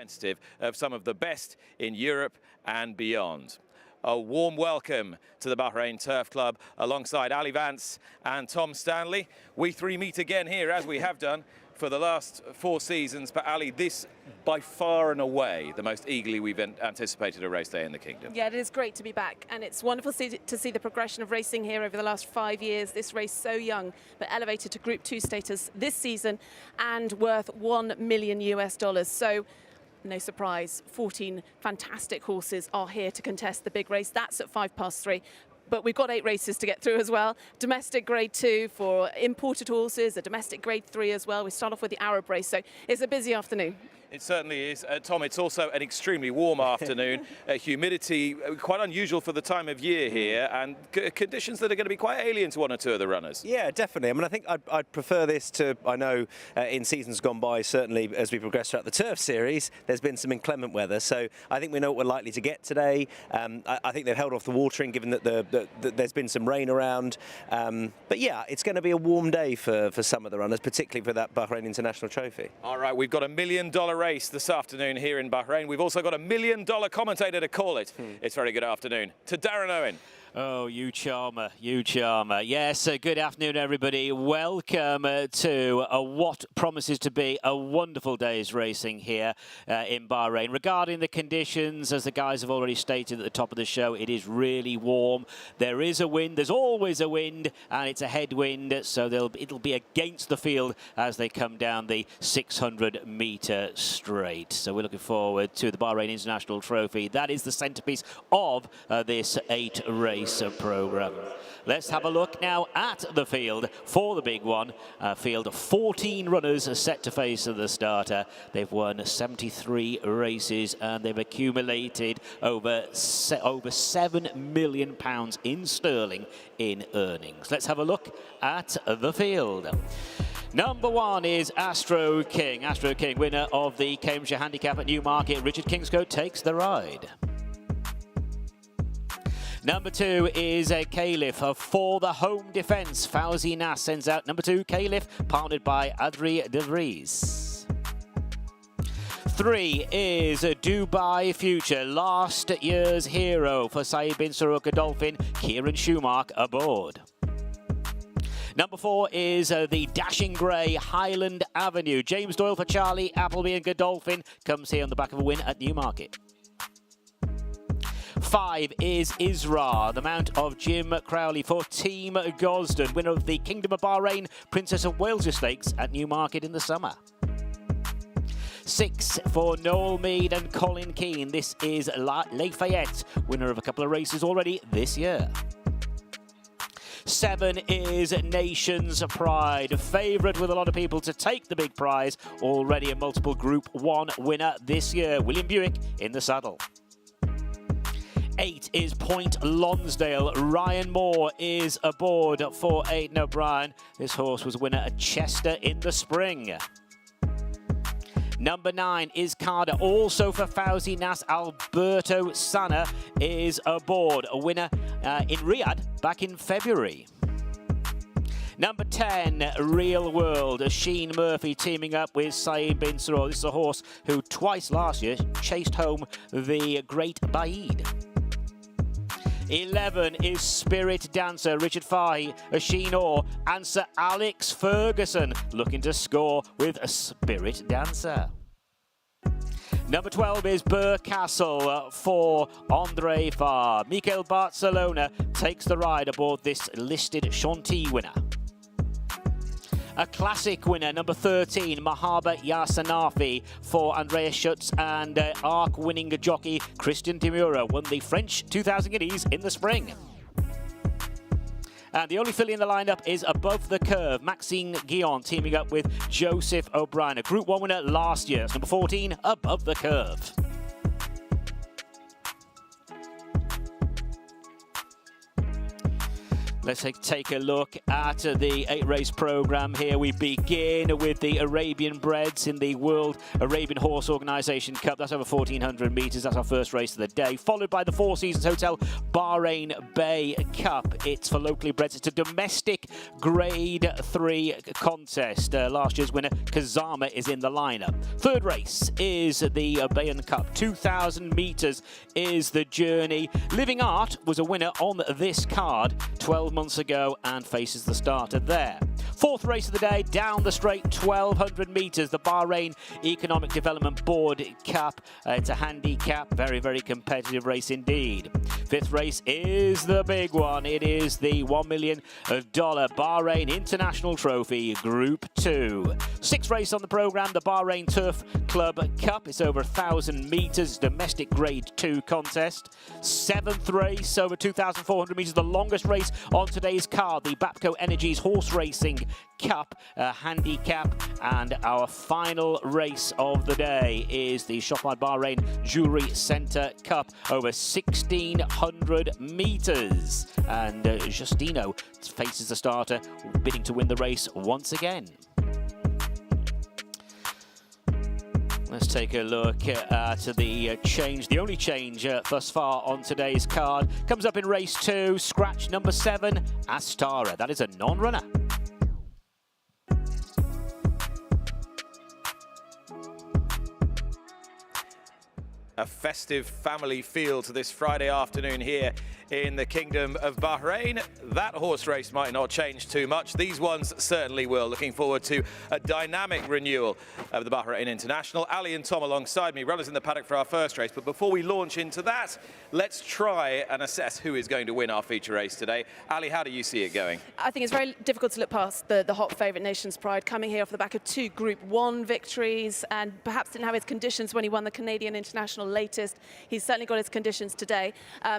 representative of some of the best in Europe and beyond. A warm welcome to the Bahrain Turf Club alongside Ali Vance and Tom Stanley. We three meet again here, as we have done for the last 4 seasons. But Ali, this by far and away the most eagerly we've anticipated a race day in the kingdom. Yeah, it is great to be back, and it's wonderful to see the progression of racing here over the last 5 years. This race so young, but elevated to Group 2 status this season and worth $1 million US. So no surprise, 14 fantastic horses are here to contest the big race. That's at 3:05. But we've got 8 races to get through as well. Domestic Grade 2 for imported horses, a domestic Grade 3 as well. We start off with the Arab race, so it's a busy afternoon. It certainly is. Tom, it's also an extremely warm afternoon. Humidity, quite unusual for the time of year here, and conditions that are going to be quite alien to 1 or 2 of the runners. Yeah, definitely. I mean, I think I'd prefer this to, I know in seasons gone by, certainly as we progress throughout the Turf Series, there's been some inclement weather. So I think we know what we're likely to get today. I think they've held off the watering, given that there's been some rain around. But yeah, it's going to be a warm day for some of the runners, particularly for that Bahrain International Trophy. All right, we've got $1 million race this afternoon here in Bahrain. We've also got $1 million commentator to call it. It's very good afternoon to Darren Owen. Oh, you charmer, you charmer. Yes, good afternoon, everybody. Welcome to what promises to be a wonderful day's racing here in Bahrain. Regarding the conditions, as the guys have already stated at the top of the show, it is really warm. There is a wind. There's always a wind, and it's a headwind, so it'll be against the field as they come down the 600-metre straight. So we're looking forward to the Bahrain International Trophy. That is the centrepiece of this 8-race program. Let's have a look now at the field for the big one. A field of 14 runners are set to face the starter. They've won 73 races and they've accumulated over £7 million in sterling in earnings. Let's have a look at the field. Number 1 is Astro King. Astro King, winner of the Cambridgeshire Handicap at Newmarket. Richard Kingscote takes the ride. Number 2 is Caliph for the home defence. Fauzi Nas sends out number 2, Caliph, partnered by Adri De Vries. 3 is Dubai Future, last year's hero for Saeed bin Suroor Godolphin, Kieran Schumacher aboard. Number 4 is the Dashing Grey, Highland Avenue. James Doyle for Charlie, Appleby and Godolphin comes here on the back of a win at Newmarket. 5 is Isra, the mount of Jim Crowley for Team Gosden, winner of the Kingdom of Bahrain Princess of Wales Stakes at Newmarket in the summer. 6 for Noel Mead and Colin Keane. This is Lafayette, winner of a couple of races already this year. 7 is Nation's Pride, favourite with a lot of people to take the big prize, already a multiple Group 1 winner this year. William Buick in the saddle. 8 is Point Lonsdale. Ryan Moore is aboard for Aidan O'Brien. This horse was winner at Chester in the spring. Number 9 is Carter, also for Fauzi Nas. Alberto Sanna is aboard, a winner in Riyadh back in February. Number 10, Real World. Sheen Murphy teaming up with Saeed bin Suroor. This is a horse who twice last year chased home the Great Baid. 11 is Spirit Dancer. Richard Fahey, Sheen Orr, and Sir Alex Ferguson looking to score with a Spirit Dancer. Number 12 is Burcastle for Andre Farr. Mikel Barcelona takes the ride aboard this listed Shanti winner. A classic winner, number 13, Mahaba Yasanafi for Andreas Schutz, and ARC-winning jockey Christian Demura won the French 2000 Guineas in the spring. And the only filly in the lineup is Above the Curve. Maxine Guillon teaming up with Joseph O'Brien, a Group 1 winner last year. It's number 14, Above the Curve. Let's take a look at the 8-race program here. We begin with the Arabian Breds in the World Arabian Horse Organisation Cup. That's over 1,400 metres. That's our first race of the day. Followed by the Four Seasons Hotel Bahrain Bay Cup. It's for locally breds. It's a domestic Grade 3 contest. Last year's winner, Kazama, is in the lineup. Third race is the BEYON Cup. 2,000 metres is the journey. Living Art was a winner on this card 12 months ago and faces the starter there. Fourth race of the day, down the straight, 1,200 metres, the Bahrain Economic Development Board Cup. It's a handicap, very, very competitive race indeed. Fifth race is the big one. It is the $1 million Bahrain International Trophy Group 2. Sixth race on the programme, the Bahrain Turf Club Cup. It's over 1,000 metres, domestic Grade 2 contest. Seventh race, over 2,400 metres, the longest race on today's card, the BAPCO Energies Horse Racing Cup handicap. And our final race of the day is the CHOPARD-BAHRAIN Jewellery Centre Cup, over 1,600 metres. And Justino faces the starter, bidding to win the race once again. Let's take a look at the change. The only change thus far on today's card comes up in race 2, scratch number 7, Astara. That is a non-runner. A festive family feel to this Friday afternoon here in the Kingdom of Bahrain. That horse race might not change too much. These ones certainly will. Looking forward to a dynamic renewal of the Bahrain International. Ali and Tom alongside me, runners in the paddock for our first race. But before we launch into that, let's try and assess who is going to win our feature race today. Ali, how do you see it going? I think it's very difficult to look past the hot favourite Nation's Pride, coming here off the back of 2 Group 1 victories, and perhaps didn't have his conditions when he won the Canadian International latest. He's certainly got his conditions today.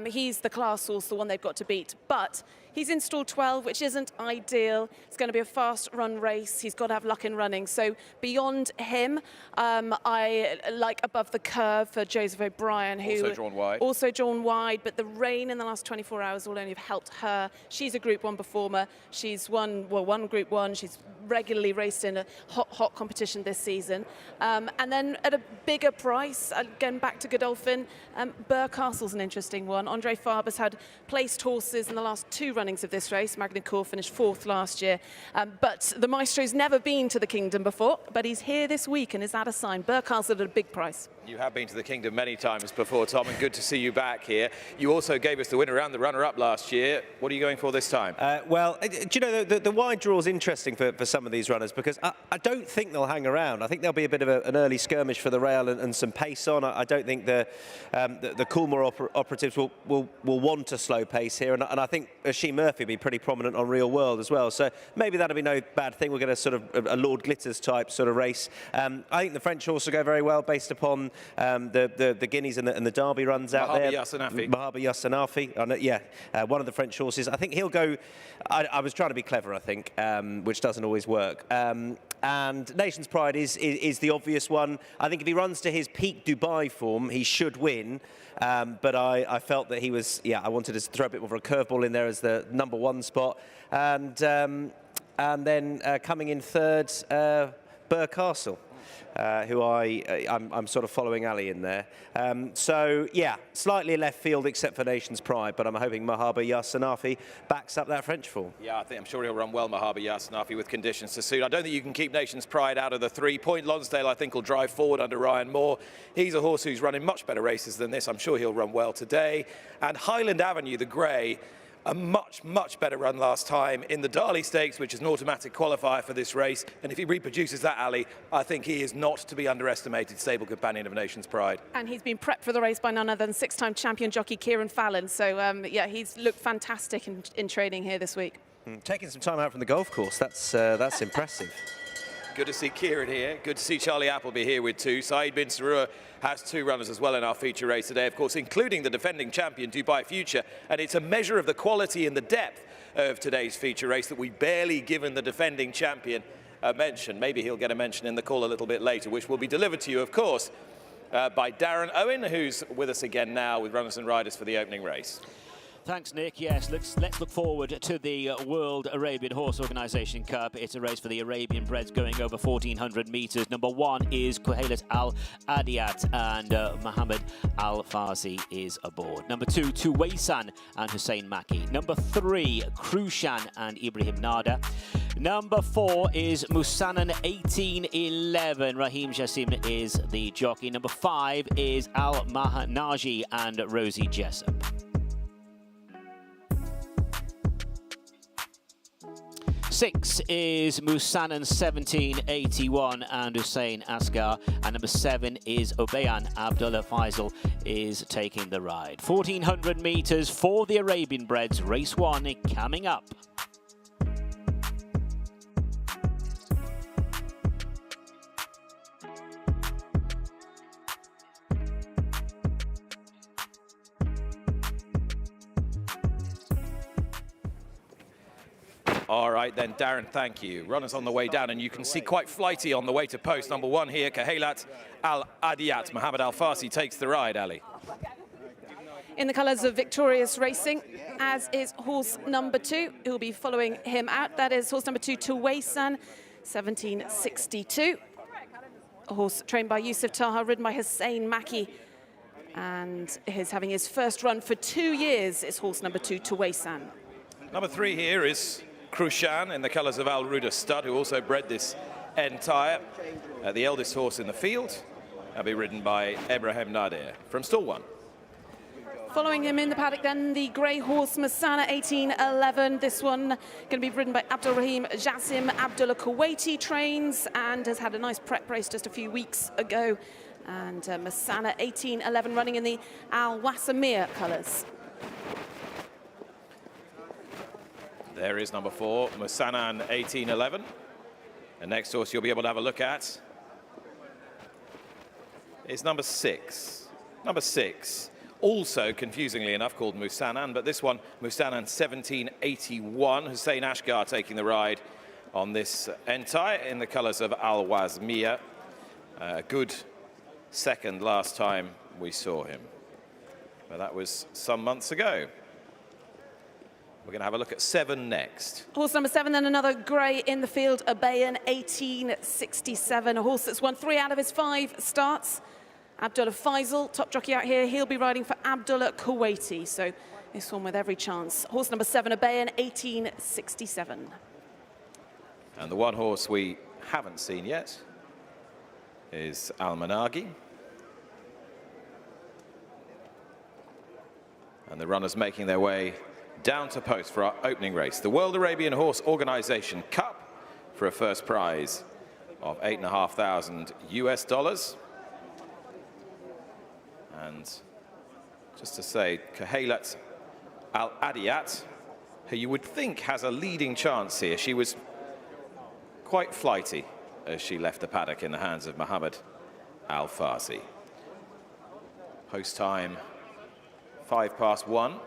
He's the class horse, the one they've got to beat. But he's in stall 12, which isn't ideal. It's going to be a fast run race. He's got to have luck in running. So beyond him, I like Above the Curve for Joseph O'Brien, who also drawn wide. But the rain in the last 24 hours will only have helped her. She's a Group 1 performer. She's won Group 1. She's regularly raced in a hot competition this season. And then at a bigger price, again back to Godolphin, Burcastle's an interesting one. Andre Faber's had placed horses in the last 2 runnings of this race. Magny-Cours finished 4th last year. But the Maestro's never been to the Kingdom before, but he's here this week, and is that a sign? Burcastle at a big price. You have been to the Kingdom many times before, Tom, and good to see you back here. You also gave us the winner and the runner-up last year. What are you going for this time? Well, do you know, the wide draw is interesting for some of these runners, because I don't think they'll hang around. I think there'll be a bit of an early skirmish for the rail and some pace on. I don't think the Coolmore operatives will want a slow pace here, and I think Ashee Murphy will be pretty prominent on Real World as well. So maybe that'll be no bad thing. We'll get a sort of a Lord Glitters type sort of race. I think the French horse will go very well based upon the Guineas and the Derby runs out there. Mahaba Yassanafi, yeah, one of the French horses. I think he'll go. I was trying to be clever, I think, which doesn't always work. And Nation's Pride is the obvious one. I think if he runs to his peak Dubai form, he should win. But I felt that he was, I wanted to throw a bit more of a curveball in there as the #1 spot. And then coming in third, Burcastle. Who I'm sort of following Ali in there. So, yeah, slightly left field except for Nation's Pride, but I'm hoping Mahaba Yassanafi backs up that French form. Yeah, I'm sure he'll run well, Mahaba Yassanafi, with conditions to suit. I don't think you can keep Nation's Pride out of the 3. Point Lonsdale, I think, will drive forward under Ryan Moore. He's a horse who's running much better races than this. I'm sure he'll run well today. And Highland Avenue, the grey, a much better run last time in the Darley Stakes, which is an automatic qualifier for this race. And if he reproduces that, Ali, I think he is not to be underestimated stable companion of Nation's Pride. And he's been prepped for the race by none other than 6-time champion jockey Kieran Fallon. So, yeah, he's looked fantastic in training here this week. Taking some time out from the golf course, that's impressive. Good to see Kieran here. Good to see Charlie Appleby here with 2. Saeed bin Sarua has 2 runners as well in our feature race today, of course, including the defending champion, Dubai Future. And it's a measure of the quality and the depth of today's feature race that we've barely given the defending champion a mention. Maybe he'll get a mention in the call a little bit later, which will be delivered to you, of course, by Darren Owen, who's with us again now with Runners and Riders for the opening race. Thanks, Nick. Yes, let's look forward to the World Arabian Horse Organisation Cup. It's a race for the Arabian breds going over 1,400 metres. Number 1 is Kuhailat Al Adiyat, and Mohammed Al Farsi is aboard. Number 2, Tuwaisan and Hussein Maki. Number 3, Krushan and Ibrahim Nada. Number 4 is Musanan 1811. Rahim Jassim is the jockey. Number 5 is Al Mahanaji and Rosie Jessup. 6 is Musanan 1781 and Hussein Asghar, and number 7 is Obeyan Abdullah Faisal is taking the ride. 1,400 metres for the Arabian breds, race 1 coming up. All right then, Darren, thank you. Runners on the way down, and you can see quite flighty on the way to post. Number 1 here, Kuhailat Al Adiyat. Mohammed Al Farsi takes the ride, Ali. In the colours of Victorious Racing, as is horse number 2, who will be following him out. That is horse number 2, Tuwaisan, 1762. A horse trained by Yusuf Taha, ridden by Hussein Maki. And is having his first run for 2 years, is horse number 2, Tuwaisan. Number 3 here is Krushan in the colours of Al Ruda Stud, who also bred this entire. The eldest horse in the field. That'll be ridden by Ibrahim Nadir from stall 1. Following him in the paddock then, the grey horse Masana 1811. This one going to be ridden by Abdul Rahim Jassim. Abdullah Kuwaiti trains and has had a nice prep race just a few weeks ago. And Masana 1811 running in the Al Wasamir colours. There is number 4, Musanan 1811. The next horse you'll be able to have a look at is number 6. Number 6, also confusingly enough called Musanan, but this one, Musanan 1781. Hussein Asghar taking the ride on this entire in the colours of Al Wazmiya. A good second last time we saw him, but that was some months ago. We're going to have a look at 7 next. Horse number 7, then another grey in the field, a BEYON 1867. A horse that's won 3 out of his 5 starts. Abdullah Faisal, top jockey out here. He'll be riding for Abdullah Kuwaiti. So this one with every chance. Horse number 7, a BEYON 1867. And the one horse we haven't seen yet is Al Managi. And the runners making their way down to post for our opening race, the World Arabian Horse Organisation Cup, for a first prize of $8,500 US. And just to say, Kuhailat Al Adiyat, who you would think has a leading chance here. She was quite flighty as she left the paddock in the hands of Mohammed Al Farsi. Post time 1:05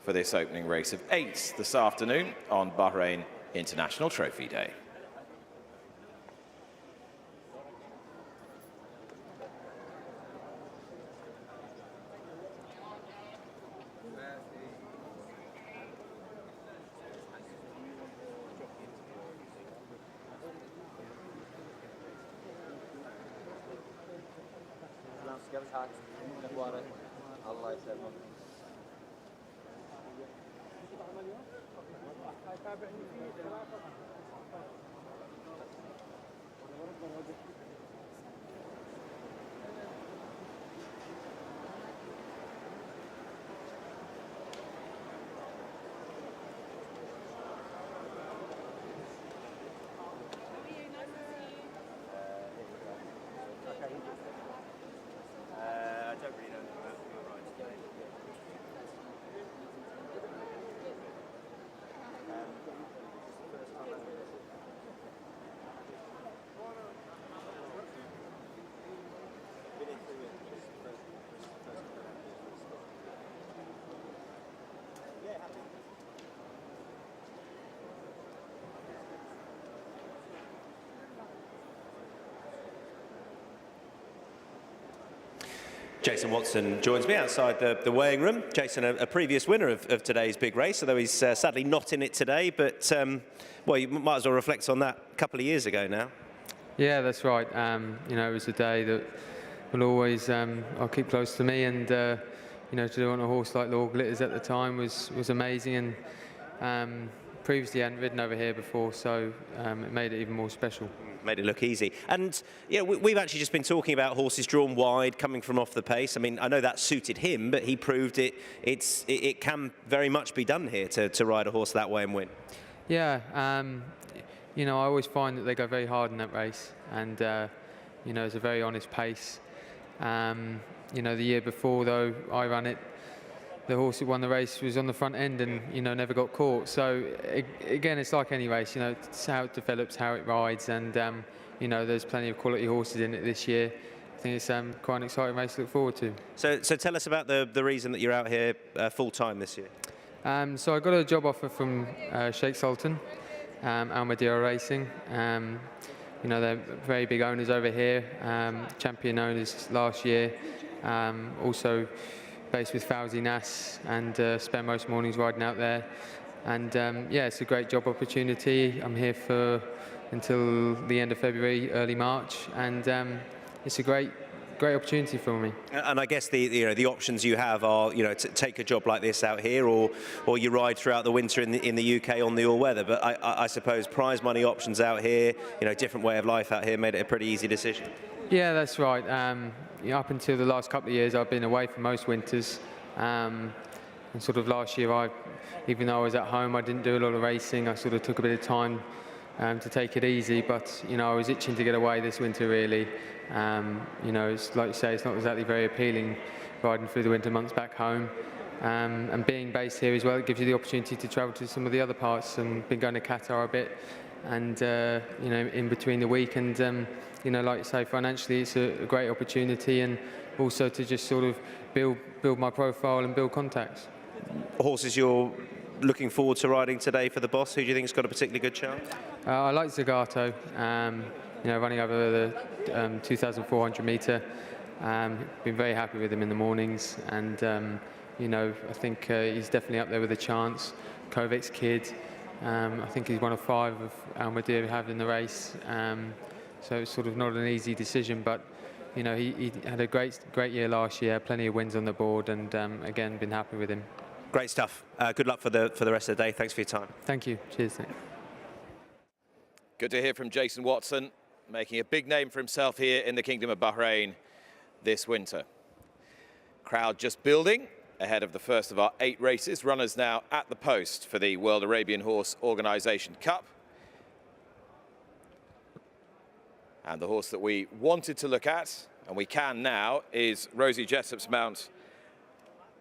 for this opening race of 8 this afternoon on Bahrain International Trophy Day. Jason Watson joins me outside the weighing room. Jason, a previous winner of today's big race, although he's sadly not in it today, but well, you might as well reflect on that a couple of years ago now. Yeah, that's right. You know, it was a day that will always I'll keep close to me, and you know, to do on a horse like Lord Glitters at the time was amazing, and previously I hadn't ridden over here before, so it made it even more special. Made it look easy. And yeah, we've actually just been talking about horses drawn wide, coming from off the pace. I mean, I know that suited him, but he proved it can very much be done here to ride a horse that way and win. Yeah, you know, I always find that they go very hard in that race, and you know, it's a very honest pace. You know, the year before, though, I ran it, the horse that won the race was on the front end and, you know, never got caught. So, again, it's like any race, you know, it's how it develops, how it rides, and, you know, there's plenty of quality horses in it this year. I think it's quite an exciting race to look forward to. So tell us about the reason that you're out here full-time this year. So I got a job offer from Sheikh Sultan, Al Madeira Racing. You know, they're very big owners over here, champion owners last year. Also based with Fauzi Nas, and spend most mornings riding out there. And yeah, it's a great job opportunity. I'm here for until the end of February, early March, and it's a great opportunity for me. And I guess the options you have are, you know, to take a job like this out here, or you ride throughout the winter in the UK on the all weather. But I suppose prize money options out here, you know, different way of life out here, made it a pretty easy decision. Yeah, that's right. You know, up until the last couple of years, I've been away for most winters. And sort of last year, even though I was at home, I didn't do a lot of racing. I sort of took a bit of time to take it easy. But you know, I was itching to get away this winter, really. You know, it's like you say, it's not exactly very appealing riding through the winter months back home. And being based here as well, it gives you the opportunity to travel to some of the other parts. And been going to Qatar a bit, and you know, in between the week, and you know, like you say, financially it's a great opportunity, and also to just sort of build my profile and build contacts. Horses you're looking forward to riding today for the boss, who do you think has got a particularly good chance? I like Zagato, you know, running over the 2,400 metre. Been very happy with him in the mornings, and you know, I think he's definitely up there with a chance. Kovac's kid, I think he's one of 5 of Al Madeira have in the race. So it's sort of not an easy decision, but you know, he had a great year last year, plenty of wins on the board, and again, been happy with him. Great stuff. Good luck for the rest of the day. Thanks for your time. Thank you. Cheers. Good to hear from Jason Watson, making a big name for himself here in the Kingdom of Bahrain this winter. Crowd just building ahead of the first of our 8 races. Runners now at the post for the World Arabian Horse Organisation Cup. And the horse that we wanted to look at, and we can now, is Rosie Jessop's mount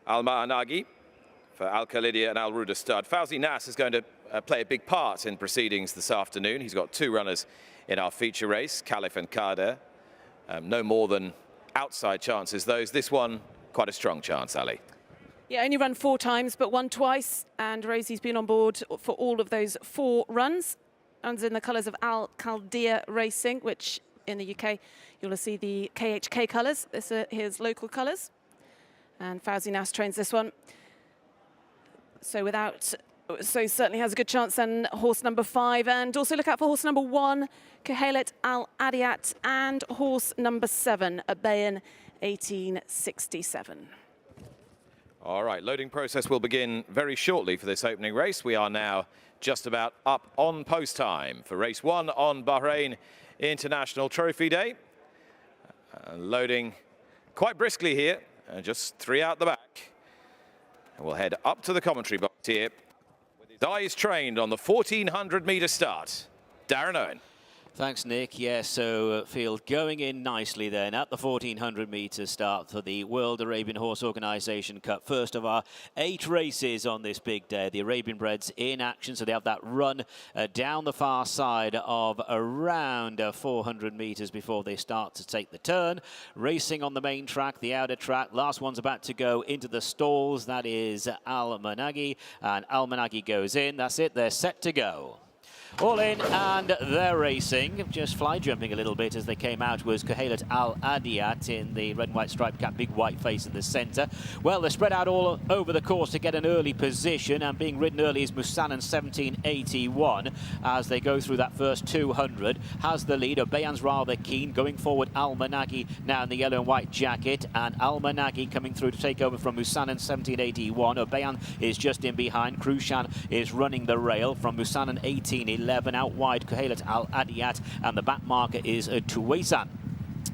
Al-Ma'anagi for Al Khalidia and Al Ruda stud. Fauzi Nas is going to play a big part in proceedings this afternoon. He's got 2 runners in our feature race, Caliph and Kader. No more than outside chances, those. This one, quite a strong chance, Ali. Yeah, only run 4 times, but won twice, and Rosie's been on board for all of those 4 runs. Runs in the colours of Al Khalidia Racing, which in the UK you'll see the KHK colours. This are his local colours. And Fauzi Nas trains this one. So certainly has a good chance then, horse number 5. And also look out for horse number 1, Kehelet Al Adiyat, and horse number 7, BEYON 1867. All right, loading process will begin very shortly for this opening race. We are now just about up on post time for race 1 on Bahrain International Trophy Day. Loading quite briskly here, just 3 out the back. And we'll head up to the commentary box here with his eyes trained on the 1,400 metre start. Darren Owen. Thanks, Nick. Yeah, so field going in nicely then at the 1,400 metre start for the World Arabian Horse Organisation Cup. First of our 8 races on this big day. The Arabian breds in action, so they have that run down the far side of around 400 metres before they start to take the turn. Racing on the main track, the outer track. Last one's about to go into the stalls. That is Al Managi, and Al Managi goes in. That's it. They're set to go. All in, and they're racing. Just fly jumping a little bit as they came out was Khalat Al Adiyat in the red and white striped cap, big white face in the centre. Well, they're spread out all over the course to get an early position, and being ridden early is Musanan 1781 as they go through that first 200. Has the lead. Obeyan's rather keen. Going forward, Al Managi now in the yellow and white jacket, and Al Managi coming through to take over from Musanan 1781. Obeyan is just in behind. Krushan is running the rail from Musanan 1811. Out wide, Khalat Al Adiyat, and the back marker is Tuwesan.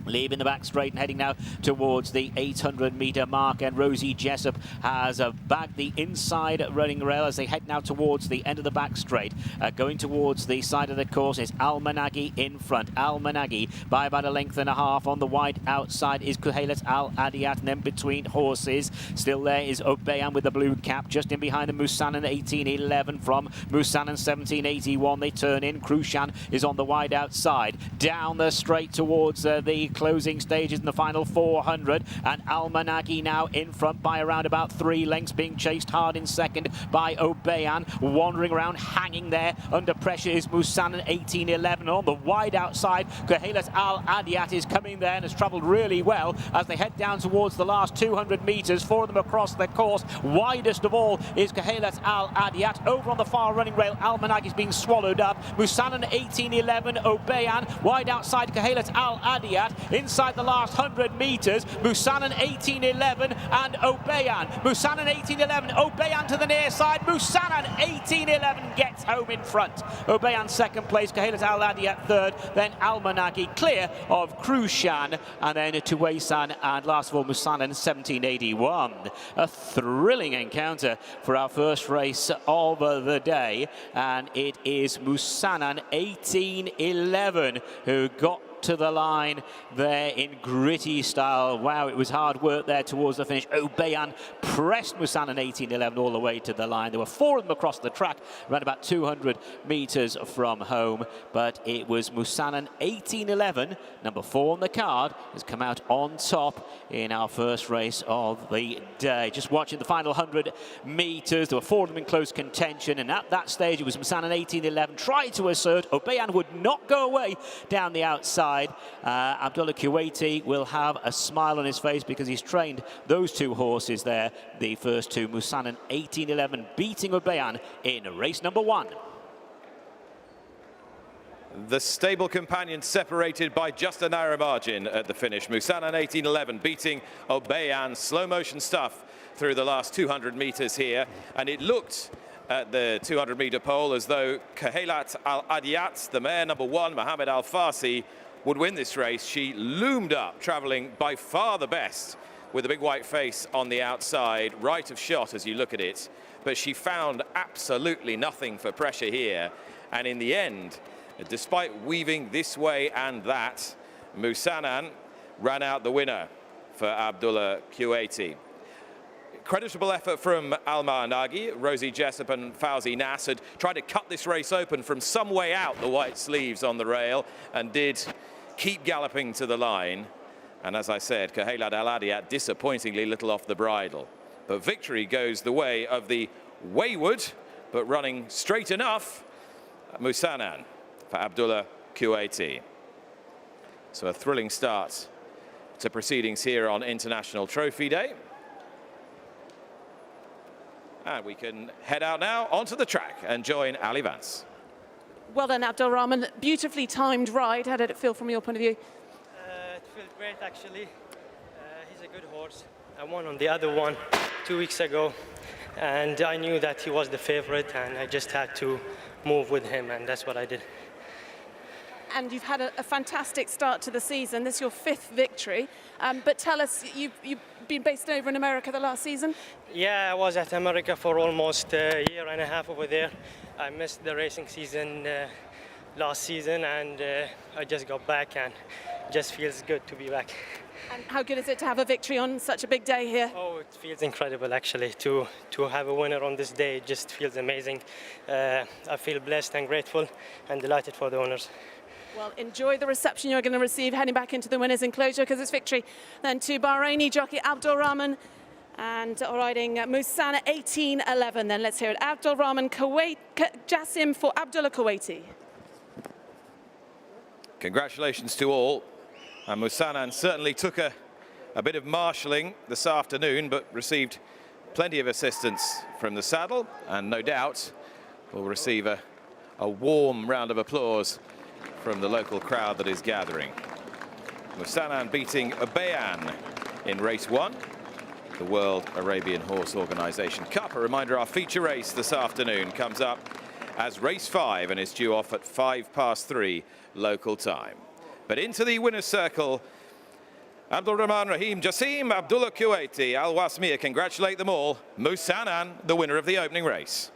Leaving the back straight and heading now towards the 800-metre mark, and Rosie Jessup has bagged the inside running rail as they head now towards the end of the back straight. Going towards the side of the course is Al Managi in front. Al Managi by about a length and a half. On the wide outside is Khalat Al Adiyat, and then between horses still there is Obeyan with the blue cap. Just in behind the Musanan 1811 from Musanan 1781. They turn in. Krushan is on the wide outside. Down the straight towards the closing stages in the final 400, and Al Managi now in front by around about 3 lengths, being chased hard in second by Obeyan. Wandering around, hanging there under pressure is Musanan 1811. On the wide outside, Khalat Al Adiyat is coming there and has travelled really well as they head down towards the last 200 metres. 4 of them across the course. Widest of all is Khalat Al Adiyat. Over on the far running rail, Al Managi is being swallowed up. Musanan 1811, Obeyan wide outside Khalat Al Adiyat. Inside the last 100 metres, Musanan 1811 and Obeyan. Musanan 1811, Obeyan to the near side. Musanan 1811 gets home in front. Obeyan second place, Khalat Al Adiyat third, then Al Managi clear of Krushan, and then Tuwesan, and last of all Musanan 1781. A thrilling encounter for our first race of the day, and it is Musanan 1811 who got to the line there in gritty style. Wow, it was hard work there towards the finish. Obeyan pressed Musanan 1811 all the way to the line. There were 4 of them across the track, around about 200 metres from home, but it was Musanan 1811, number 4 on the card, has come out on top in our first race of the day. Just watching the final 100 metres, there were 4 of them in close contention, and at that stage it was Musanan 1811 tried to assert. Obeyan would not go away down the outside. Abdullah Kuwaiti will have a smile on his face because he's trained those 2 horses there, the first 2, Musanan 1811 beating Obeyan in race number 1. The stable companions separated by just a narrow margin at the finish. Musanan 1811 beating Obeyan. Slow motion stuff through the last 200 metres here, and it looked at the 200-metre pole as though Khalat Al Adiyat, the mare number 1, Mohammed Al Farsi, would win this race. She loomed up, travelling by far the best with a big white face on the outside, right of shot as you look at it. But she found absolutely nothing for pressure here. And in the end, despite weaving this way and that, Musanan ran out the winner for Abdullah Kuwaiti. Creditable effort from Al Managi. Rosie Jessup and Fauzi Nass had tried to cut this race open from some way out, the white sleeves on the rail, and did keep galloping to the line. And as I said, Khalat Al Adiyat disappointingly little off the bridle. But victory goes the way of the wayward, but running straight enough, Musanan for Abdullah Kuwaiti. So a thrilling start to proceedings here on International Trophy Day. And we can head out now onto the track and join Ali Vance. Well done, Abdul Rahman. Beautifully timed ride. How did it feel from your point of view? It felt great, actually. He's a good horse. I won on the other one 2 weeks ago, and I knew that he was the favorite, and I just had to move with him, and that's what I did. And you've had a fantastic start to the season. This is your 5th victory. But tell us, you've been based over in America the last season? Yeah, I was at America for almost a year and a half over there. I missed the racing season last season, and I just got back, and it just feels good to be back. And how good is it to have a victory on such a big day here? Oh, it feels incredible, actually, to have a winner on this day. It just feels amazing. I feel blessed and grateful and delighted for the owners. Well, enjoy the reception you're going to receive heading back into the winners' enclosure, because it's victory then to Bahraini jockey Abdul Rahman And riding Musana 18-11. Then let's hear it. Abdulrahman Jassim for Abdullah Kuwaiti. Congratulations to all. And Musanan certainly took a bit of marshalling this afternoon, but received plenty of assistance from the saddle, and no doubt will receive a warm round of applause from the local crowd that is gathering. Musanan beating BEYON in race 1, the World Arabian Horse Organization Cup. A reminder, our feature race this afternoon comes up as race 5 and is due off at 3:05 local time. But into the winner's circle, Abdulrahman Rahim Jassim, Abdullah Kuwaiti, Al Wasmiyah, congratulate them all. Musanan, the winner of the opening race.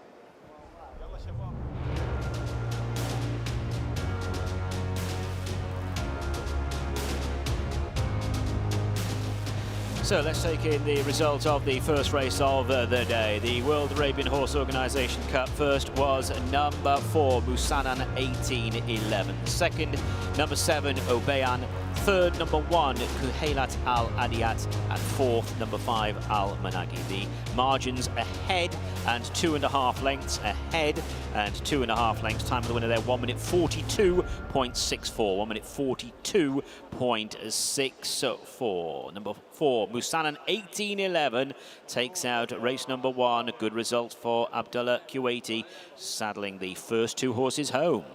So let's take in the result of the first race of the day. The World Arabian Horse Organization Cup. First was number 4, Musanan 18-11. Second, number 7, BEYON. Third, number 1, Kuhailat Al Adiyat, and fourth, number 5, Al Managi. The margins ahead and 2.5 lengths ahead and 2.5 lengths. Time of the winner there, 1 minute 42.64. 1 minute 42.64. Number 4, Musanan 18-11 takes out race number 1. A good result for Abdullah Kuwaiti, saddling the first 2 horses home.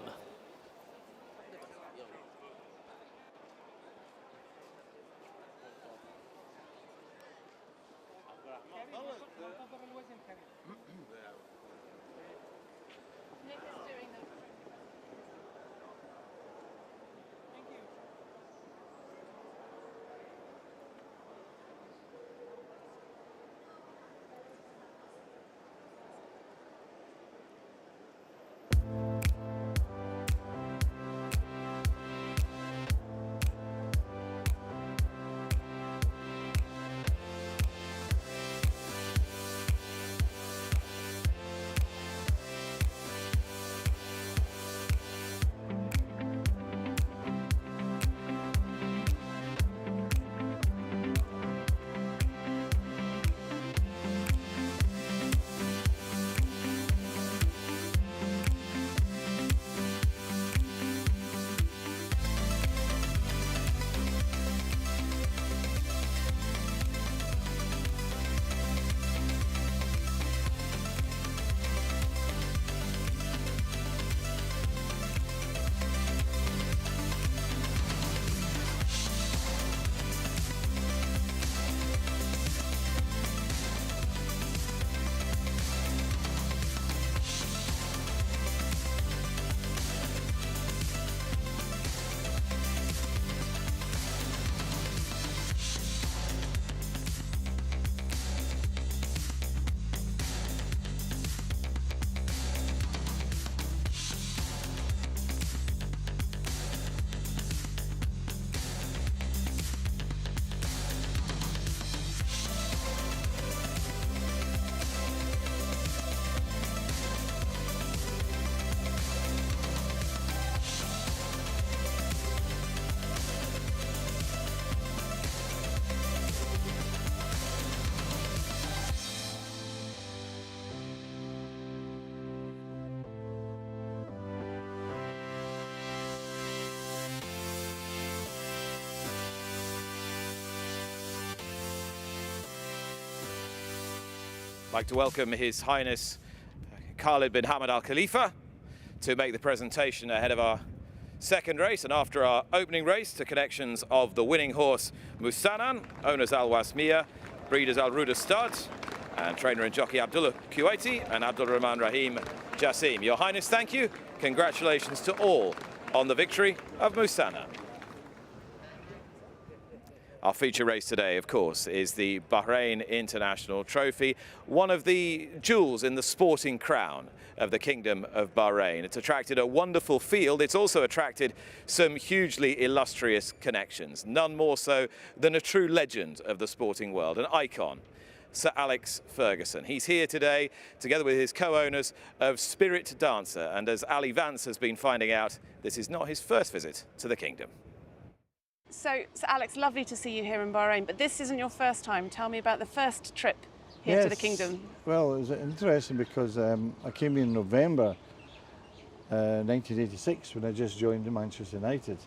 I'd like to welcome His Highness Khalid bin Hamad Al Khalifa to make the presentation ahead of our second race and after our opening race to connections of the winning horse Musanan, owners Al Wasmiyah, breeders Al Ruda Stud, and trainer and jockey Abdullah Kuwaiti and Abdulrahman Rahim Jassim. Your Highness, thank you. Congratulations to all on the victory of Musanan. Our feature race today, of course, is the Bahrain International Trophy, one of the jewels in the sporting crown of the Kingdom of Bahrain. It's attracted a wonderful field. It's also attracted some hugely illustrious connections, none more so than a true legend of the sporting world, an icon, Sir Alex Ferguson. He's here today together with his co-owners of Spirit Dancer, and as Ali Vance has been finding out, this is not his first visit to the Kingdom. So Alex, lovely to see you here in Bahrain, but this isn't your first time. Tell me about the first trip here to the kingdom. Well, it was interesting because I came in November 1986 when I just joined Manchester United,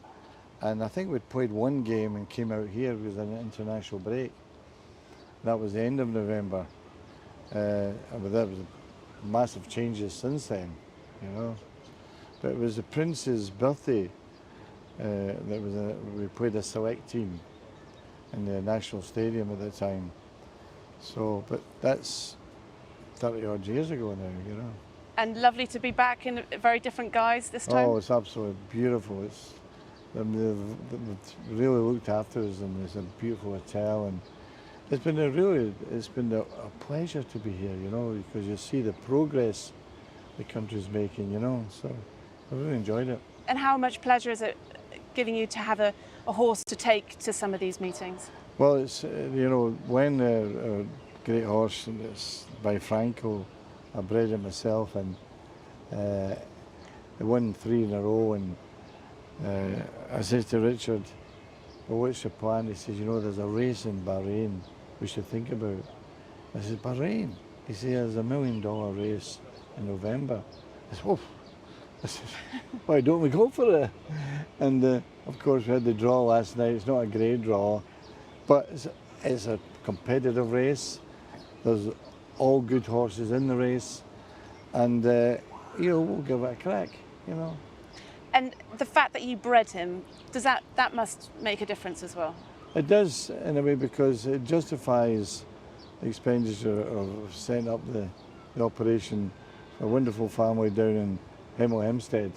and I think we'd played one game and came out here with an international break. That was the end of November. But there was massive changes since then, you know. But it was the Prince's birthday. We played a select team in the National Stadium at the time. So, but that's 30 odd years ago now, you know. And lovely to be back in very different guise this time. Oh, it's absolutely beautiful. They've really looked after us, and it's a beautiful hotel, and it's been a pleasure to be here, you know, because you see the progress the country's making, you know. So I really enjoyed it. And how much pleasure is it giving you to have a horse to take to some of these meetings? Well, it's you know, when a great horse by Franco, I bred it myself, and they won 3 in a row, and I said to Richard, well, what's your plan? He says, you know, there's a race in Bahrain we should think about. I said, Bahrain? He says, there's $1 million race in November. I said, whoa. I said, why don't we go for it? And of course we had the draw last night. It's not a great draw, but it's a competitive race. There's all good horses in the race, and you know, we'll give it a crack, you know. And the fact that you bred him, does that must make a difference as well? It does, in a way, because it justifies the expenditure of setting up the operation for a wonderful family down in Hemel Hempstead,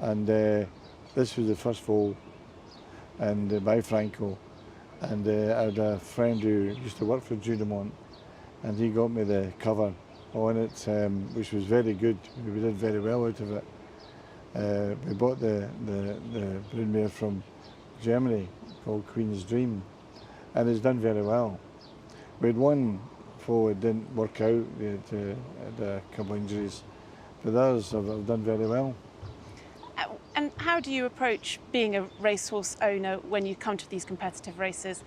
and this was the first foal, and by Franco, and I had a friend who used to work for Judemont, and he got me the cover on it, which was very good. We did very well out of it. We bought the broodmare from Germany called Queen's Dream, and it's done very well. We had one foal that didn't work out. We had a couple of injuries, but others have done very well. And how do you approach being a racehorse owner when you come to these competitive races?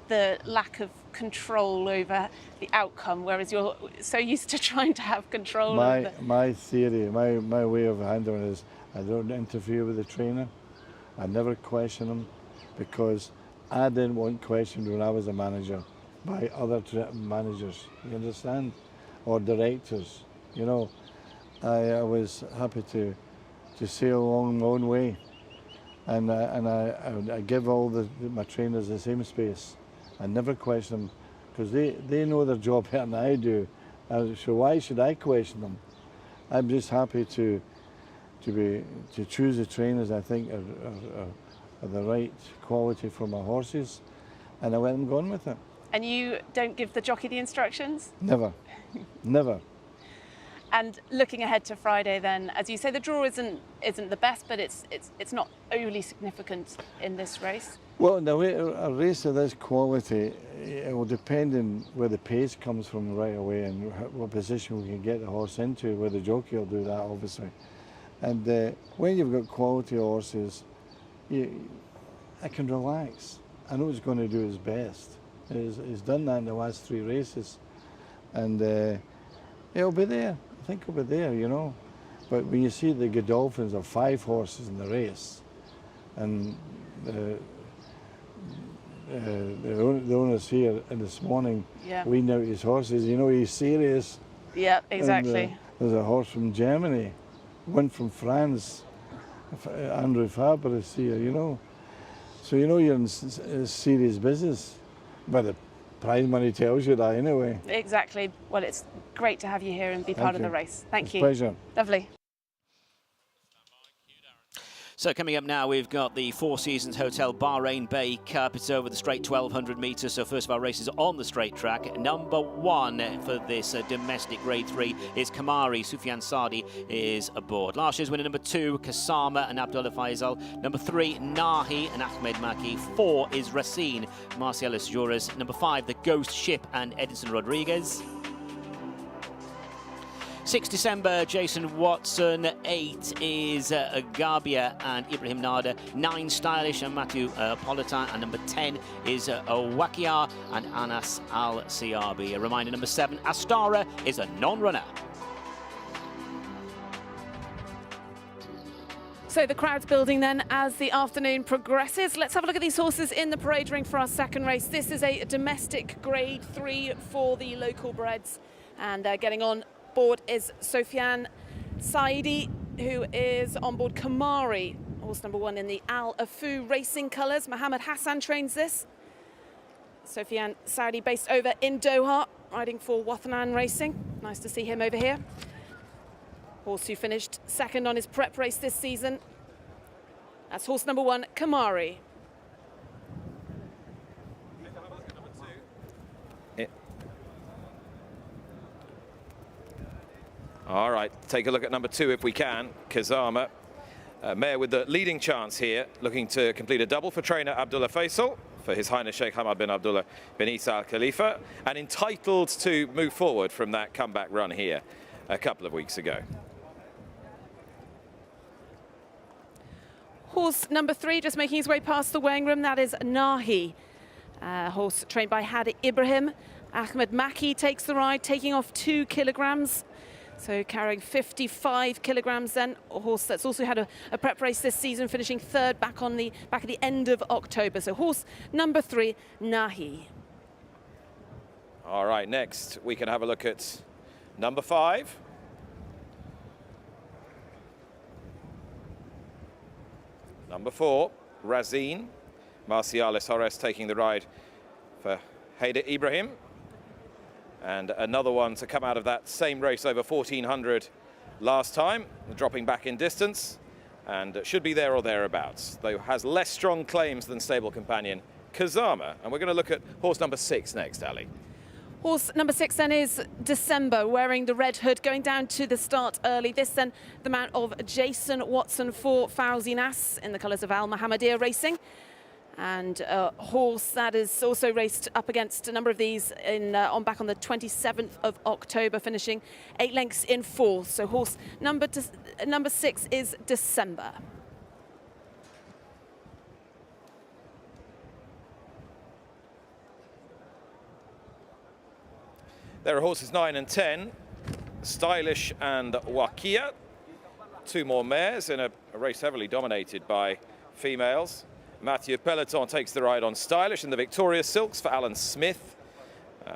The lack of control over the outcome, whereas you're so used to trying to have control over my theory, my way of handling it is I don't interfere with the trainer. I never question him, because I didn't want questioned when I was a manager by other managers, you understand? Or directors, you know. I was happy to sail along my own way, and I give all my trainers the same space. I never question them, because they know their job better than I do. So why should I question them? I'm just happy to choose the trainers I think are the right quality for my horses, and I let them go on with it. And you don't give the jockey the instructions? Never, never. And looking ahead to Friday, then, as you say, the draw isn't the best, but it's not overly significant in this race. Well, in a race of this quality, it will depend on where the pace comes from right away, and what position we can get the horse into, where the jockey will do that, obviously. And when you've got quality horses, I can relax. I know he's going to do his best. He's done that in the last 3 races, and he'll be there. I think he'll be there, you know. But when you see the Godolphins of 5 horses in the race, and the owners here this morning weaned out his horses, you know, he's serious. Yeah, exactly. And, there's a horse from Germany, one from France, Andrew Faber is here, you know. So you know you're in serious business. But the prize money tells you that anyway. Exactly. Well, it's great to have you here and be part of the race. Thank you. Pleasure. Lovely. So coming up now, we've got the Four Seasons Hotel Bahrain Bay Cup. It's over the straight 1,200 metres, so first of our races on the straight track. Number 1 for this domestic Grade 3 is Kamari. Sufyan Sadi is aboard. Last year's winner, number 2, Kasama and Abdullah Faisal. Number 3, Nahi and Ahmed Maki. 4 is Racine, Marcellus Juras. Number 5, The Ghost Ship and Edinson Rodriguez. 6 December, Jason Watson. 8 is Garbia and Ibrahim Nada. 9, Stylish and Matthew Politan. And number 10 is Wakia and Anas Al-Siabi. A reminder, number 7, Astara, is a non-runner. So the crowd's building then as the afternoon progresses. Let's have a look at these horses in the parade ring for our second race. This is a domestic grade 3 for the local breds. And getting on board is Sofiane Saidi, who is on board Kamari, horse number 1 in the Al Afu racing colours. Mohammed Hassan trains this. Sofiane Saidi based over in Doha, riding for Wathanan Racing. Nice to see him over here. Horse who finished second on his prep race this season. That's horse number 1, Kamari. All right, take a look at number 2 if we can. Kazama, mare with the leading chance here, looking to complete a double for trainer Abdullah Faisal, for His Highness Sheikh Hamad bin Abdullah bin Isa Al Khalifa, and entitled to move forward from that comeback run here a couple of weeks ago. Horse number 3 just making his way past the weighing room, that is Nahi. Horse trained by Hadi Ibrahim. Ahmed Maki takes the ride, taking off 2 kilograms. So carrying 55 kilograms then. A horse that's also had a prep race this season, finishing third back at the end of October. So horse number 3, Nahi. All right, next we can have a look at number 5. Number 4, Razin. Marciales Horace taking the ride for Haider Ibrahim. And another one to come out of that same race over 1400 last time, dropping back in distance, and should be there or thereabouts, though has less strong claims than stable companion Kazama. And we're going to look at horse number 6 next, Ali. Horse number 6 then is December, wearing the red hood, going down to the start early. This then the mount of Jason Watson for Fauzi Nas in the colours of Al Mohammedia Racing. And a horse that is also raced up against a number of these back on the 27th of October, finishing 8 lengths in 4th. So horse number 6 is December. There are horses 9 and 10, Stylish and Wakia. 2 more mares in a race heavily dominated by females. Mathieu Peloton takes the ride on Stylish in the Victoria Silks for Alan Smith.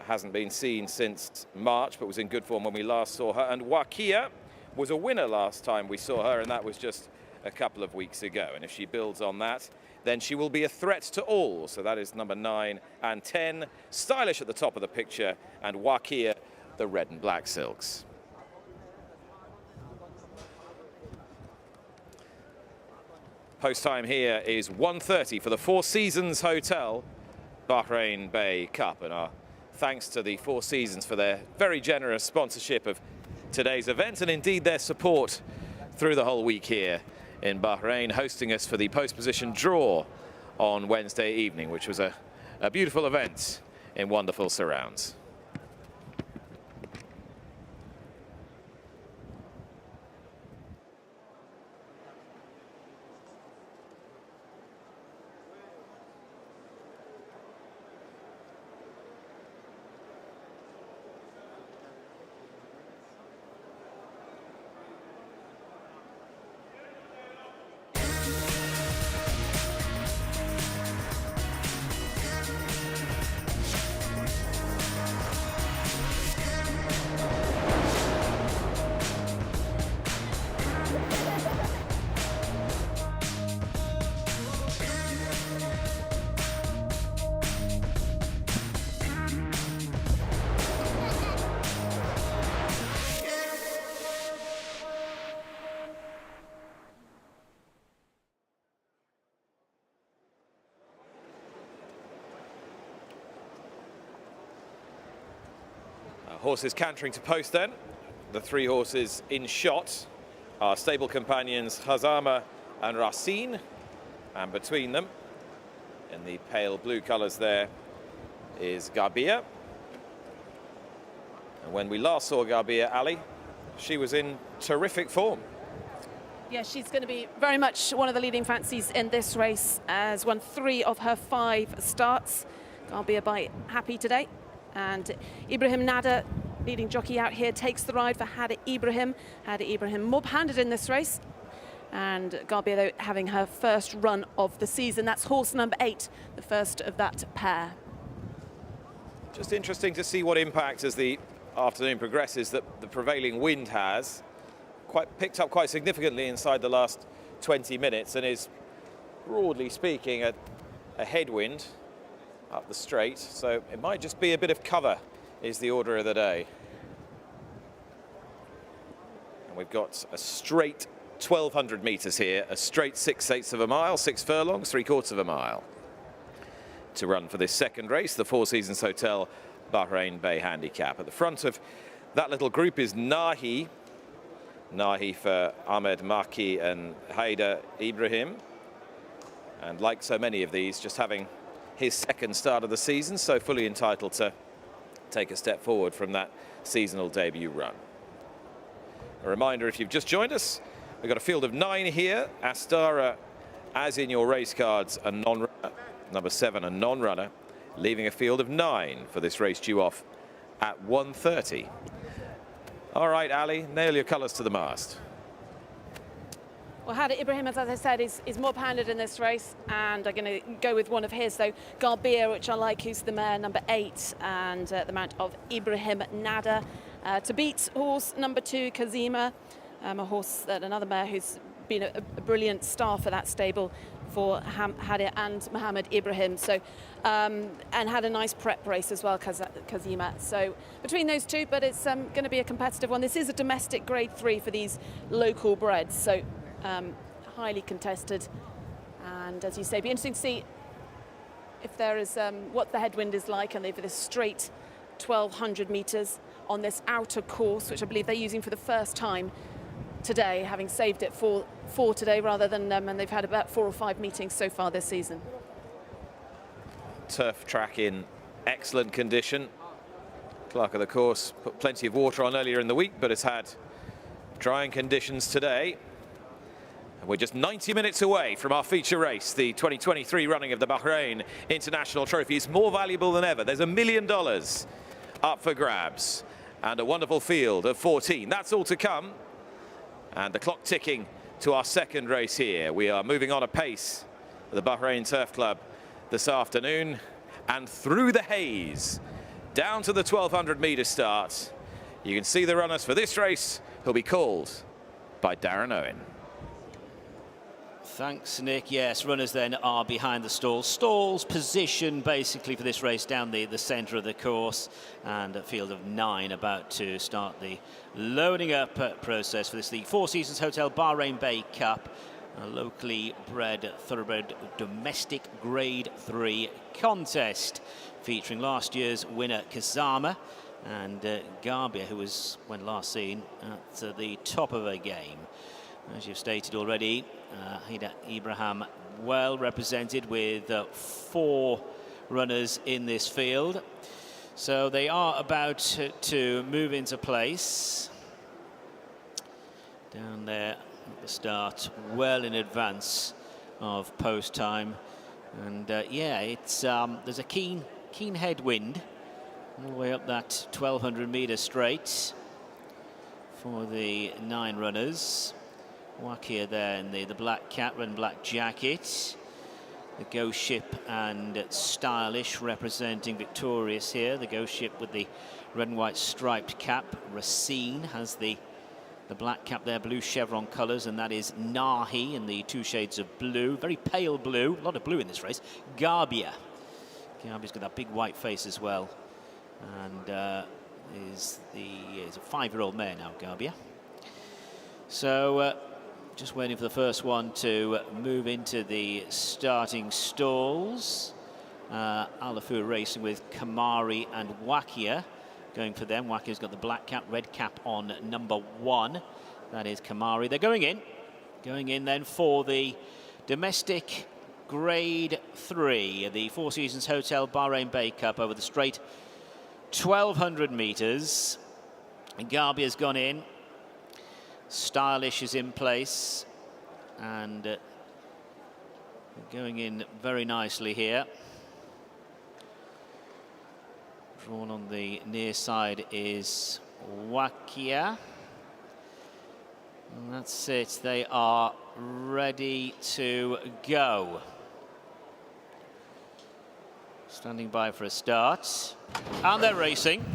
Hasn't been seen since March, but was in good form when we last saw her. And Wakia was a winner last time we saw her, and that was just a couple of weeks ago. And if she builds on that, then she will be a threat to all. So that is number 9 and 10. Stylish at the top of the picture, and Wakia, the red and black silks. Post time here is 1:30 for the Four Seasons Hotel Bahrain Bay Cup. And our thanks to the Four Seasons for their very generous sponsorship of today's event, and indeed their support through the whole week here in Bahrain, hosting us for the post position draw on Wednesday evening, which was a beautiful event in wonderful surrounds. Horses cantering to post then. The 3 horses in shot are stable companions Hazama and Racine, and between them, in the pale blue colours there, is Garbia. And when we last saw Garbia, Ali, she was in terrific form. Yeah, she's going to be very much one of the leading fancies in this race, has won 3 of her 5 starts. Garbia by happy today. And Ibrahim Nada, leading jockey out here, takes the ride for Hada Ibrahim. Hada Ibrahim mob-handed in this race. And Garbia, though, having her first run of the season. That's horse number 8, the first of that pair. Just interesting to see what impact as the afternoon progresses that the prevailing wind has. Picked up quite significantly inside the last 20 minutes and is, broadly speaking, a headwind up the straight. So it might just be a bit of cover is the order of the day. And we've got a straight 1,200 metres here, a straight 6/8 of a mile, 6 furlongs, 3/4 of a mile to run for this second race, the Four Seasons Hotel Bahrain Bay Handicap. At the front of that little group is Nahi for Ahmed Maki and Hada Ibrahim. And like so many of these, just having his second start of the season, so fully entitled to take a step forward from that seasonal debut run. A reminder, if you've just joined us, we've got a field of 9 here. Astara, as in your race cards, a non-runner. Number 7, a non-runner, leaving a field of 9 for this race due off at 1:30. All right, Ali, nail your colours to the mast. Well, Hada Ibrahim, as I said, is mob-handed in this race, and I'm going to go with one of his, though. Garbia, which I like, who's the mare number 8, and the mount of Ibrahim Nada. To beat horse number 2, Kazima, a horse, another mare who's been a brilliant star for that stable for Hada and Mohammed Ibrahim. So, and had a nice prep race as well, Kazima. So between those two, but it's going to be a competitive one. This is a domestic grade 3 for these local breds, so highly contested. And as you say, be interesting to see if there is what the headwind is like, and they've this straight 1,200 metres on this outer course, which I believe they're using for the first time today, having saved it for today rather than, and they've had about 4 or 5 meetings so far this season. Turf track in excellent condition. Clerk of the course put plenty of water on earlier in the week, but it's had drying conditions today. And we're just 90 minutes away from our feature race. The 2023 running of the Bahrain International Trophy is more valuable than ever. There's $1 million up for grabs and a wonderful field of 14. That's all to come. And the clock ticking to our second race here. We are moving on apace at the Bahrain Turf Club this afternoon, and through the haze down to the 1,200 metre start. You can see the runners for this race who'll be called by Darren Owen. Thanks, Nick. Yes, runners then are behind the stalls. Stalls position basically for this race down the centre of the course, and a field of 9 about to start the loading up process for this, the Four Seasons Hotel Bahrain Bay Cup, a locally bred, thoroughbred domestic grade 3 contest featuring last year's winner Kazama and Garbia, who was, when last seen, at the top of her game. As you've stated already, Hada Ibrahim well represented with 4 runners in this field. So they are about to move into place. Down there at the start, well in advance of post time. And yeah, it's there's a keen headwind all the way up that 1,200 metre straight for the 9 runners. Wakia there in the black cap and black jacket. The Ghost Ship and Stylish representing Victorious here. The Ghost Ship with the red and white striped cap. Racine has the black cap there, blue chevron colours, and that is Nahi in the 2 shades of blue. Very pale blue, a lot of blue in this race. Garbia. Garbia's got that big white face as well. And is a 5-year-old mare now, Garbia. So just waiting for the first one to move into the starting stalls. Alafu racing with Kamari and Wakia going for them. Wakia's got the black cap, red cap on number 1. That is Kamari. They're going in then for the domestic grade 3, the Four Seasons Hotel Bahrain Bay Cup over the straight 1,200 metres. And Garbia's gone in. Stylish is in place, and going in very nicely here. Drawn on the near side is Wakia. And that's it, they are ready to go. Standing by for a start, and they're racing.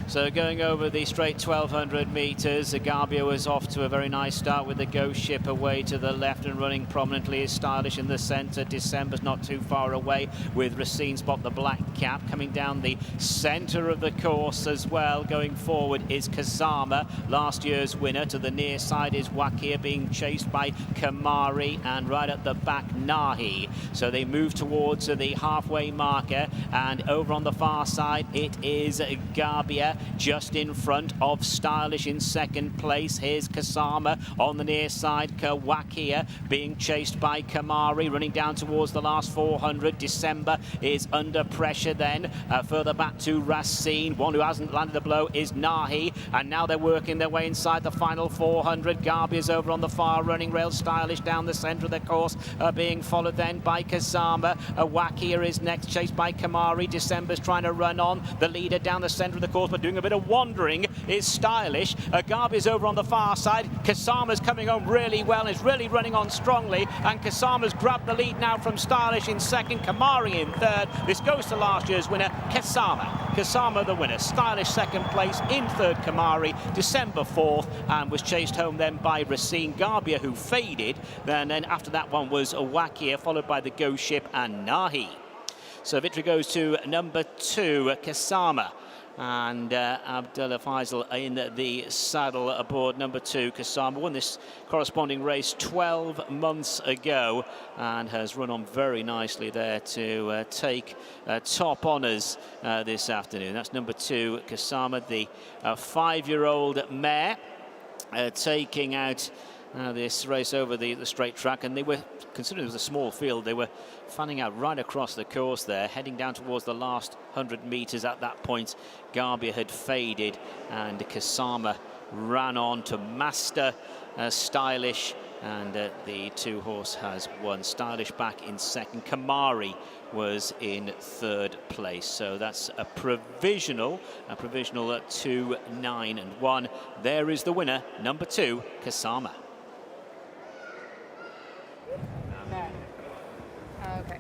So going over the straight 1,200 metres, Agarbia was off to a very nice start with the Ghost Ship away to the left, and running prominently is Stylish in the centre. December's not too far away with Racine Spot, the black cap. Coming down the centre of the course as well, going forward is Kazama, last year's winner. To the near side is Wakir, being chased by Kamari, and right at the back Nahi. So they move towards the halfway marker, and over on the far side it is Agarbia, just in front of Stylish in second place. Here's Kasama on the near side. Kawakia being chased by Kamari, running down towards the last 400. December is under pressure then. Further back to Racine. One who hasn't landed the blow is Nahi, and now they're working their way inside the final 400. Garbia's over on the far running rail. Stylish down the centre of the course, being followed then by Kasama. Wakia is next, chased by Kamari. December's trying to run on. The leader down the centre of the course, but doing a bit of wandering is Stylish. Garbia's over on the far side. Kasama's coming on really well and is really running on strongly, and Kasama's grabbed the lead now from Stylish in second, Kamari in third. This goes to last year's winner, Kasama the winner. Stylish second place, in third Kamari, December fourth, and was chased home then by Racine. Garbia, who faded, then after that one was Awakia, followed by the Ghost Ship and Nahi. So victory goes to number 2, Kasama. And Abdullah Faisal in the saddle aboard number 2. Kasama won this corresponding race 12 months ago and has run on very nicely there to take top honours this afternoon. That's number 2, Kasama, the 5-year-old mare, taking out this race over the straight track. And they were, considering it was a small field, they were fanning out right across the course there, heading down towards the last 100 metres. At that point, Garbia had faded, and Kasama ran on to master Stylish, and the 2-horse has won. Stylish back in second. Kamari was in third place. So that's a provisional at 2, 9 and 1. There is the winner, number 2, Kasama. Okay.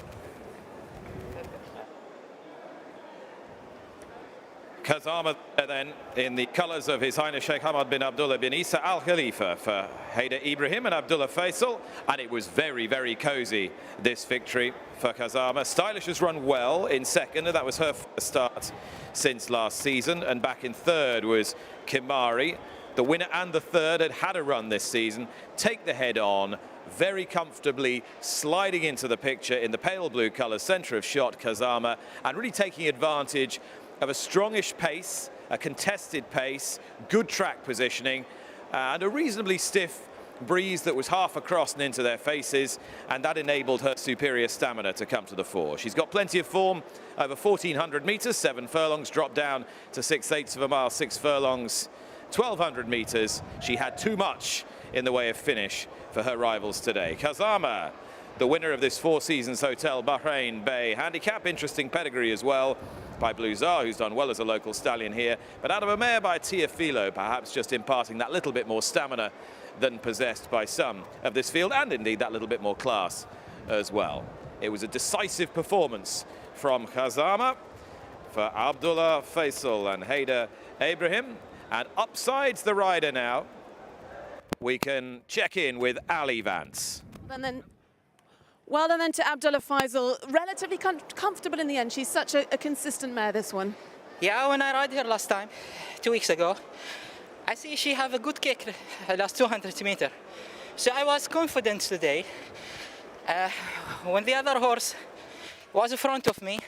Kazama then in the colours of His Highness Sheikh Hamad bin Abdullah bin Isa Al Khalifa for Haider Ibrahim and Abdullah Faisal, and it was very, very cosy, this victory for Kazama. Stylish has run well in second, and that was her first start since last season, and back in third was Kimari. The winner and the third had a run this season. Take the head on, very comfortably sliding into the picture in the pale blue colour, centre of shot, Kazama, and really taking advantage of a strongish pace, a contested pace, good track positioning, and a reasonably stiff breeze that was half across and into their faces, and that enabled her superior stamina to come to the fore. She's got plenty of form over 1,400 metres, 7 furlongs, dropped down to 6/8 of a mile, 6 furlongs, 1,200 metres. She had too much in the way of finish for her rivals today. Kazama, the winner of this Four Seasons Hotel Bahrain Bay handicap, interesting pedigree as well by Blue Czar, who's done well as a local stallion here, but out of a mare by Tiafilo, perhaps just imparting that little bit more stamina than possessed by some of this field, and indeed that little bit more class as well. It was a decisive performance from Kazama for Abdullah Faisal and Haider Ibrahim, and upsides the rider now. We can check in with Ali Vance. And then, well done then to Abdullah Faisal. Relatively comfortable in the end. She's such a consistent mare, this one. Yeah, when I ride her last time, 2 weeks ago, I see she have a good kick last 200 meters. So I was confident today. When the other horse was in front of me,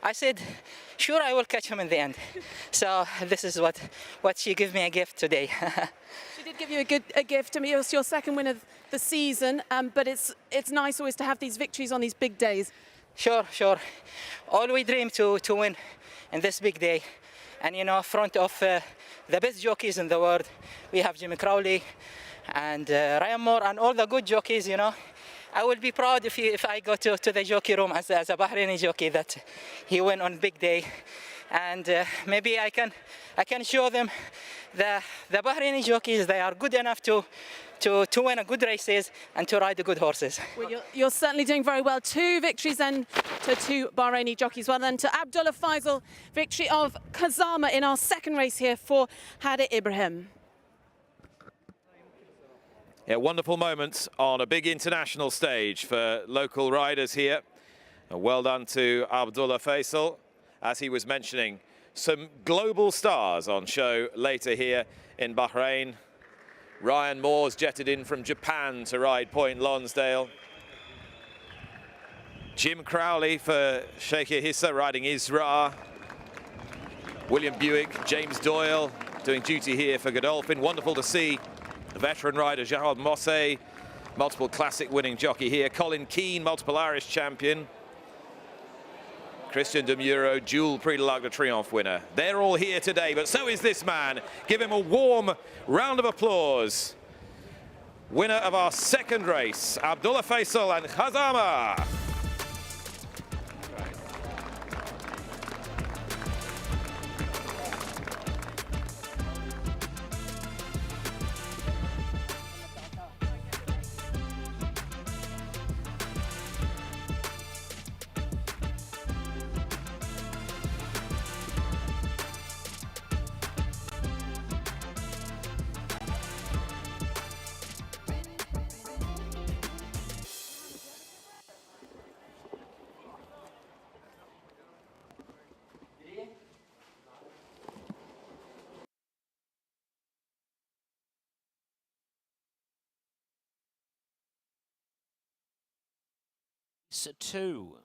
I said, sure, I will catch him in the end. So this is what she gave me a gift today. She did give you a gift. I mean, it was your second win of the season, but it's nice always to have these victories on these big days. Sure. All we dream to win in this big day. And, you know, front of the best jockeys in the world. We have Jimmy Crowley, and Ryan Moore and all the good jockeys, you know. I will be proud if I go to the jockey room as a Bahraini jockey that he went on big day, and maybe I can show them the Bahraini jockeys, they are good enough to win a good races and to ride the good horses. Well, you're certainly doing very well. 2 victories then to 2 Bahraini jockeys. Well then to Abdullah Faisal, victory of Khazama in our second race here for Rashid Ibrahim. Yeah, wonderful moments on a big international stage for local riders here. And well done to Abdullah Faisal. As he was mentioning, some global stars on show later here in Bahrain. Ryan Moore's jetted in from Japan to ride Point Lonsdale. Jim Crowley for Sheikh Hissa riding Isra. William Buick, James Doyle doing duty here for Godolphin. Wonderful to see the veteran rider Gerald Mosse, multiple classic winning jockey here. Colin Keane, multiple Irish champion. Christian Demuro, dual Prix de l'Arc de Triomphe winner. They're all here today, but so is this man. Give him a warm round of applause. Winner of our second race, Abdullah Faisal and Khazama. Race 2.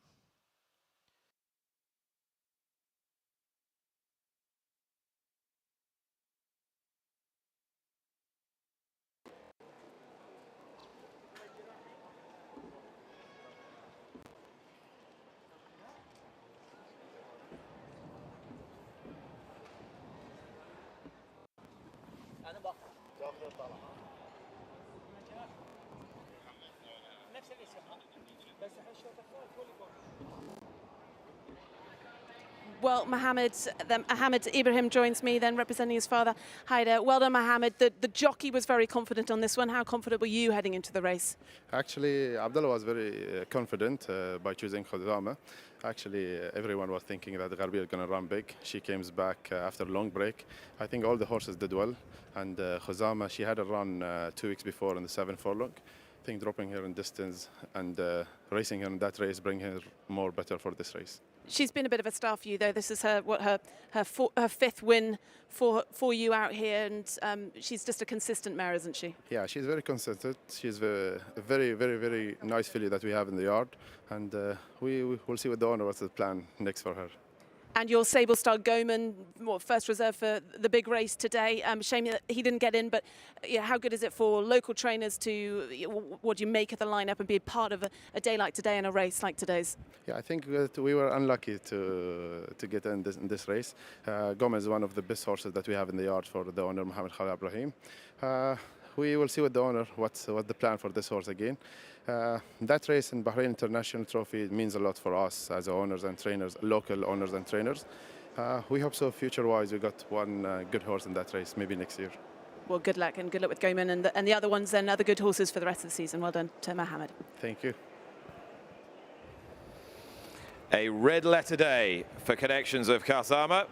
Well, Mohammed Ibrahim joins me then representing his father, Haider. Well done, Mohammed. The jockey was very confident on this one. How confident were you heading into the race? Actually, Abdullah was very confident by choosing Khazama. Actually, everyone was thinking that Gharbia is going to run big. She came back after a long break. I think all the horses did well. And Khazama, she had a run 2 weeks before in the 7 furlong. I think dropping her in distance and racing her in that race bring her more better for this race. She's been a bit of a star for you, though. This is her 5th win for you out here, and she's just a consistent mare, isn't she? Yeah, she's very consistent. She's a very, very, very nice filly that we have in the yard, and we will see with the owner what's the plan next for her. And your Sable Star Goman, first reserve for the big race today. Shame that he didn't get in, but how good is it for local trainers to, what do you make of the lineup and be part of a day like today and a race like today's? Yeah, I think that we were unlucky to get in this race. Goman is one of the best horses that we have in the yard for the owner, Mohammed Khalid Ibrahim. We will see with the owner what's the plan for this horse again. That race in Bahrain International Trophy means a lot for us as owners and trainers, local owners and trainers. We hope so future-wise we got one good horse in that race, maybe next year. Well, good luck, and good luck with Goman and the other ones and other good horses for the rest of the season. Well done to Mohammed. Thank you. A red letter day for connections of Khazama,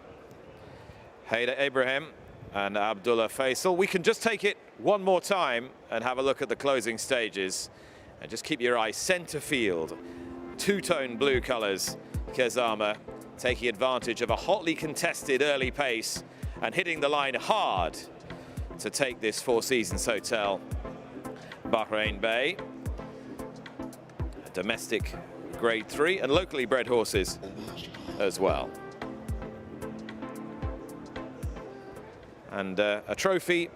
Rashid Ibrahim and Abdullah Faisal. We can just take it one more time and have a look at the closing stages. And just keep your eye centre field. 2-tone blue colours. Khazama taking advantage of a hotly contested early pace and hitting the line hard to take this Four Seasons Hotel Bahrain Bay. Domestic Grade 3 and locally bred horses as well. And a trophy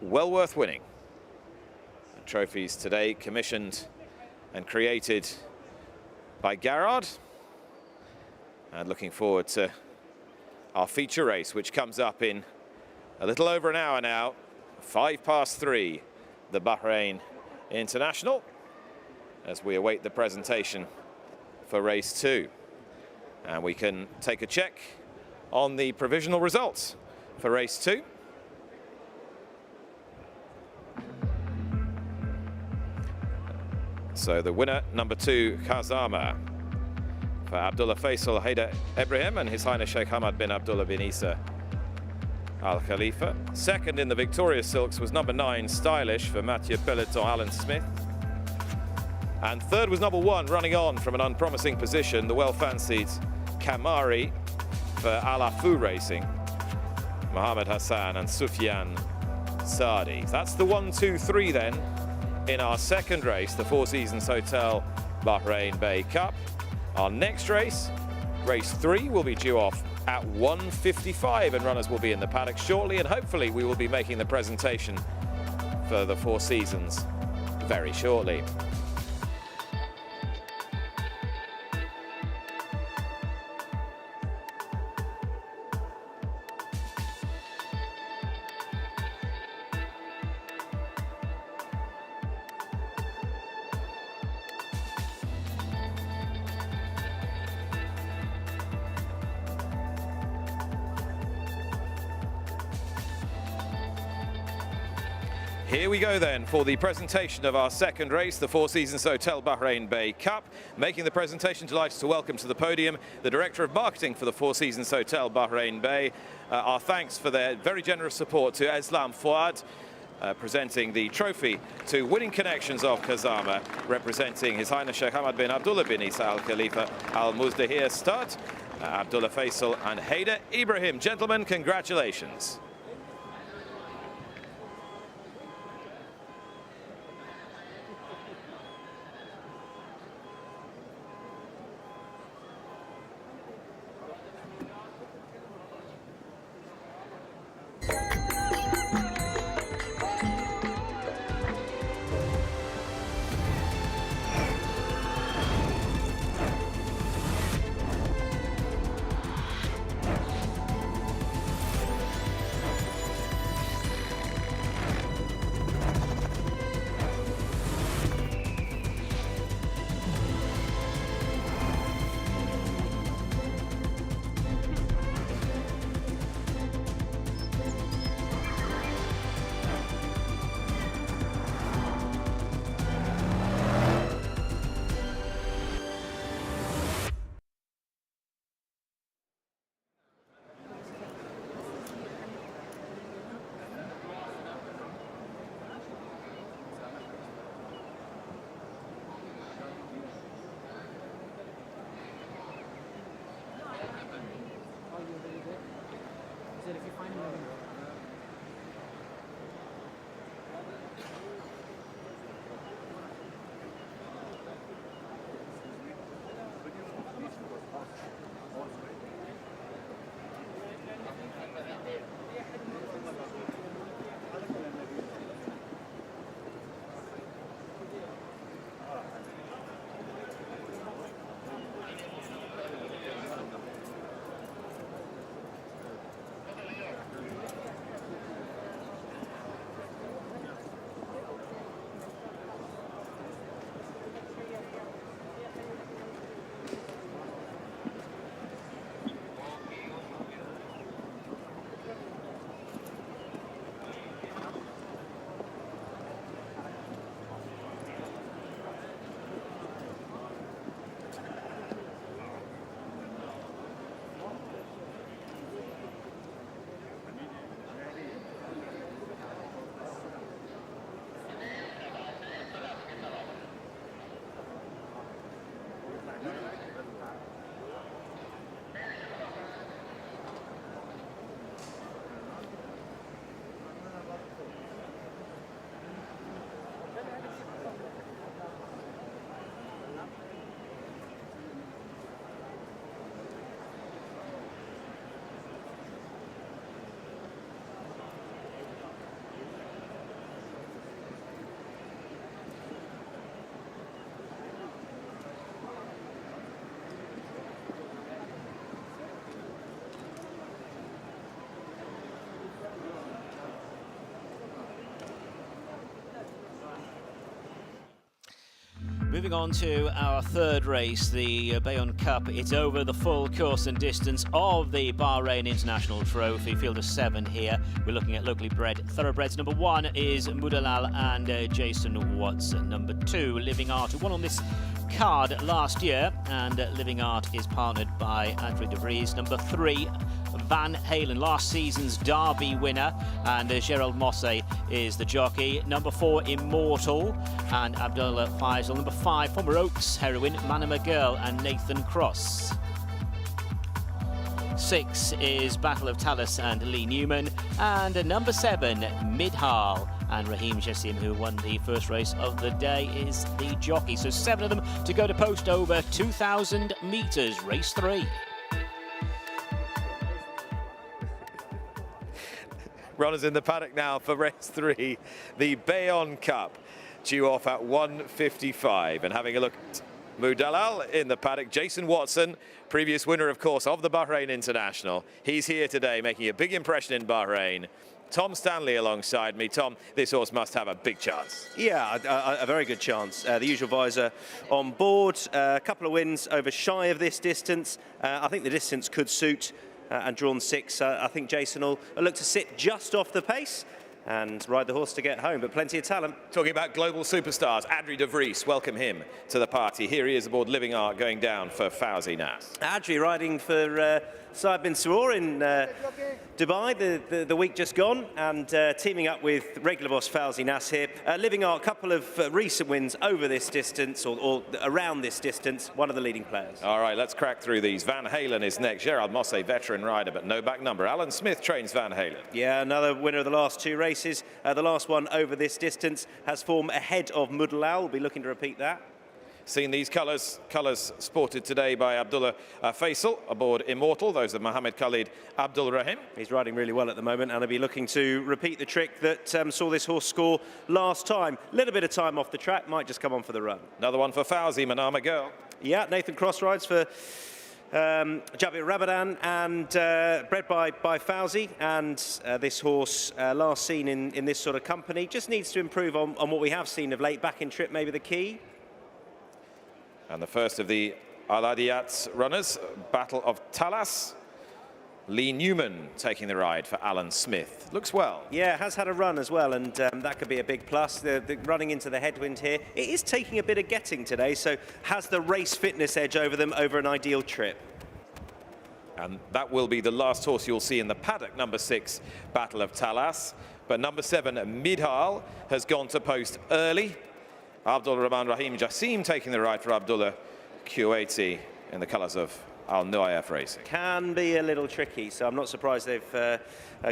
well worth winning. Trophies today commissioned and created by Garrard, and looking forward to our feature race, which comes up in a little over an hour now, 3:05 the Bahrain International as we await the presentation for race 2. And we can take a check on the provisional results for race 2. So the winner, number 2, Khazama, for Abdullah Faisal Haider Ibrahim and His Highness Sheikh Hamad bin Abdullah bin Isa Al Khalifa. Second in the Victoria Silks was number 9, Stylish, for Mathieu Peloton Alan Smith. And third was number 1, running on from an unpromising position, the well-fancied Kamari for Alafu Racing, Mohammed Hassan and Sufyan Saadi. That's the 1, 2, 3 then in our second race, the Four Seasons Hotel Bahrain Bay Cup. Our next race, race 3, will be due off at 1:55 and runners will be in the paddock shortly, and hopefully we will be making the presentation for the Four Seasons very shortly. Here we go then for the presentation of our second race, the Four Seasons Hotel Bahrain Bay Cup. Making the presentation, delighted to welcome to the podium the Director of Marketing for the Four Seasons Hotel Bahrain Bay. Our thanks for their very generous support to Islam Fouad, presenting the trophy to Winning Connections of Khazama, representing His Highness Sheikh Hamad bin Abdullah bin Isa Al Khalifa Al Muzdahir Stud, Abdullah Faisal and Haider Ibrahim. Gentlemen, congratulations. Moving on to our third race, the BEYON Cup. It's over the full course and distance of the Bahrain International Trophy. Field of 7 here. We're looking at locally bred thoroughbreds. Number 1 is Mudalal and Jason Watson. Number 2, Living Art, who won on this card last year, and Living Art is partnered by Andrew de Vries. Number 3, Van Halen, last season's Derby winner, and Gerald Mosse is the jockey. Number 4, Immortal, and Abdullah Faisal. Number 5, former Oaks heroine, Manama Girl, and Nathan Cross. 6 is Battle of Talas and Lee Newman, and number 7, Midhal, and Raheem Jassim, who won the first race of the day, is the jockey. So 7 of them to go to post over 2,000 metres, race 3. Runners in the paddock now for race 3, the BEYON Cup, due off at 1:55. And having a look at Mudalal in the paddock, Jason Watson, previous winner, of course, of the Bahrain International. He's here today, making a big impression in Bahrain. Tom Stanley alongside me. Tom, this horse must have a big chance. Yeah, a very good chance. The usual visor on board, a couple of wins over shy of this distance. I think the distance could suit. And drawn 6, I think Jason will look to sit just off the pace and ride the horse to get home, but plenty of talent. Talking about global superstars, Adri de Vries, welcome him to the party. Here he is aboard Living Art, going down for Fauzi Nas. Adri riding for Saad bin Suroor in Dubai the week just gone, and teaming up with regular boss Fauzi Nas here. Living Art, a couple of recent wins over this distance, or around this distance, one of the leading players. All right, let's crack through these. Van Halen is next. Gerald Mosse, veteran rider, but no back number. Alan Smith trains Van Halen. Yeah, another winner of the last 2 races. The last one over this distance has form ahead of Mudalal. We'll be looking to repeat that. Seen these colours sported today by Abdullah Faisal aboard Immortal. Those are Mohammed Khalid Abdul Rahim. He's riding really well at the moment, and he'll be looking to repeat the trick that saw this horse score last time. A little bit of time off the track, might just come on for the run. Another one for Fauzi, Manama Girl. Yeah, Nathan Cross rides for Jabir Rabadan, and bred by Fauzi, and this horse last seen in this sort of company just needs to improve on what we have seen of late. Back in trip, maybe the key. And the first of the Al-Adiyat runners, Battle of Talas. Lee Newman taking the ride for Alan Smith. Looks well. Yeah, has had a run as well, and that could be a big plus. The running into the headwind here. It is taking a bit of getting today, so has the race fitness edge over them over an ideal trip. And that will be the last horse you'll see in the paddock, number 6, Battle of Talas. But number 7, Midhal, has gone to post early. Abdul Rahman Raheem Jassim taking the ride for Abdullah Kuwaiti in the colours of Al Nuayef Racing. Can be a little tricky, so I'm not surprised they've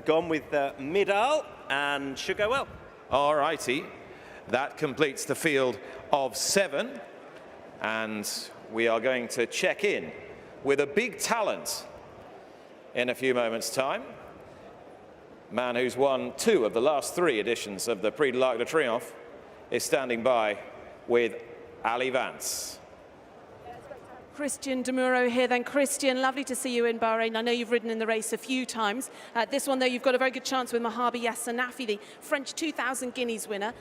gone with Midhal, and should go well. All righty, that completes the field of 7, and we are going to check in with a big talent in a few moments' time. Man who's won 2 of the last 3 editions of the Prix de l'Arc de Triomphe is standing by with Ali Vance. Christian De Muro here then. Christian, lovely to see you in Bahrain. I know you've ridden in the race a few times. This one, though, you've got a very good chance with Mojave Yassanafi, the French 2,000 guineas winner.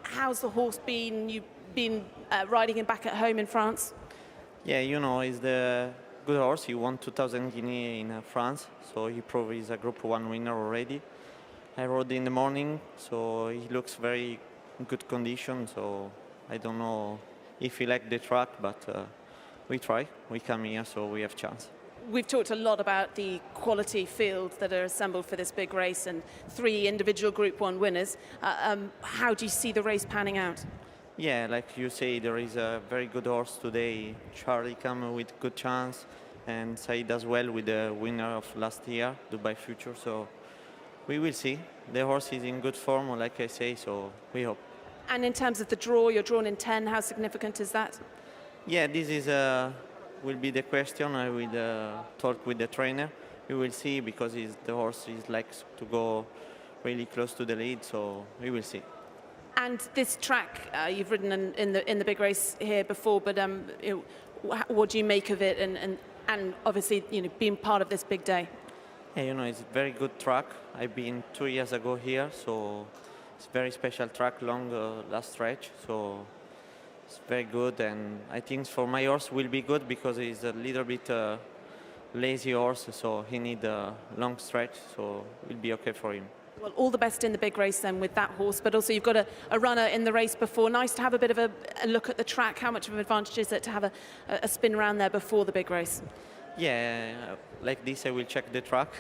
How's the horse been? You've been riding him back at home in France? Yeah, you know, he's the good horse. He won 2,000 guineas in France, so he probably is a Group 1 winner already. I rode in the morning, so he looks very good condition, so I don't know if he liked the track, but we try. We come here, so we have chance. We've talked a lot about the quality fields that are assembled for this big race and 3 individual Group 1 winners. How do you see the race panning out? Yeah, like you say, there is a very good horse today. Charlie come with good chance, and Said as well with the winner of last year, Dubai Future, so we will see. The horse is in good form, like I say, so we hope. And in terms of the draw, you're drawn in 10. How significant is that? Yeah, this is will be the question. I will talk with the trainer. We will see, because the horse likes to go really close to the lead, so we will see. And this track, you've ridden in the big race here before, but what do you make of it? And obviously, being part of this big day. Yeah, you know, it's a very good track. I've been 2 years ago here, so it's a very special track, long last stretch. So It's very good, and I think for my horse will be good because he's a little bit lazy horse, so he need a long stretch, so it will be okay for him. Well, all the best in the big race then with that horse, but also you've got a runner in the race before. Nice to have a bit of a look at the track. How much of an advantage is it to have a spin around there before the big race? Yeah, like this I will check the track,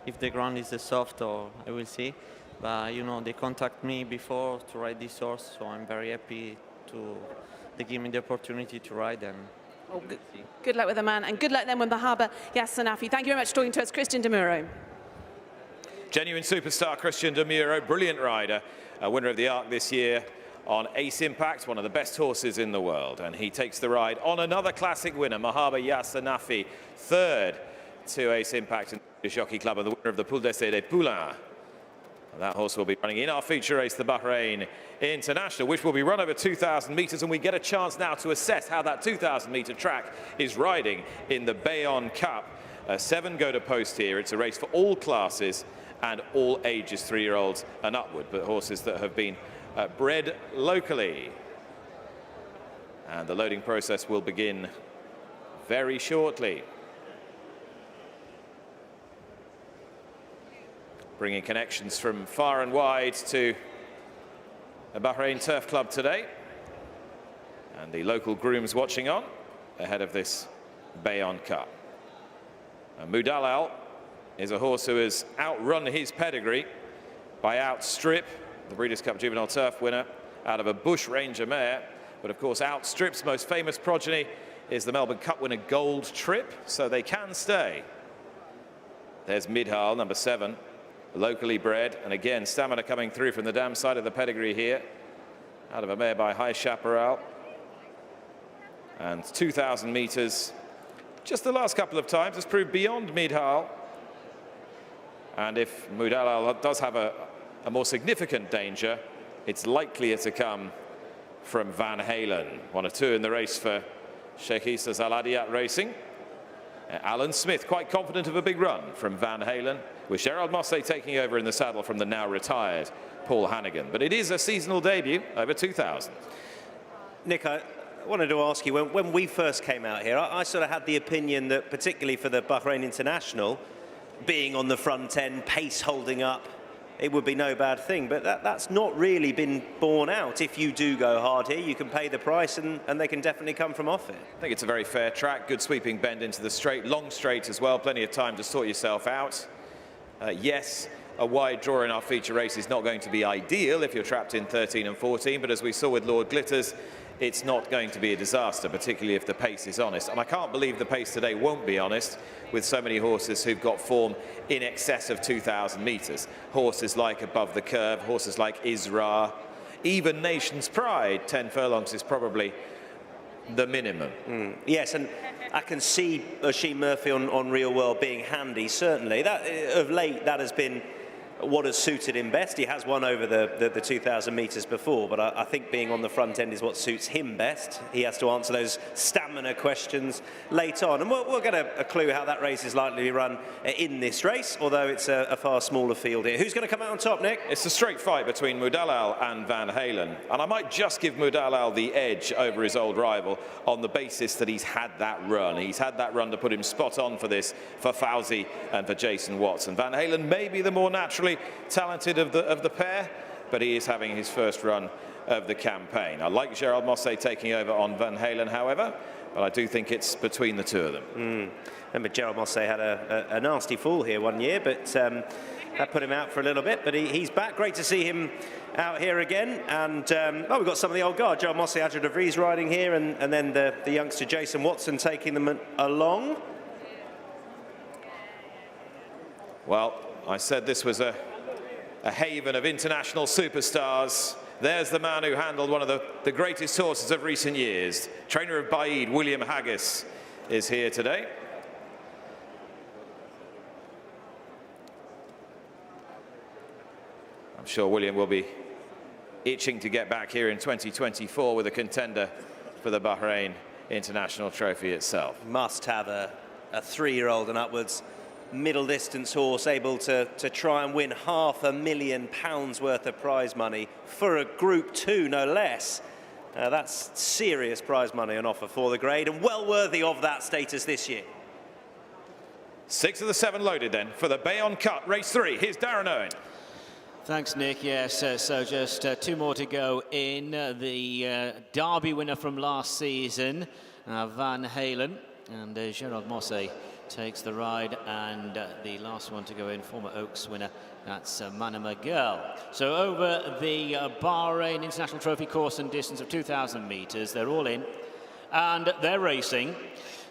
if the ground is soft, or I will see. But you know, they contact me before to ride this horse, so I'm very happy they give me the opportunity to ride. And oh, good luck with the man, and good luck then with Bahaba Yassanafi. Thank you very much for talking to us, Christian De Muro. Genuine superstar Christian De Muro, brilliant rider, a winner of the Arc this year on Ace Impact, one of the best horses in the world. And he takes the ride on another classic winner, Mahaba Yassanafi, third to Ace Impact in the Jockey Club, and the winner of the Poule d'Essai des Poulains. That horse will be running in our feature race, the Bahrain International, which will be run over 2,000 metres, and we get a chance now to assess how that 2,000-metre track is riding in the BEYON Cup. 7 go to post here. It's a race for all classes and all ages, 3-year-olds and upward, but horses that have been bred locally. And the loading process will begin very shortly. Bringing connections from far and wide to the Bahrain Turf Club today. And the local grooms watching on ahead of this BEYON Cup. And Mudalal is a horse who has outrun his pedigree by Outstrip, the Breeders' Cup Juvenile Turf winner, out of a Bush Ranger mare. But of course, Outstrip's most famous progeny is the Melbourne Cup winner Gold Trip, so they can stay. There's Midhal, number 7. Locally bred, and again stamina coming through from the dam side of the pedigree here, out of a mare by High Chaparral. And 2,000 metres, just the last couple of times, has proved beyond Midhal. And if Mudalal does have a more significant danger, it's likelier to come from Van Halen. 1 or 2 in the race for Sheikh Issa Zaladiat Racing. Alan Smith quite confident of a big run from Van Halen, with Gerald Mosse taking over in the saddle from the now retired Paul Hannigan. But it is a seasonal debut over 2,000. Nick, I wanted to ask you, when we first came out here, I sort of had the opinion that particularly for the Bahrain International, being on the front end, pace holding up, it would be no bad thing. But that's not really been borne out. If you do go hard here, you can pay the price, and they can definitely come from off it. I think it's a very fair track, good sweeping bend into the straight, long straight as well, plenty of time to sort yourself out. Yes, a wide draw in our feature race is not going to be ideal if you're trapped in 13 and 14, but as we saw with Lord Glitters, it's not going to be a disaster, particularly if the pace is honest. And I can't believe the pace today won't be honest, with so many horses who've got form in excess of 2,000 metres. Horses like Above the Curve, horses like Isra, even Nation's Pride, 10 furlongs is probably the minimum. Yes, and I can see Oisin Murphy on Real World being handy, certainly. That, of late, that has been what has suited him best. He has won over the 2,000 metres before, but I think being on the front end is what suits him best. He has to answer those stamina questions late on, and we'll get a clue how that race is likely to be run in this race, although it's a far smaller field here. Who's going to come out on top, Nick? It's a straight fight between Mudalal and Van Halen, and I might just give Mudalal the edge over his old rival on the basis that he's had that run. He's had that run to put him spot on for this, for Fauzi and for Jason Watson. Van Halen may be the more naturally talented of the pair, but he is having his first run of the campaign. I like Gerald Mosse taking over on Van Halen, however, but I do think it's between the two of them. Remember, Gerald Mosse had a nasty fall here one year, but that put him out for a little bit, but he's back. Great to see him out here again. And we've got some of the old guard. Gerald Mosse, Adria de Vries riding here, and then the youngster Jason Watson taking them along. Well, I said this was a haven of international superstars. There's the man who handled one of the greatest horses of recent years. Trainer of Baid, William Haggis, is here today. I'm sure William will be itching to get back here in 2024 with a contender for the Bahrain International Trophy itself. Must have a 3-year-old and upwards middle distance horse able to try and win £500,000 worth of prize money for a Group 2, no less. That's serious prize money on offer for the grade, and well worthy of that status this year. 6 of the 7 loaded then for the BEYON Cut, race 3. Here's Darren Owen. Thanks, Nick. Yes, so just 2 more to go in. The Derby winner from last season, Van Halen, and Gerard Mosse takes the ride, and the last one to go in, former Oaks winner, that's Manama Girl. So over the Bahrain International Trophy course and distance of 2,000 metres, they're all in, and they're racing.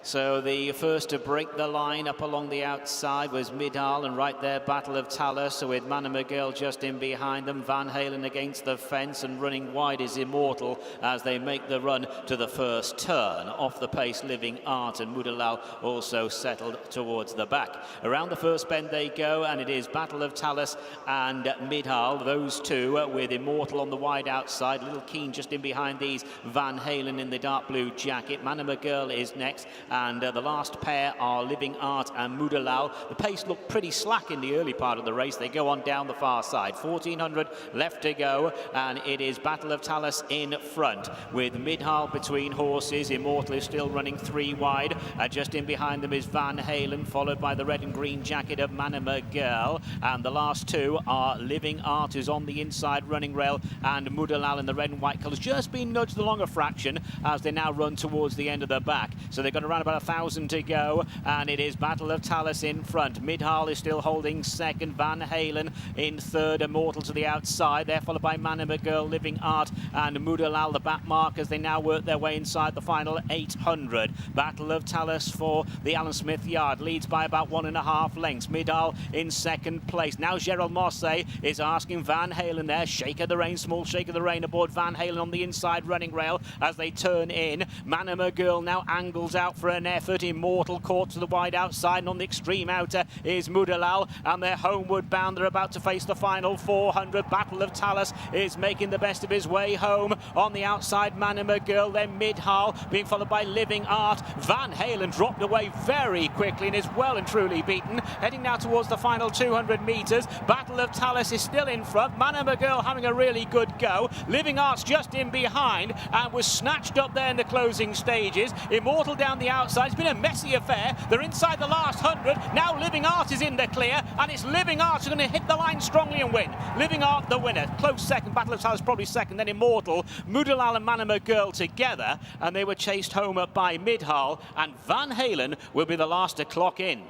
So the first to break the line up along the outside was Midal, and right there, Battle of Talus. So with Manama Girl just in behind them, Van Halen against the fence, and running wide is Immortal as they make the run to the first turn. Off the pace, Living Art, and Mudalal also settled towards the back. Around the first bend they go, and it is Battle of Talus and Midal, those two, with Immortal on the wide outside. Little Keen just in behind these, Van Halen in the dark blue jacket. Manama Girl is next, and the last pair are Living Art and Mudalal. The pace looked pretty slack in the early part of the race. They go on down the far side. 1,400 left to go, and it is Battle of Talus in front with Midal between horses. Immortal is still running 3 wide. Just in behind them is Van Halen, followed by the red and green jacket of Manama Girl, and the last 2 are Living Art, who's on the inside running rail, and Mudalal in the red and white colours, just been nudged along a fraction as they now run towards the end of the back. So they're going to run about 1,000 to go, and it is Battle of Talus in front. Midal is still holding second, Van Halen in third, Immortal to the outside. They're followed by Manama Girl, Living Art, and Mudalal, the back mark, as they now work their way inside the final 800. Battle of Talus for the Alan Smith yard, leads by about 1.5 lengths. Midal in second place. Now Gerald Mosse is asking Van Halen there, shake of the rein, small shake of the rein aboard Van Halen on the inside running rail as they turn in. Manama Girl now angles out for an effort. Immortal caught to the wide outside, and on the extreme outer is Mudalal, and they're homeward bound. They're about to face the final 400. Battle of Talus is making the best of his way home. On the outside, Manama Girl, then Midal, being followed by Living Art. Van Halen dropped away very quickly and is well and truly beaten. Heading now towards the final 200 metres. Battle of Talus is still in front. Manama Girl having a really good go. Living Art's just in behind and was snatched up there in the closing stages. Immortal down the outside. It's been a messy affair. They're inside the last 100. Now Living Art is in the clear, and it's Living Art who's going to hit the line strongly and win. Living Art the winner. Close second. Battle of Talus probably second. Then Immortal, Mudalal and Manama Girl together, and they were chased home up by Midal, and Van Halen will be the last to clock in.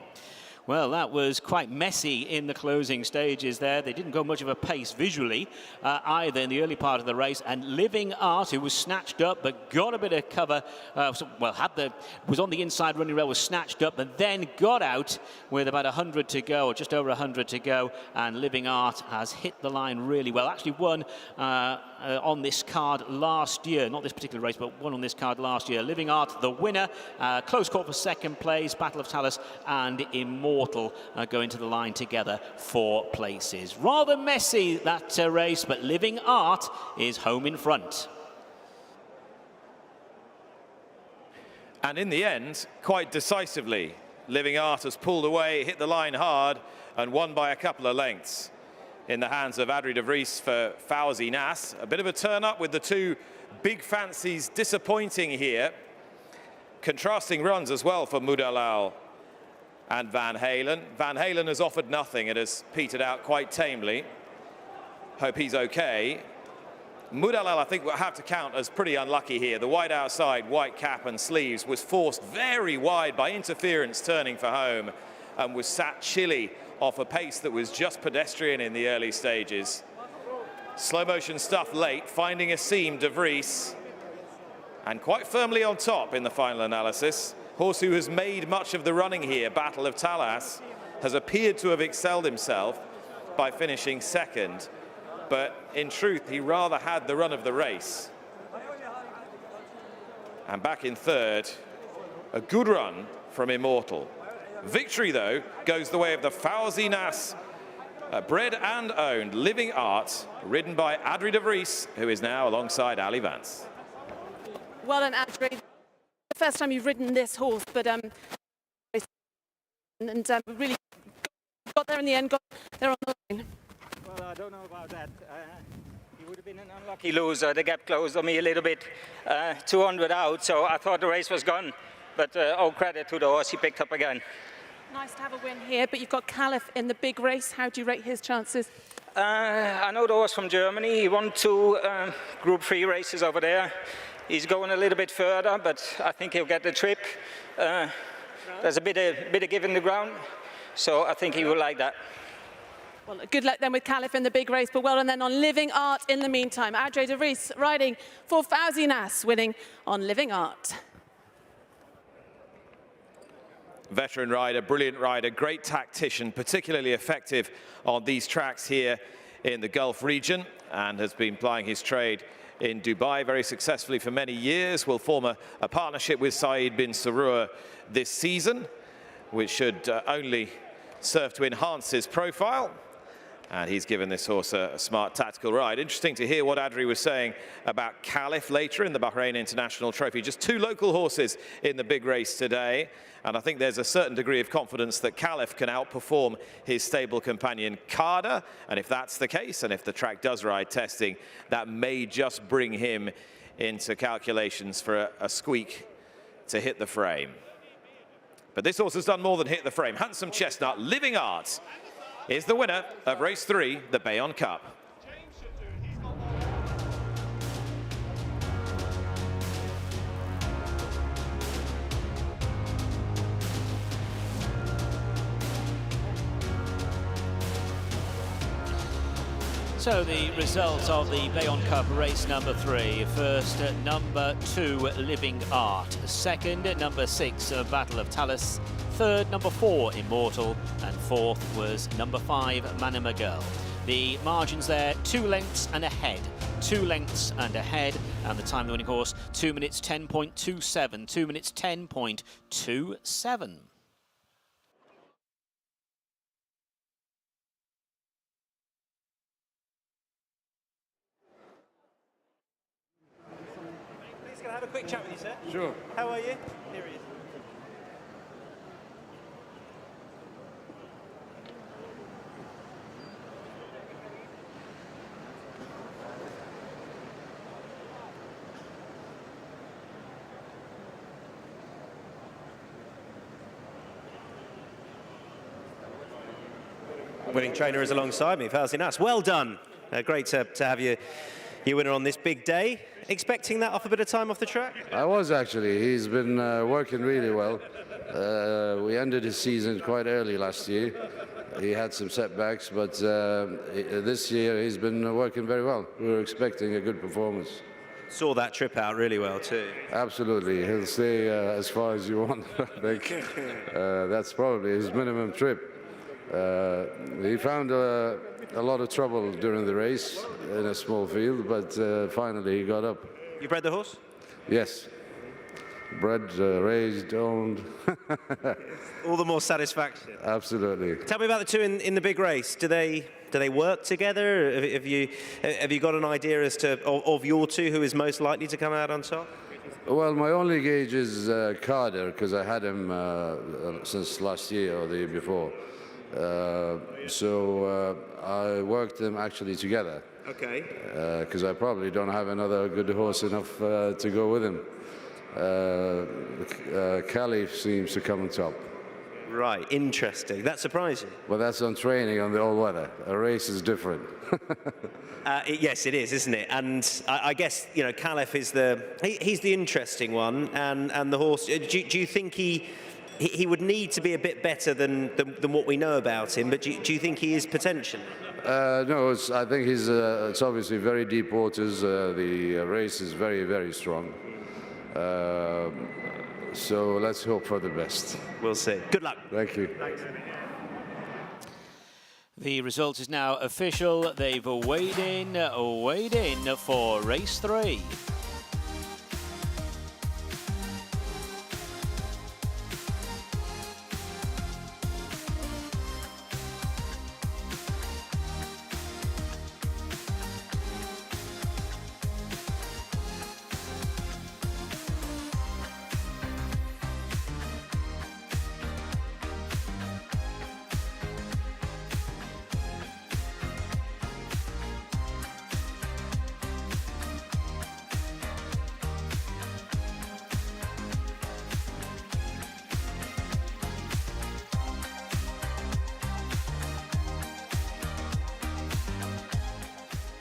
Well, that was quite messy in the closing stages there. They didn't go much of a pace visually either in the early part of the race. And Living Art, who was snatched up but got a bit of cover, was on the inside running rail, was snatched up, and then got out with about 100 to go, or just over 100 to go. And Living Art has hit the line really well. Actually won on this card last year, not this particular race, but won on this card last year. Living Art, the winner. Close call for second place. Battle of Talus and Immortal going to the line together for places. Rather messy, that race, but Living Art is home in front. And in the end, quite decisively, Living Art has pulled away, hit the line hard, and won by a couple of lengths in the hands of Adrie de Vries for Fawzi Nas. A bit of a turn up with the 2 big fancies disappointing here. Contrasting runs as well for Mudalal and Van Halen. Van Halen has offered nothing. It has petered out quite tamely. Hope he's okay. Mudalal, I think, will have to count as pretty unlucky here. The wide outside, white cap and sleeves, was forced very wide by interference turning for home, and was sat chilly off a pace that was just pedestrian in the early stages. Slow motion stuff late, finding a seam, de Vries, and quite firmly on top in the final analysis. Horse who has made much of the running here, Battle of Talus, has appeared to have excelled himself by finishing second, but in truth he rather had the run of the race. And back in third, a good run from Immortal. Victory, though, goes the way of the Fawzi Nas, bred and owned Living Art, ridden by Adrie de Vries, who is now alongside Ali Vance. Well done, Adrie. The first time you've ridden this horse, but really got there in the end, got there on the line. Well, I don't know about that. He would have been an unlucky loser. The gap closed on me a little bit, 200 out, so I thought the race was gone. But all credit to the horse, he picked up again. Nice to have a win here, but you've got Caliph in the big race. How do you rate his chances? I know the horse from Germany. He won 2 Group 3 races over there. He's going a little bit further, but I think he'll get the trip. There's a bit of give in the ground, so I think he will like that. Well, good luck then with Caliph in the big race, but well done then on Living Art in the meantime. Adre de Vries riding for Fauzi Nas, winning on Living Art. Veteran rider, brilliant rider, great tactician, particularly effective on these tracks here in the Gulf region, and has been plying his trade in Dubai very successfully for many years. Will form a partnership with Saeed bin Sarur this season, which should only serve to enhance his profile. And he's given this horse a smart tactical ride. Interesting to hear what Adri was saying about Caliph later in the Bahrain International Trophy. Just 2 local horses in the big race today. And I think there's a certain degree of confidence that Caliph can outperform his stable companion Carter. And if that's the case, and if the track does ride testing, that may just bring him into calculations for a squeak to hit the frame. But this horse has done more than hit the frame. Handsome Chestnut, Living Art, is the winner of race 3, the BEYON Cup. So the results of the BEYON Cup race number 3. First, number 2, Living Art. Second, number 6, Battle of Talus. Third, number 4, Immortal. And fourth was number 5, Manama Girl. The margins there, 2 lengths and ahead. 2 lengths and ahead. And the time of the winning horse, 2 minutes 10.27. 2 minutes 10.27. Can I have a quick chat with you, sir? Sure. How are you? Here he is. Winning trainer is alongside me, Fauzi Nas. Well done. Great to have you winner on this big day. Expecting that off a bit of time off the track? I was actually. He's been working really well. We ended his season quite early last year. He had some setbacks, but this year he's been working very well. We were expecting a good performance. Saw that trip out really well too. Absolutely. He'll stay as far as you want, I think. That's probably his minimum trip. He found a lot of trouble during the race in a small field, but finally he got up. You bred the horse? Yes. Bred, raised, owned. All the more satisfaction. Absolutely. Tell me about the 2 in the big race. Do they work together? Have you got an idea as to of your 2 who is most likely to come out on top? Well, my only gauge is Carter, because I had him since last year or the year before. So I worked them actually together. Okay. Because I probably don't have another good horse enough to go with him. Caliph seems to come on top. Right, interesting. That surprised you? Well, that's on training on the all-weather. A race is different. Yes, it is, isn't it? And I guess, you know, Caliph is he's the interesting one, and the horse. Do you think he would need to be a bit better than what we know about him? But do you think he is potential? No, I think it's obviously very deep waters. The race is very, very strong. So let's hope for the best. We'll see. Good luck. Thank you. Thanks. The result is now official. They've weighed in for race 3.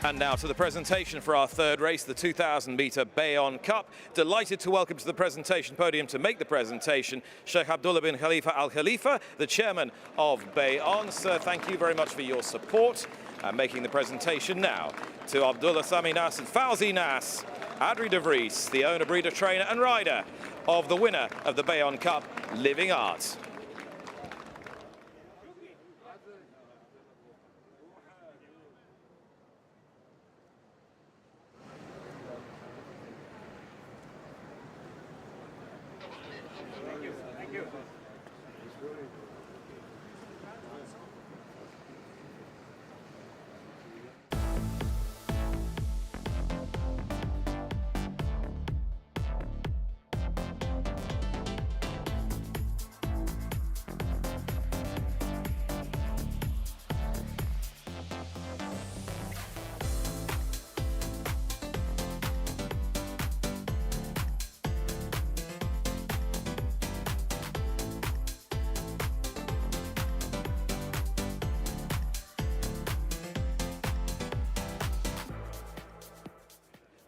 And now to the presentation for our third race, the 2,000-metre BEYON Cup. Delighted to welcome to the presentation podium to make the presentation Sheikh Abdullah bin Khalifa Al Khalifa, the chairman of BEYON. Sir, thank you very much for your support. And making the presentation now to Abdullah Sami Nas and Fauzi Nas, Adri de Vries, the owner, breeder, trainer and rider of the winner of the BEYON Cup, Living Art.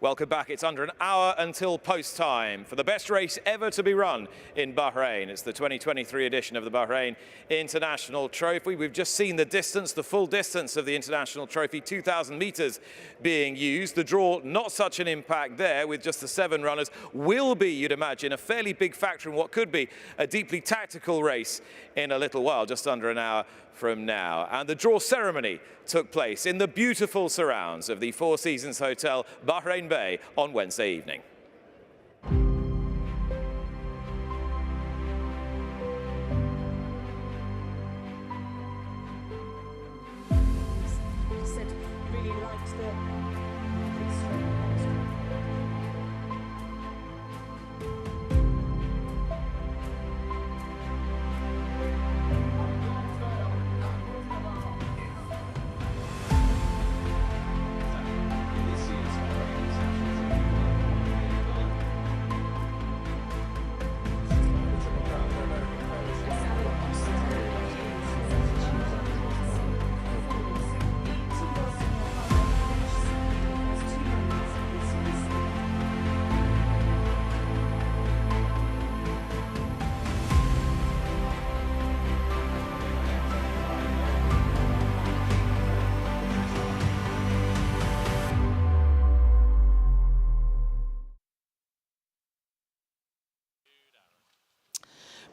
Welcome back. It's under an hour until post time for the best race ever to be run in Bahrain. It's the 2023 edition of the Bahrain International Trophy. We've just seen the distance, the full distance of the International Trophy, 2,000 meters being used. The draw, not such an impact there with just the 7 runners, will be, you'd imagine, a fairly big factor in what could be a deeply tactical race in a little while, just under an hour from now. And the draw ceremony took place in the beautiful surrounds of the Four Seasons Hotel, Bahrain Bay, on Wednesday evening.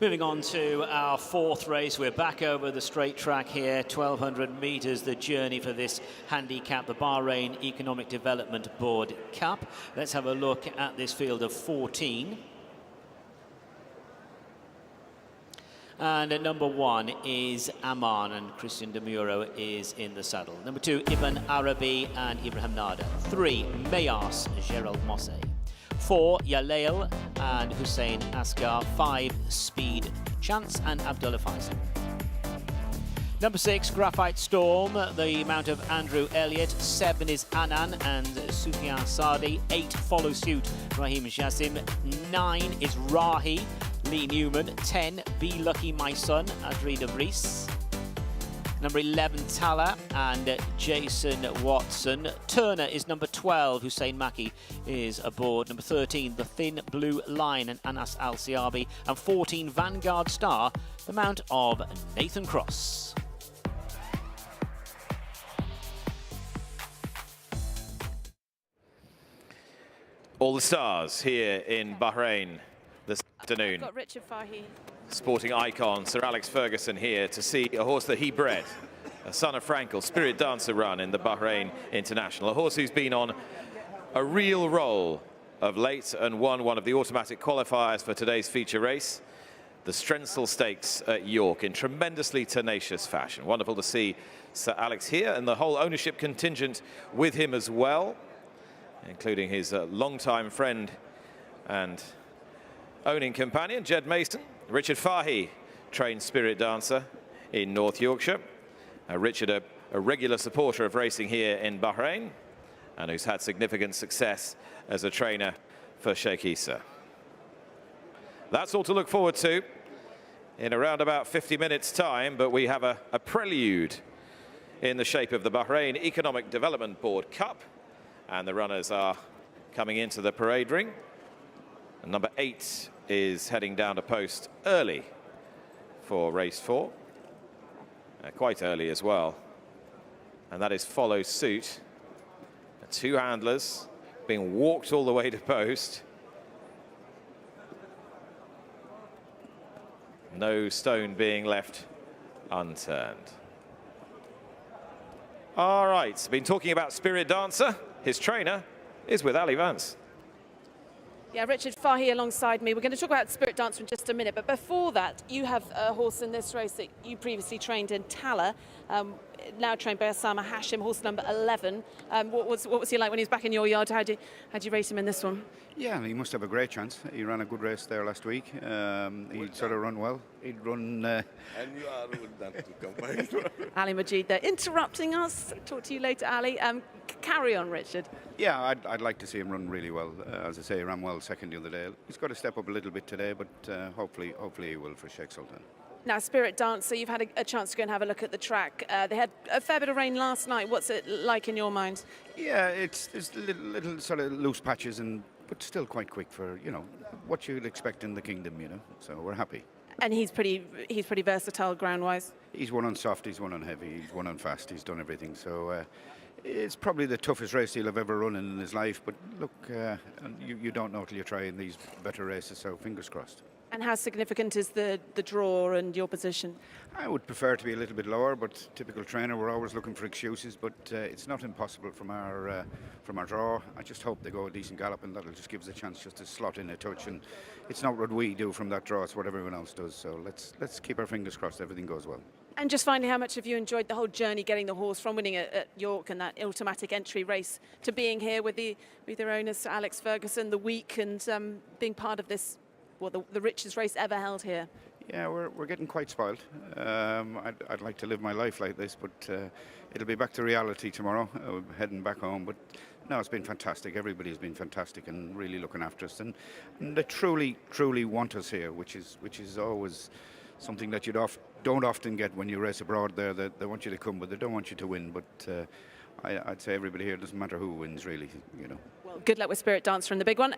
Moving on to our fourth race, we're back over the straight track here, 1,200 metres, the journey for this handicap, the Bahrain Economic Development Board Cup. Let's have a look at this field of 14. And at number 1 is Aman, and Christian De Muro is in the saddle. Number 2, Ibn Arabi and Ibrahim Nada. 3, Mayas, Gerald Mosse. 4, Yalail and Hussein Asghar. 5, Speed Chance and Abdullah Faisal. Number 6, Graphite Storm, the mount of Andrew Elliott. 7 is Anan and Sufyan Sadi. 8, Follow Suit, Rahim Jassim. 9 is Rahi, Lee Newman. 10, Be Lucky My Son, Adri de Vries. Number 11, Tala and Jason Watson. Turner is number 12, Hussein Maki is aboard. Number 13, The Thin Blue Line and Anas Al-Siabi. And 14, Vanguard Star, the mount of Nathan Cross. All the stars here in Bahrain this afternoon. I've got Richard Fahey. Sporting icon Sir Alex Ferguson here to see a horse that he bred, a son of Frankel, Spirit Dancer run in the Bahrain International. A horse who's been on a real roll of late and won one of the automatic qualifiers for today's feature race, the Strensel Stakes at York, in tremendously tenacious fashion. Wonderful to see Sir Alex here and the whole ownership contingent with him as well, including his longtime friend and owning companion, Jed Mason. Richard Fahey trained Spirit Dancer in North Yorkshire. Richard, a regular supporter of racing here in Bahrain, and who's had significant success as a trainer for Sheikh Issa. That's all to look forward to in around about 50 minutes' time, but we have a prelude in the shape of the Bahrain Economic Development Board Cup. And the runners are coming into the parade ring. And number 8 is heading down to post early for race 4. Quite early as well. And that is Follow Suit. 2 handlers being walked all the way to post. No stone being left unturned. All right, been talking about Spirit Dancer. His trainer is with Ali Vance. Yeah, Richard Fahy alongside me. We're going to talk about Spirit Dancer in just a minute, but before that, you have a horse in this race that you previously trained in, Tala, now trained by Osama Hashim, horse number 11. What was he like when he was back in your yard? How'd you rate him in this one? Yeah, he must have a great chance. He ran a good race there last week. He'd sort of run well. He'd run... And you are not to come back. Ali Majid there, interrupting us. Talk to you later, Ali. Carry on, Richard. Yeah, I'd like to see him run really well. As I say, he ran well second the other day. He's got to step up a little bit today, but hopefully he will for Sheikh Sultan. Now, Spirit Dancer, you've had a chance to go and have a look at the track. They had a fair bit of rain last night. What's it like in your mind? Yeah, it's little sort of loose patches, but still quite quick for, you know, what you'd expect in the kingdom, you know. So we're happy. And he's pretty versatile ground-wise. He's won on soft, he's won on heavy, he's won on fast, he's done everything. So it's probably the toughest race he'll have ever run in his life. But look, you don't know till you try in these better races, so fingers crossed. And how significant is the draw and your position? I would prefer to be a little bit lower, but typical trainer, we're always looking for excuses. But it's not impossible from our draw. I just hope they go a decent gallop, and that'll just give us a chance just to slot in a touch. And it's not what we do from that draw; it's what everyone else does. So let's keep our fingers crossed everything goes well. And just finally, how much have you enjoyed the whole journey, getting the horse from winning at York and that automatic entry race to being here with their owners, Sir Alex Ferguson, the week, and being part of this? Well, the richest race ever held here. Yeah, we're getting quite spoiled. I'd like to live my life like this, but it'll be back to reality tomorrow. Heading back home, but no, it's been fantastic. Everybody's been fantastic and really looking after us, and they truly want us here, which is always something that you don't often get when you race abroad. There, they want you to come, but they don't want you to win. But I'd say everybody here, doesn't matter who wins, really, you know. Well, good luck with Spirit Dancer in the big one.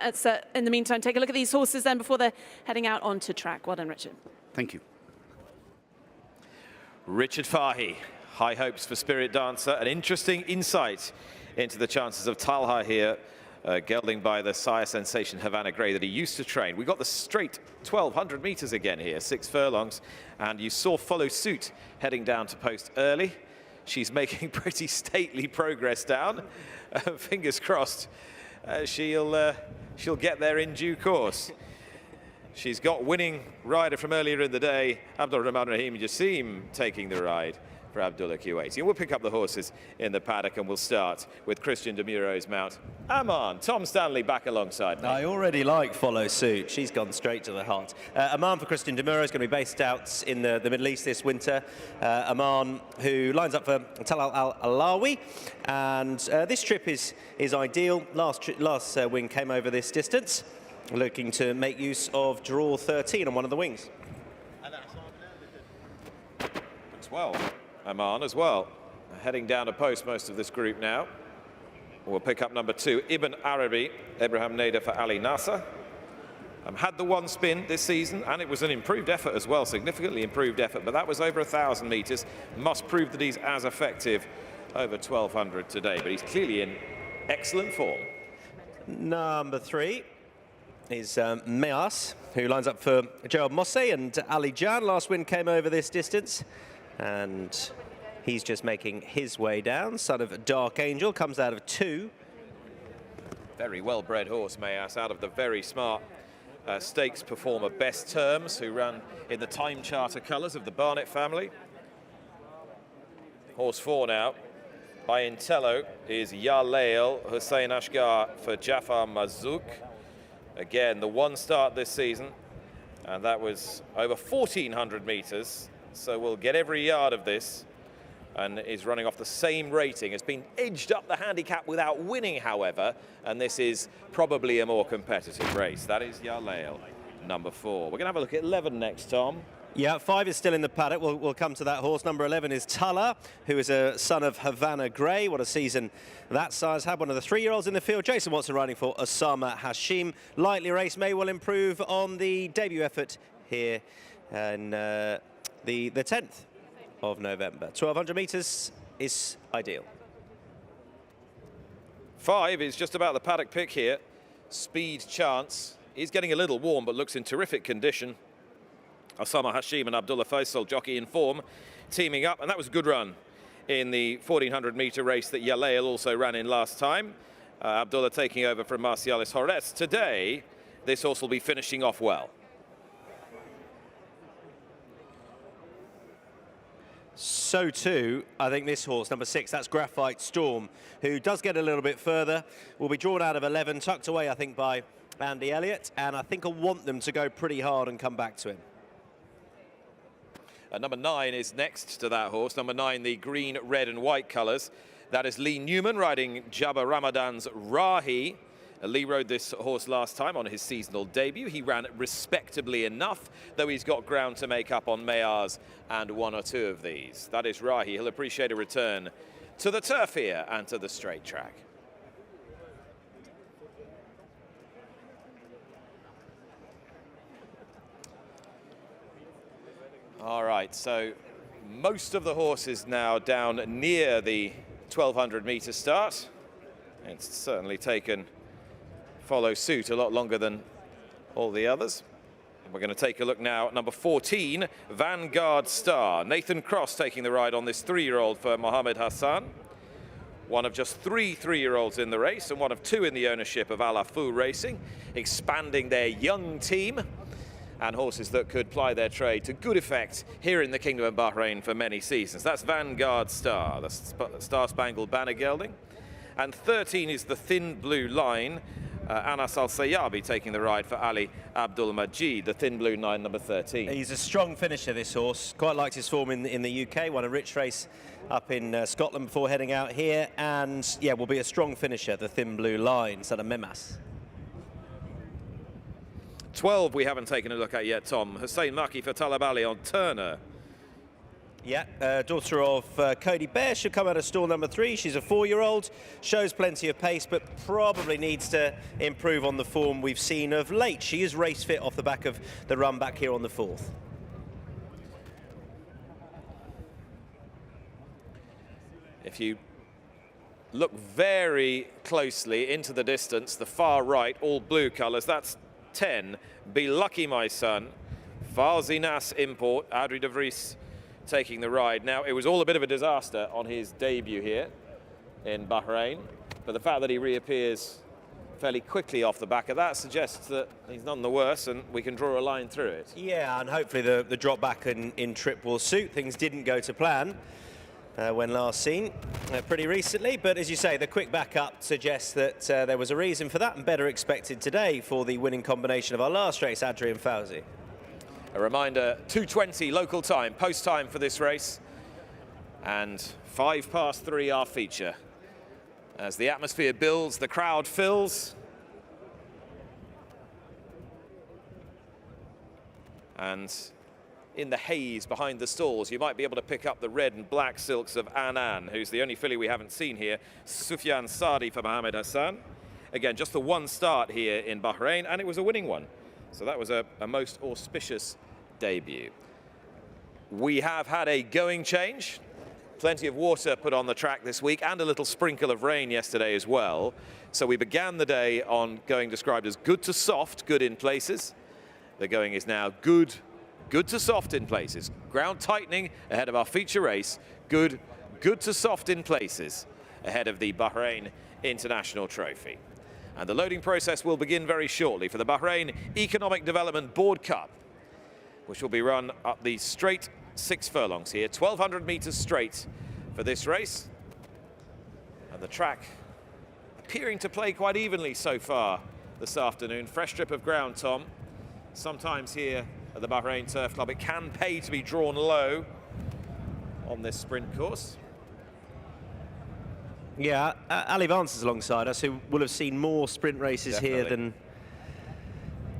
In the meantime, take a look at these horses then before they're heading out onto track. Well done, Richard. Thank you. Richard Fahy, high hopes for Spirit Dancer. An interesting insight into the chances of Talha here, gelding by the sire sensation Havana Grey that he used to train. We got the straight 1,200 meters again here, 6 furlongs, and you saw Follow Suit heading down to post early. She's making pretty stately progress down. Fingers crossed she'll get there in due course. She's got winning rider from earlier in the day, Abdul Rahman Rahim Jassim, taking the ride for Abdullah Kuwaiti. And we'll pick up the horses in the paddock, and we'll start with Christian de Muro's mount, Aman. Tom Stanley back alongside me. I already like Follow Suit. She's gone straight to the heart. Aman for Christian de Muro is going to be based out in the Middle East this winter. Aman, who lines up for Tal Al-Alawi, and this trip is ideal. Last wing came over this distance, looking to make use of draw 13 on one of the wings. As well. Aman as well, heading down to post most of this group now. We'll pick up number 2, Ibn Arabi, Ibrahim Nader for Ali Nasser. Had the one spin this season, and it was an improved effort as well, significantly improved effort, but that was over 1,000 meters. Must prove that he's as effective over 1,200 today, but he's clearly in excellent form. Number 3 is Meas, who lines up for Gerald Mosse and Ali Jan. Last win came over this distance, and he's just making his way down. Son of Dark Angel, comes out of 2. Very well-bred horse, Meas, out of the very smart stakes performer Best Terms, who ran in the time charter colours of the Barnett family. Horse 4 now, by Intello, is Yalail Hussein Ashgar for Jafar Mazouk. Again, the one start this season, and that was over 1,400 meters. So we'll get every yard of this, and is running off the same rating. It's been edged up the handicap without winning, however, and this is probably a more competitive race. That is Yalail, number 4. We're going to have a look at 11 next, Tom. Yeah, 5 is still in the paddock. We'll come to that horse. Number 11 is Tulla, who is a son of Havana Grey. What a season that sire's had. One of the 3-year-olds in the field. Jason Watson riding for Osama Hashim. Lightly raced, may well improve on the debut effort here in the 10th of November. 1,200 metres is ideal. 5 is just about the paddock pick here. Speed chance. He's getting a little warm, but looks in terrific condition. Osama Hashim and Abdullah Faisal, jockey in form, teaming up, and that was a good run in the 1,400-metre race that Yalail also ran in last time. Abdullah taking over from Marcialis Jorres. Today, this horse will be finishing off well. So too, I think this horse, number 6, that's Graphite Storm, who does get a little bit further, will be drawn out of 11, tucked away, I think, by Andy Elliott, and I think I want them to go pretty hard and come back to him. Number 9 is next to that horse. Number 9, the green, red and white colours. That is Lee Newman riding Jabba Ramadan's Rahi. Lee rode this horse last time on his seasonal debut. He ran respectably enough, though he's got ground to make up on Mayars and 1 or 2 of these. That is Rahi. He'll appreciate a return to the turf here and to the straight track. All right, so most of the horses now down near the 1,200-metre start. It's certainly taken follow suit a lot longer than all the others. And we're going to take a look now at number 14, Vanguard Star. Nathan Cross taking the ride on this 3-year-old for Mohammed Hassan. One of just 3 3-year-olds in the race and one of 2 in the ownership of Alafu Racing, expanding their young team and horses that could ply their trade to good effect here in the Kingdom of Bahrain for many seasons. That's Vanguard Star, the Star-Spangled Banner gelding. And 13 is the Thin Blue Line, Anas Al-Sayabi taking the ride for Ali Abdul Majid, the Thin Blue Line, number 13. He's a strong finisher, this horse. Quite liked his form in the UK, won a rich race up in Scotland before heading out here, and yeah, will be a strong finisher, the Thin Blue Line, Sada Memas. 12 we haven't taken a look at yet, Tom. Hussein Maki for Talab Ali on Turner. Yeah, daughter of Cody Bear, should come out of stall number 3. She's a 4-year-old, shows plenty of pace, but probably needs to improve on the form we've seen of late. She is race fit off the back of the run back here on the 4th. If you look very closely into the distance, the far right, all blue colours, that's 10, Be Lucky My Son, Farzinas Import, Adri de Vries taking the ride. Now, it was all a bit of a disaster on his debut here in Bahrain, but the fact that he reappears fairly quickly off the back of that suggests that he's none the worse and we can draw a line through it. Yeah, and hopefully the drop back in trip will suit. Things didn't go to plan when last seen pretty recently, but as you say, the quick backup suggests that there was a reason for that and better expected today for the winning combination of our last race, Adri and Fauzi. A reminder, 2:20 local time, post time for this race, and 3:05 our feature. As the atmosphere builds, the crowd fills, and in the haze behind the stalls, you might be able to pick up the red and black silks of Anan, who's the only filly we haven't seen here, Sufyan Sadi for Mohammed Hassan. Again, just the one start here in Bahrain, and it was a winning one. So that was a most auspicious debut. We have had a going change. Plenty of water put on the track this week and a little sprinkle of rain yesterday as well. So we began the day on going described as good to soft, good in places. The going is now good to soft in places. Ground tightening ahead of our feature race. Good to soft in places ahead of the Bahrain International Trophy. And the loading process will begin very shortly for the Bahrain Economic Development Board Cup, which will be run up the straight 6 furlongs here, 1,200 metres straight for this race. And the track appearing to play quite evenly so far this afternoon. Fresh strip of ground, Tom. Sometimes here at the Bahrain Turf Club, it can pay to be drawn low on this sprint course. Yeah, Ali Vance is alongside us, who will have seen more sprint races here than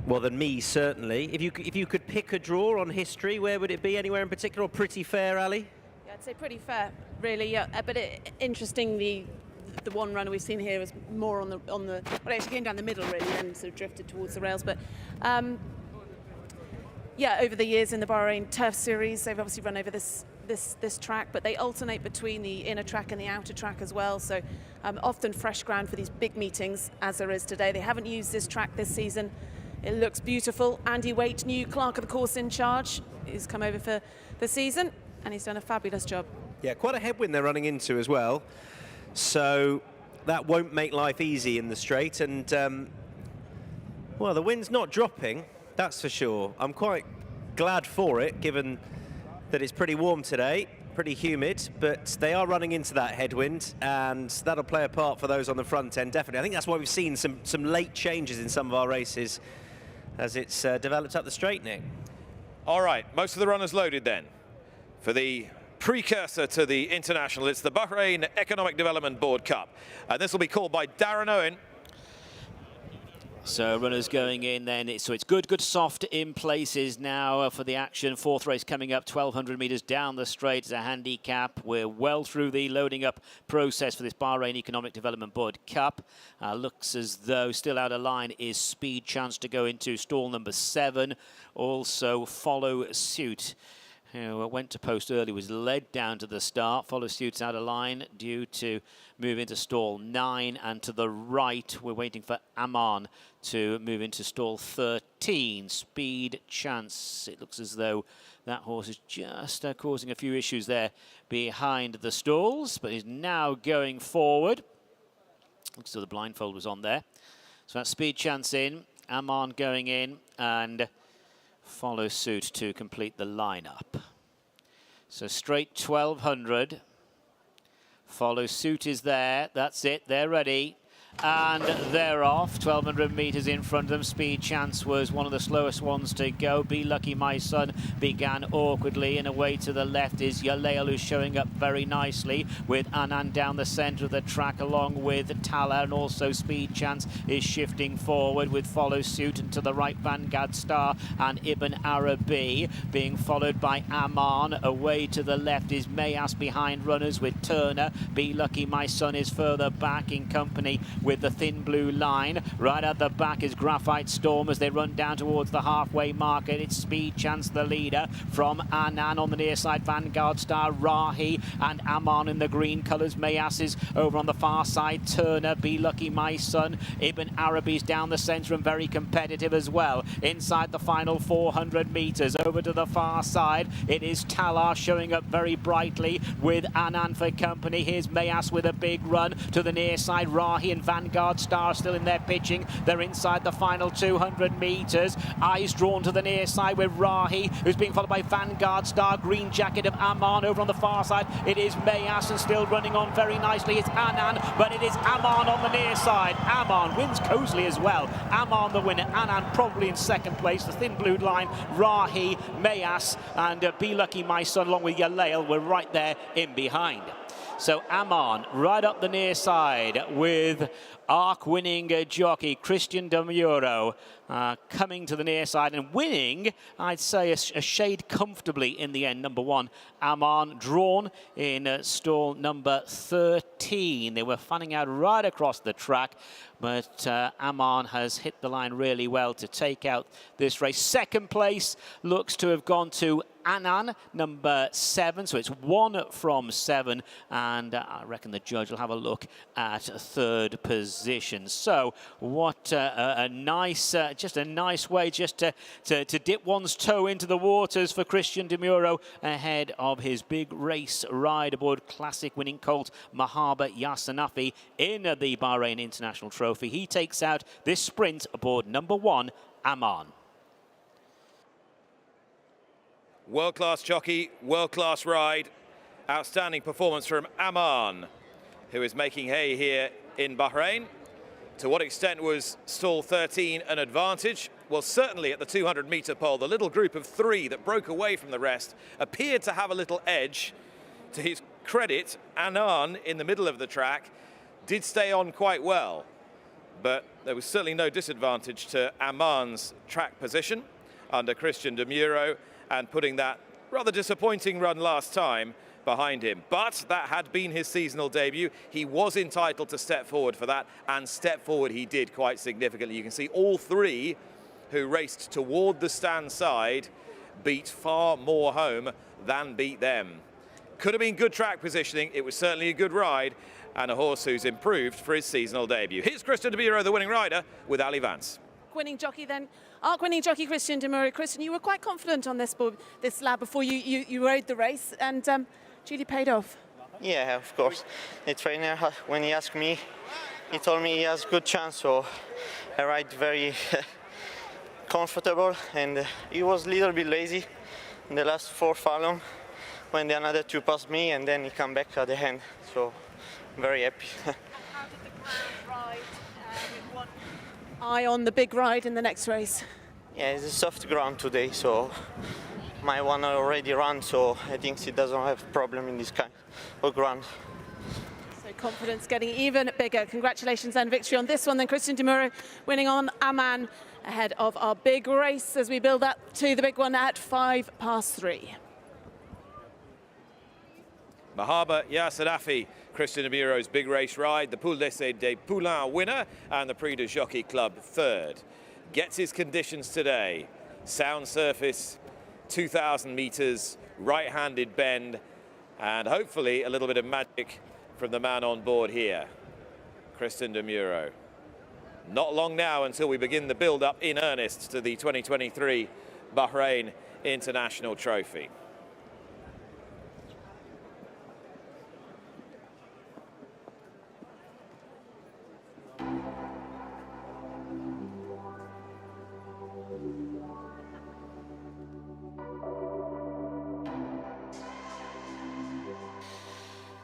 Well, than me, certainly. If you could pick a draw on history, where would it be? Anywhere in particular, or pretty fair, Ali? Yeah, I'd say pretty fair, really. Yeah, but interestingly, the one runner we've seen here was more on the well, it actually came down the middle really, and sort of drifted towards the rails. But yeah, over the years in the Bahrain Turf Series, they've obviously run over this track, but they alternate between the inner track and the outer track as well. So often fresh ground for these big meetings, as there is today. They haven't used this track this season. It looks beautiful. Andy Waite, new clerk of the course in charge, he's come over for the season, and he's done a fabulous job. Yeah, quite a headwind they're running into as well. So that won't make life easy in the straight. And, well, the wind's not dropping, that's for sure. I'm quite glad for it, given that it's pretty warm today, pretty humid, but they are running into that headwind, and that'll play a part for those on the front end, definitely. I think that's why we've seen some late changes in some of our races as it's developed up the straight, Nick. All right, most of the runners loaded then. For the precursor to the International, it's the Bahrain Economic Development Board Cup. And this will be called by Darren Owen. So runners going in then, so it's good soft in places now for the action. Fourth race coming up, 1,200 metres down the straight as a handicap. We're well through the loading up process for this Bahrain Economic Development Board Cup. Looks as though still out of line is Speed Chance to go into stall number 7. Also Follow Suit, who went to post early, was led down to the start. Follow Suit's out of line due to move into stall 9, and to the right we're waiting for Aman to move into stall 13. Speed Chance, it looks as though that horse is just causing a few issues there behind the stalls, but is now going forward. Looks as though the blindfold was on there. So that's Speed Chance in, Aman going in, and Follow Suit to complete the lineup. So straight 1,200. Follow Suit is there. That's it. They're ready. And they're off. 1,200 metres in front of them. Speed Chance was one of the slowest ones to go. Be Lucky My Son began awkwardly, and away to the left is Yalail, who's showing up very nicely with Anand down the centre of the track along with Tala, and also Speed Chance is shifting forward with Follow Suit, and to the right Vanguard Star and Ibn Arabi being followed by Aman. Away to the left is Mayas behind runners with Turner. Be Lucky My Son is further back in company with the thin blue line. Right at the back is Graphite Storm as they run down towards the halfway market. It's Speed Chance the leader from Anan on the near side. Vanguard Star, Rahi and Aman in the green colours. Mayas is over on the far side. Turner, Be Lucky My Son. Ibn Arabi's down the centre and very competitive as well. Inside the final 400 metres over to the far side, it is Talar showing up very brightly with Anan for company. Here's Mayas with a big run to the near side. Rahi and Vanguard Star still in their pitching. They're inside the final 200 metres. Eyes drawn to the near side with Rahi, who's being followed by Vanguard Star. Green jacket of Aman over on the far side. It is Mayas, and still running on very nicely. It's Anan, but it is Aman on the near side. Aman wins cosily as well. Aman the winner. Anan probably in second place. The thin blue line, Rahi, Mayas, and Be Lucky My Son along with Yalail were right there in behind. So Aman right up the near side with arc-winning jockey Christian Demuro coming to the near side and winning, I'd say, a shade comfortably in the end. Number 1, Aman, drawn in stall number 13. They were fanning out right across the track, but Aman has hit the line really well to take out this race. Second place looks to have gone to Anan, number 7, so it's 1 from 7, and I reckon the judge will have a look at third position. So what a nice, just a nice way just to dip one's toe into the waters for Christian Demuro ahead of his big race ride aboard classic winning colt Mahaba Yasanafi in the Bahrain International Trophy. He takes out this sprint aboard number 1, Aman. World-class jockey, world-class ride. Outstanding performance from Aman, who is making hay here in Bahrain. To what extent was stall 13 an advantage? Well, certainly at the 200-metre pole, the little group of 3 that broke away from the rest appeared to have a little edge. To his credit, Anan, in the middle of the track, did stay on quite well. but there was certainly no disadvantage to Aman's track position under Christian De Muro and putting that rather disappointing run last time behind him. But that had been his seasonal debut. He was entitled to step forward for that, and step forward he did quite significantly. You can see all three who raced toward the stand side beat far more home than beat them. Could have been good track positioning. It was certainly a good ride, and a horse who's improved for his seasonal debut. Here's Christian De Muro, the winning rider, with Ali Vance. Winning jockey then, arc-winning jockey Christian De Muro. Christian, you were quite confident on this lab before you rode the race, and duly paid off. Yeah, of course. The trainer, when he asked me, he told me he has good chance, so I ride very comfortable, and he was a little bit lazy in the last 4 furlongs when the another 2 passed me, and then he came back at the end, so I'm very happy. How did the crowd ride with one eye on the big ride in the next race? Yeah, it's a soft ground today, so my one already ran, so I think he doesn't have a problem in this kind of ground. So confidence getting even bigger. Congratulations and victory on this one. Then Christian De Muro winning on Aman ahead of our big race as we build up to the big one at 3:05. Mahaba Yassadafi, Christian De Muro's big race ride, the Poule d'Essai des Poulains winner and the Prix de Jockey Club third. Gets his conditions today. Sound surface, 2,000 meters, right-handed bend, and hopefully a little bit of magic from the man on board here, Christian De Muro. Not long now until we begin the build-up in earnest to the 2023 Bahrain International Trophy.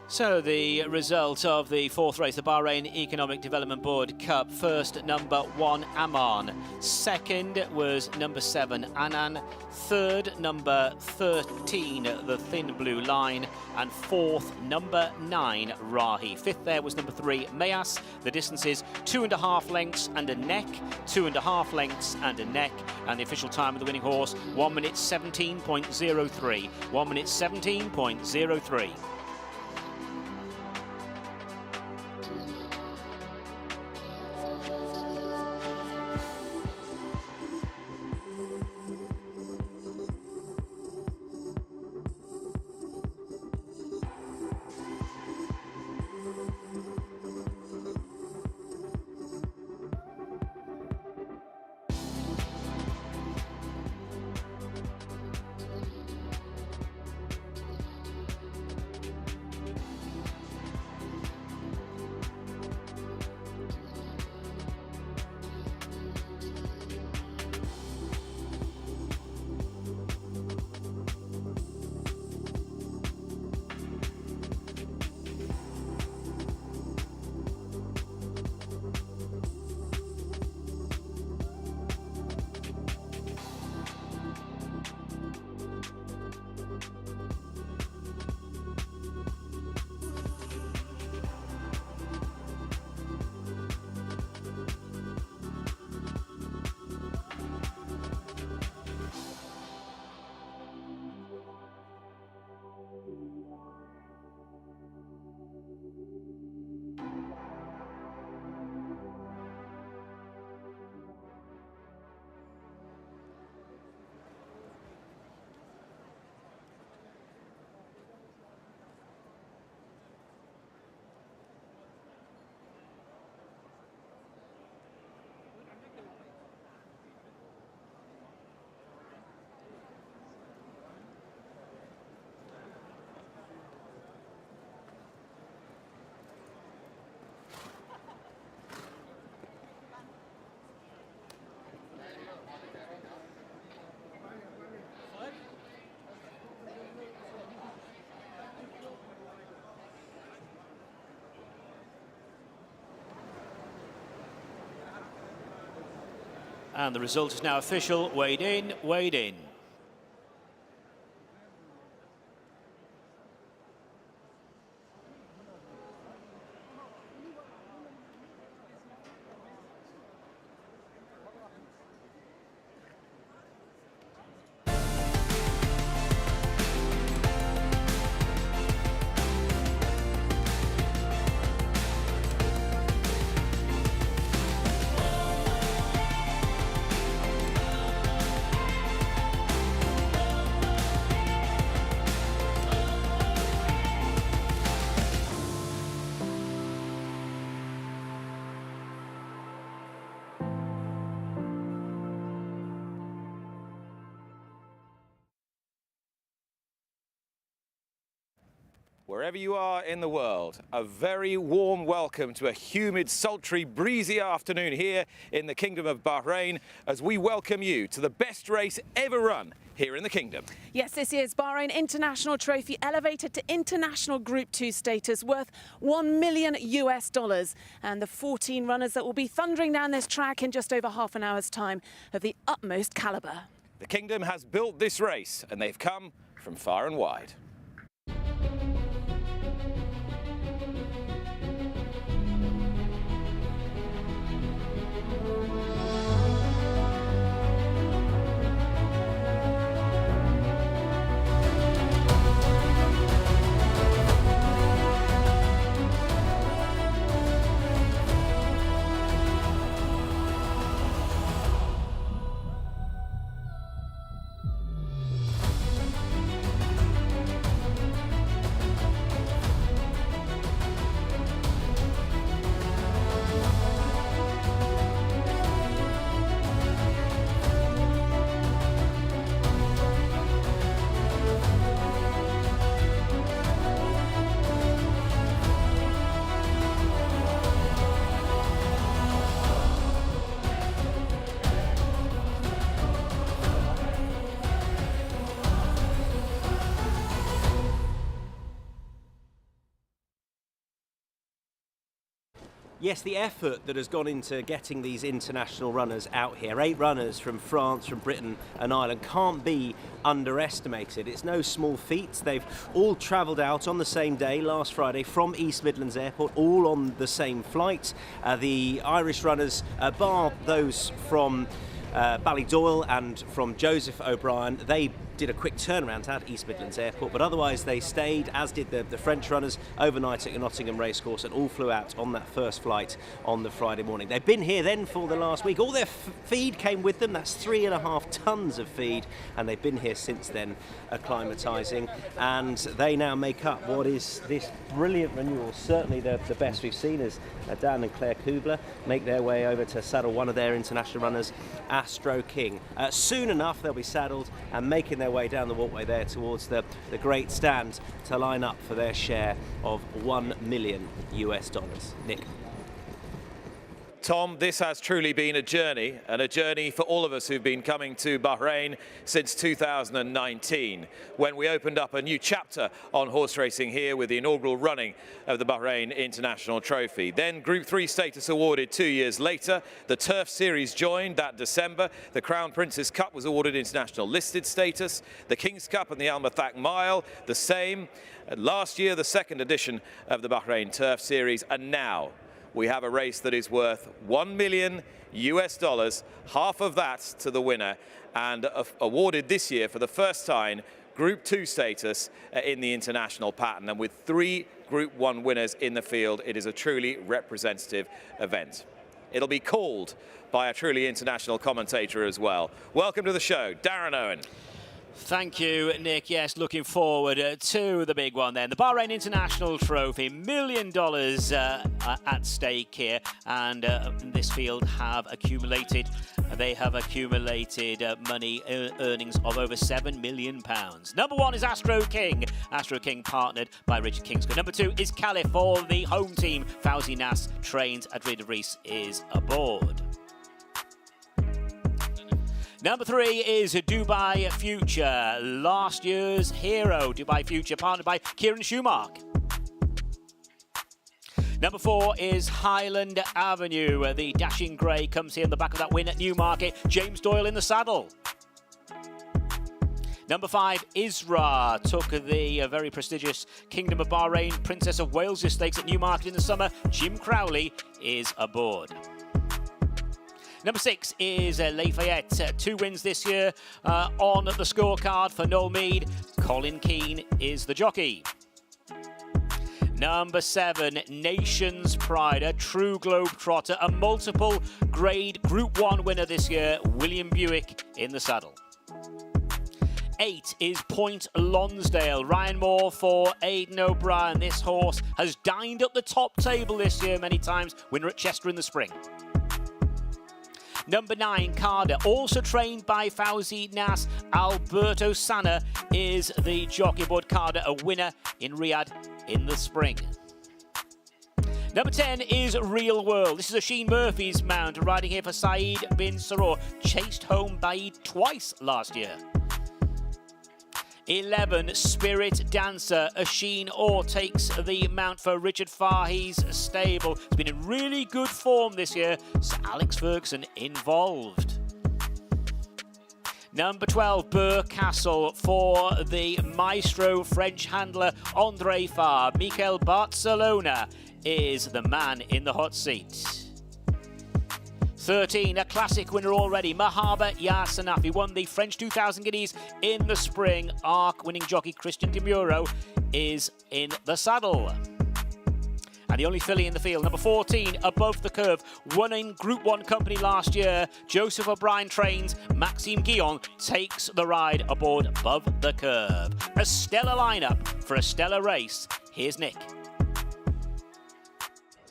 So the result of the 4th race, the Bahrain Economic Development Board Cup. First, number 1, Aman. Second was number 7, Anan. Third, number 13, the Thin Blue Line. And fourth, number 9, Rahi. Fifth there was number 3, Mayas. The distances 2.5 lengths and a neck, 2.5 lengths and a neck. And the official time of the winning horse, 1 minute 17.03. 1 minute 17.03. And the result is now official. Weighed in, weighed in. Wherever you are in the world, a very warm welcome to a humid, sultry, breezy afternoon here in the Kingdom of Bahrain as we welcome you to the best race ever run here in the Kingdom. Yes, this year's Bahrain International Trophy elevated to international Group 2 status worth $1 million. And the 14 runners that will be thundering down this track in just over half an hour's time of the utmost calibre. The Kingdom has built this race and they've come from far and wide. Yes, the effort that has gone into getting these international runners out here, 8 runners from France, from Britain and Ireland, can't be underestimated. It's no small feat. They've all travelled out on the same day, last Friday, from East Midlands Airport, all on the same flight. The Irish runners, bar those from Ballydoyle and from Joseph O'Brien, they did a quick turnaround at East Midlands Airport, but otherwise they stayed, as did the French runners, overnight at the Nottingham Racecourse and all flew out on that first flight on the Friday morning. They've been here then for the last week. All their feed came with them. That's 3.5 tons of feed, and they've been here since then acclimatising, and they now make up what is this brilliant renewal. Certainly the best we've seen as Dan and Claire Kubler make their way over to saddle one of their international runners, Astro King. Soon enough they'll be saddled and making their way down the walkway there towards the great stand to line up for their share of $1 million. Nick. Tom, this has truly been a journey, and a journey for all of us who've been coming to Bahrain since 2019, when we opened up a new chapter on horse racing here with the inaugural running of the Bahrain International Trophy. Then Group 3 status awarded 2 years later. The Turf Series joined that December. The Crown Princess Cup was awarded international listed status. The King's Cup and the Al Mathak Mile, the same. Last year, the second edition of the Bahrain Turf Series, and now we have a race that is worth $1 million, half of that to the winner, and awarded this year for the first time Group 2 status in the international pattern. And with 3 Group 1 winners in the field, it is a truly representative event. It'll be called by a truly international commentator as well. Welcome to the show, Darren Owen. Thank you, Nick. Yes, looking forward to the big one then. The Bahrain International Trophy, $1 million at stake here. And this field have accumulated money earnings of over £7 million. Number 1 is Astro King. Astro King partnered by Richard Kingscote. Number 2 is Caliph for the home team. Fawzi Nas trains at Rida Rees is aboard. Number 3 is Dubai Future, last year's hero. Dubai Future, partnered by Kieran Schumacher. Number 4 is Highland Avenue. The dashing grey comes here on the back of that win at Newmarket. James Doyle in the saddle. Number 5, Isra, took the very prestigious Kingdom of Bahrain Princess of Wales Stakes at Newmarket in the summer. Jim Crowley is aboard. Number 6 is Lafayette. 2 wins this year on the scorecard for Noel Mead. Colin Keane is the jockey. Number 7, Nation's Pride, a true globetrotter, a multiple grade Group 1 winner this year, William Buick in the saddle. 8 is Point Lonsdale. Ryan Moore for Aidan O'Brien. This horse has dined up the top table this year many times, winner at Chester in the spring. Number 9, Carder, also trained by Fawzi Nas. Alberto Sanna is the jockey aboard Carder, a winner in Riyadh in the spring. Number 10 is Real World. This is Oisin Murphy's mount, riding here for Saeed bin Saror. Chased home Baid twice last year. 11, Spirit Dancer. Oisin Orr takes the mount for Richard Fahey's stable. He's been in really good form this year. Sir Alex Ferguson involved. Number 12, Burr Castle for the maestro French handler André Fabre. Mikel Barcelona is the man in the hot seat. 13, a classic winner already, Mahaba Yarsanafi won the French 2000 Guineas in the spring. Arc winning jockey Christian De Muro is in the saddle. And the only filly in the field, number 14, Above the Curve, won in Group 1 company last year. Joseph O'Brien trains, Maxime Guillon takes the ride aboard Above the Curve. A stellar lineup for a stellar race. Here's Nick.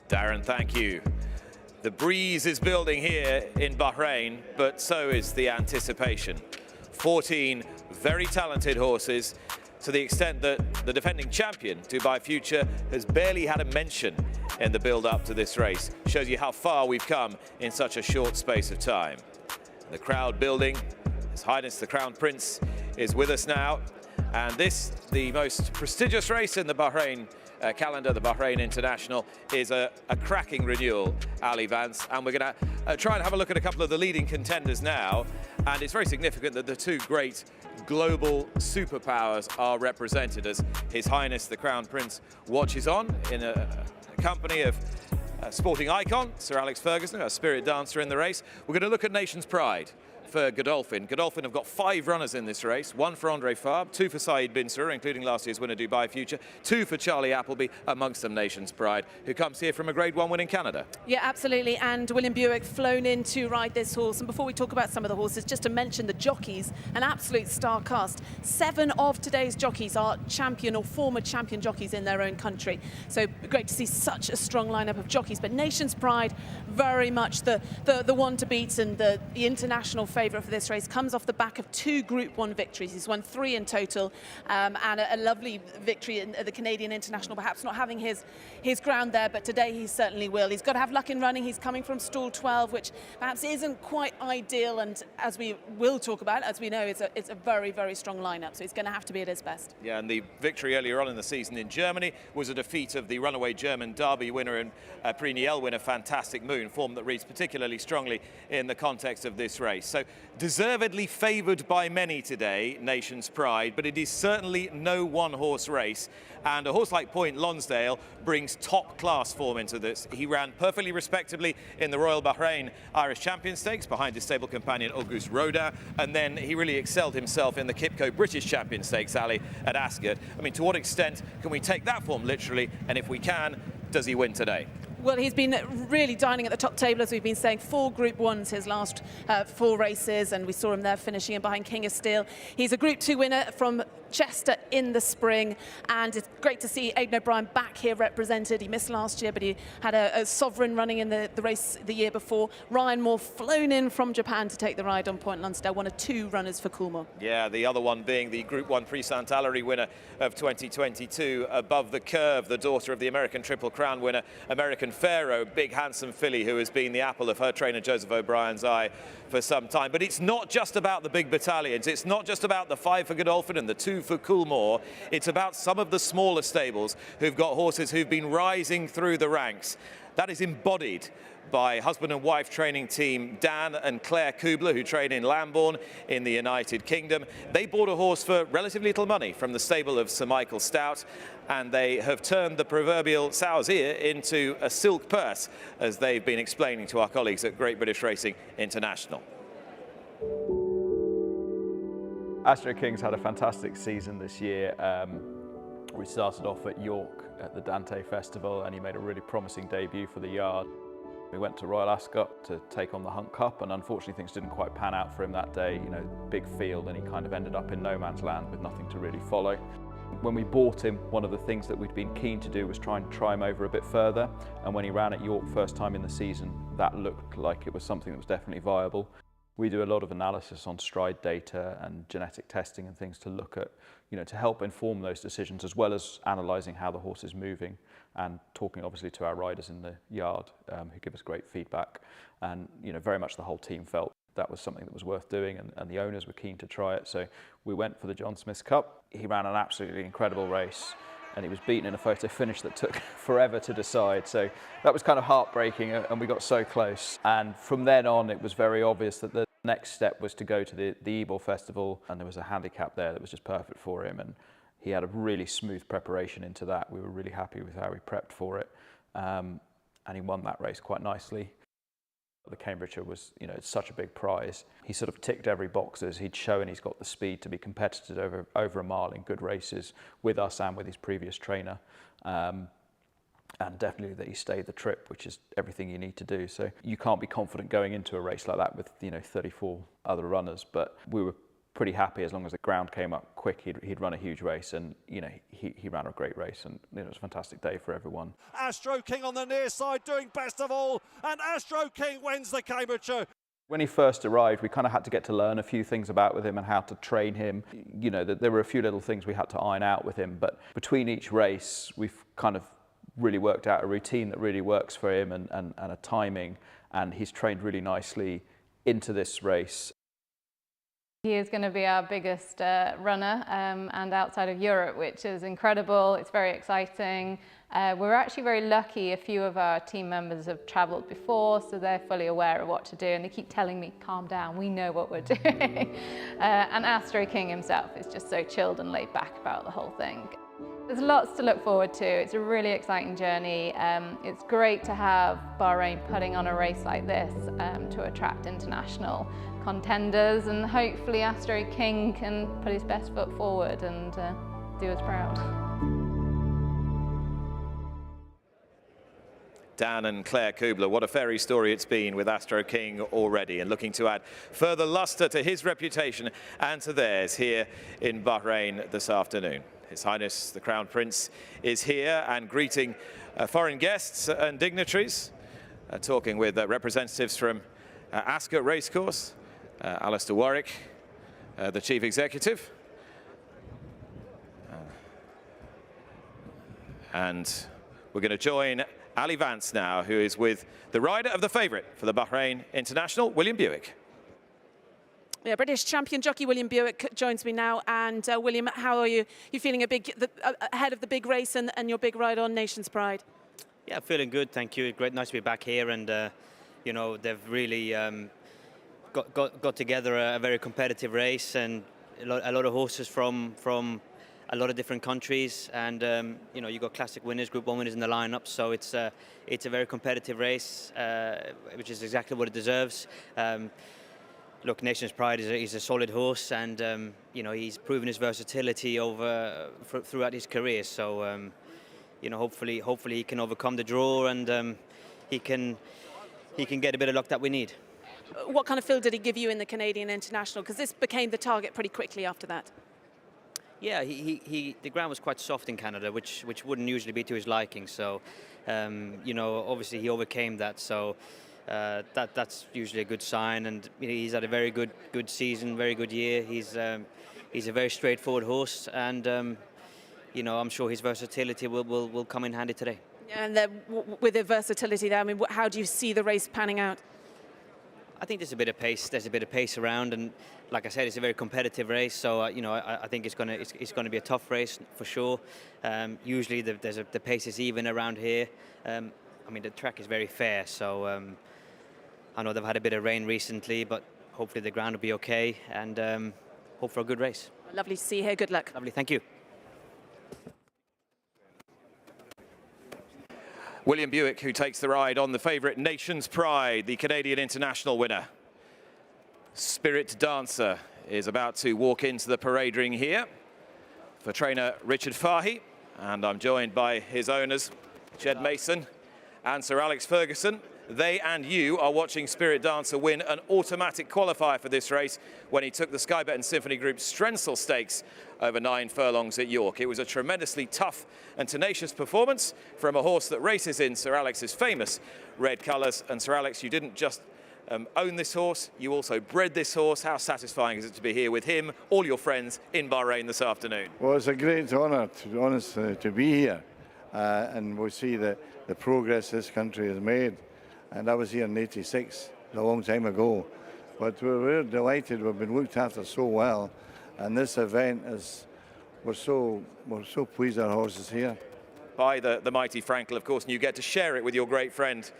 Darren, thank you. The breeze is building here in Bahrain, but so is the anticipation. 14 very talented horses, to the extent that the defending champion, Dubai Future, has barely had a mention in the build-up to this race. Shows you how far we've come in such a short space of time. The crowd building. His Highness the Crown Prince is with us now. And this, the most prestigious race in the Bahrain calendar, the Bahrain International, is a cracking renewal, Ali Vance, and we're going to try and have a look at a couple of the leading contenders now. And it's very significant that the two great global superpowers are represented as His Highness the Crown Prince watches on in a company of sporting icon Sir Alex Ferguson, a spirit dancer in the race. We're going to look at Nation's Pride for Godolphin. Godolphin have got 5 runners in this race, 1 for André Fabre, 2 for Saeed bin Saror, including last year's winner Dubai Future, 2 for Charlie Appleby, amongst them Nation's Pride, who comes here from a Grade 1 win in Canada. Yeah, absolutely, and William Buick flown in to ride this horse. And before we talk about some of the horses, just to mention the jockeys, an absolute star cast. 7 of today's jockeys are champion or former champion jockeys in their own country. So great to see such a strong lineup of jockeys. But Nation's Pride, very much the one to beat and the international favourite for this race, comes off the back of 2 Group 1 victories. He's won 3 in total, and a lovely victory in the Canadian International, perhaps not having his ground there, but today he certainly will. He's got to have luck in running. He's coming from stall 12, which perhaps isn't quite ideal, and as we will talk about, as we know, it's a very, very strong lineup, so he's going to have to be at his best. Yeah, and the victory earlier on in the season in Germany was a defeat of the runaway German Derby winner and Prix Niel winner Fantastic Moon, form that reads particularly strongly in the context of this race. So deservedly favoured by many today, Nation's Pride, but it is certainly no one-horse race. And a horse like Point Lonsdale brings top-class form into this. He ran perfectly respectably in the Royal Bahrain Irish Champion Stakes behind his stable companion Auguste Rodin, and then he really excelled himself in the Kipco British Champion Stakes, Ali, at Ascot. I mean, to what extent can we take that form literally? And if we can, does he win today? Well, he's been really dining at the top table, as we've been saying. 4 Group 1s his last 4 races, and we saw him there finishing in behind King of Steel. He's a Group 2 winner from Chester in the spring, and it's great to see Aidan O'Brien back here represented. He missed last year, but he had a sovereign running in the race the year before. Ryan Moore flown in from Japan to take the ride on Point Lonsdale, one of 2 runners for Coolmore. Yeah, the other one being the Group 1 Prix Saint-Hilary winner of 2022, Above the Curve, the daughter of the American Triple Crown winner, American Pharaoh, big handsome filly who has been the apple of her trainer Joseph O'Brien's eye for some time. But it's not just about the big battalions. It's not just about the 5 for Godolphin and the 2 for Coolmore. It's about some of the smaller stables who've got horses who've been rising through the ranks. That is embodied by husband and wife training team Dan and Claire Kubler, who train in Lambourne in the United Kingdom. They bought a horse for relatively little money from the stable of Sir Michael Stout, and they have turned the proverbial sow's ear into a silk purse, as they've been explaining to our colleagues at Great British Racing International. Astro Kings had a fantastic season this year. We started off at York at the Dante Festival, and he made a really promising debut for the yard. We went to Royal Ascot to take on the Hunt Cup, and unfortunately things didn't quite pan out for him that day. You know, big field, and he kind of ended up in no man's land with nothing to really follow. When we bought him, one of the things that we'd been keen to do was try and try him over a bit further, and when he ran at York first time in the season, that looked like it was something that was definitely viable. We do a lot of analysis on stride data and genetic testing and things to look at, to help inform those decisions, as well as analysing how the horse is moving and talking obviously to our riders in the yard who give us great feedback. And, very much the whole team felt that was something that was worth doing, and the owners were keen to try it. So we went for the John Smith's Cup. He ran an absolutely incredible race, and he was beaten in a photo finish that took forever to decide. So that was kind of heartbreaking, and we got so close. And from then on, it was very obvious that the next step was to go to the Ebor Festival, and there was a handicap there that was just perfect for him. And he had a really smooth preparation into that. We were really happy with how he prepped for it. And he won that race quite nicely. The Cambridgeshire was, it's such a big prize. He sort of ticked every box as he'd shown he's got the speed to be competitive over a mile in good races with us and with his previous trainer. And definitely that he stayed the trip, which is everything you need to do. So you can't be confident going into a race like that with, 34 other runners, but we were pretty happy as long as the ground came up quick. He'd run a huge race, and he ran a great race, and it was a fantastic day for everyone. Astro King on the near side doing best of all, and Astro King wins the Cambridgeshire. When he first arrived, we kind of had to get to learn a few things about with him and how to train him. There were a few little things we had to iron out with him, but between each race, we've kind of really worked out a routine that really works for him and a timing, and he's trained really nicely into this race. He is going to be our biggest runner and outside of Europe, which is incredible. It's very exciting. We're actually very lucky. A few of our team members have travelled before, so they're fully aware of what to do, and they keep telling me, calm down, we know what we're doing. And Astro King himself is just so chilled and laid back about the whole thing. There's lots to look forward to. It's a really exciting journey. It's great to have Bahrain putting on a race like this to attract international contenders, and hopefully Astro King can put his best foot forward and do us proud. Dan and Claire Kubler, what a fairy story it's been with Astro King already, and looking to add further lustre to his reputation and to theirs here in Bahrain this afternoon. His Highness the Crown Prince is here and greeting foreign guests and dignitaries, talking with representatives from Ascot Racecourse, Alistair Warwick, the Chief Executive. And we're going to join Ali Vance now, who is with the rider of the favourite for the Bahrain International, William Buick. Yeah, British champion jockey William Buick joins me now. And William, how are you? You feeling ahead of the big race and your big ride on Nation's Pride? Yeah, feeling good, thank you. Great, nice to be back here, and they've really got together a very competitive race, and a lot of horses from a lot of different countries, and you got classic winners, Group 1 winners in the lineup, so it's a very competitive race, which is exactly what it deserves. Look, Nation's Pride is a solid horse, and he's proven his versatility throughout his career. So hopefully he can overcome the draw, and he can get a bit of luck that we need. What kind of feel did he give you in the Canadian International? Because this became the target pretty quickly after that. Yeah, the ground was quite soft in Canada, which wouldn't usually be to his liking. So obviously he overcame that. So. That's usually a good sign, and he's had a very good season, very good year. He's a very straightforward horse, and I'm sure his versatility will come in handy today. And with the versatility there, I mean, how do you see the race panning out? I think there's a bit of pace. There's a bit of pace around, and like I said, it's a very competitive race. So I think it's gonna be a tough race for sure. Usually the pace is even around here. I mean, the track is very fair, so. I know they've had a bit of rain recently, but hopefully the ground will be okay, and hope for a good race. Lovely to see you here. Good luck. Lovely, thank you. William Buick, who takes the ride on the favourite Nation's Pride, the Canadian International winner. Spirit Dancer is about to walk into the parade ring here for trainer Richard Fahy, and I'm joined by his owners, Jed Mason and Sir Alex Ferguson. They and you are watching Spirit Dancer win an automatic qualifier for this race when he took the Sky Bet and Symphony Group Strensel Stakes over 9 furlongs at York. It was a tremendously tough and tenacious performance from a horse that races in Sir Alex's famous red colours. And Sir Alex, you didn't just own this horse. You also bred this horse. How satisfying is it to be here with him, all your friends in Bahrain this afternoon? Well, it's a great honour, to be honest, to be here. And we see the progress this country has made. And I was here in '86, a long time ago. But we're delighted. We've been looked after so well. And this event is, we're so pleased our horse is here. By the mighty Frankel, of course, and you get to share it with your great friend,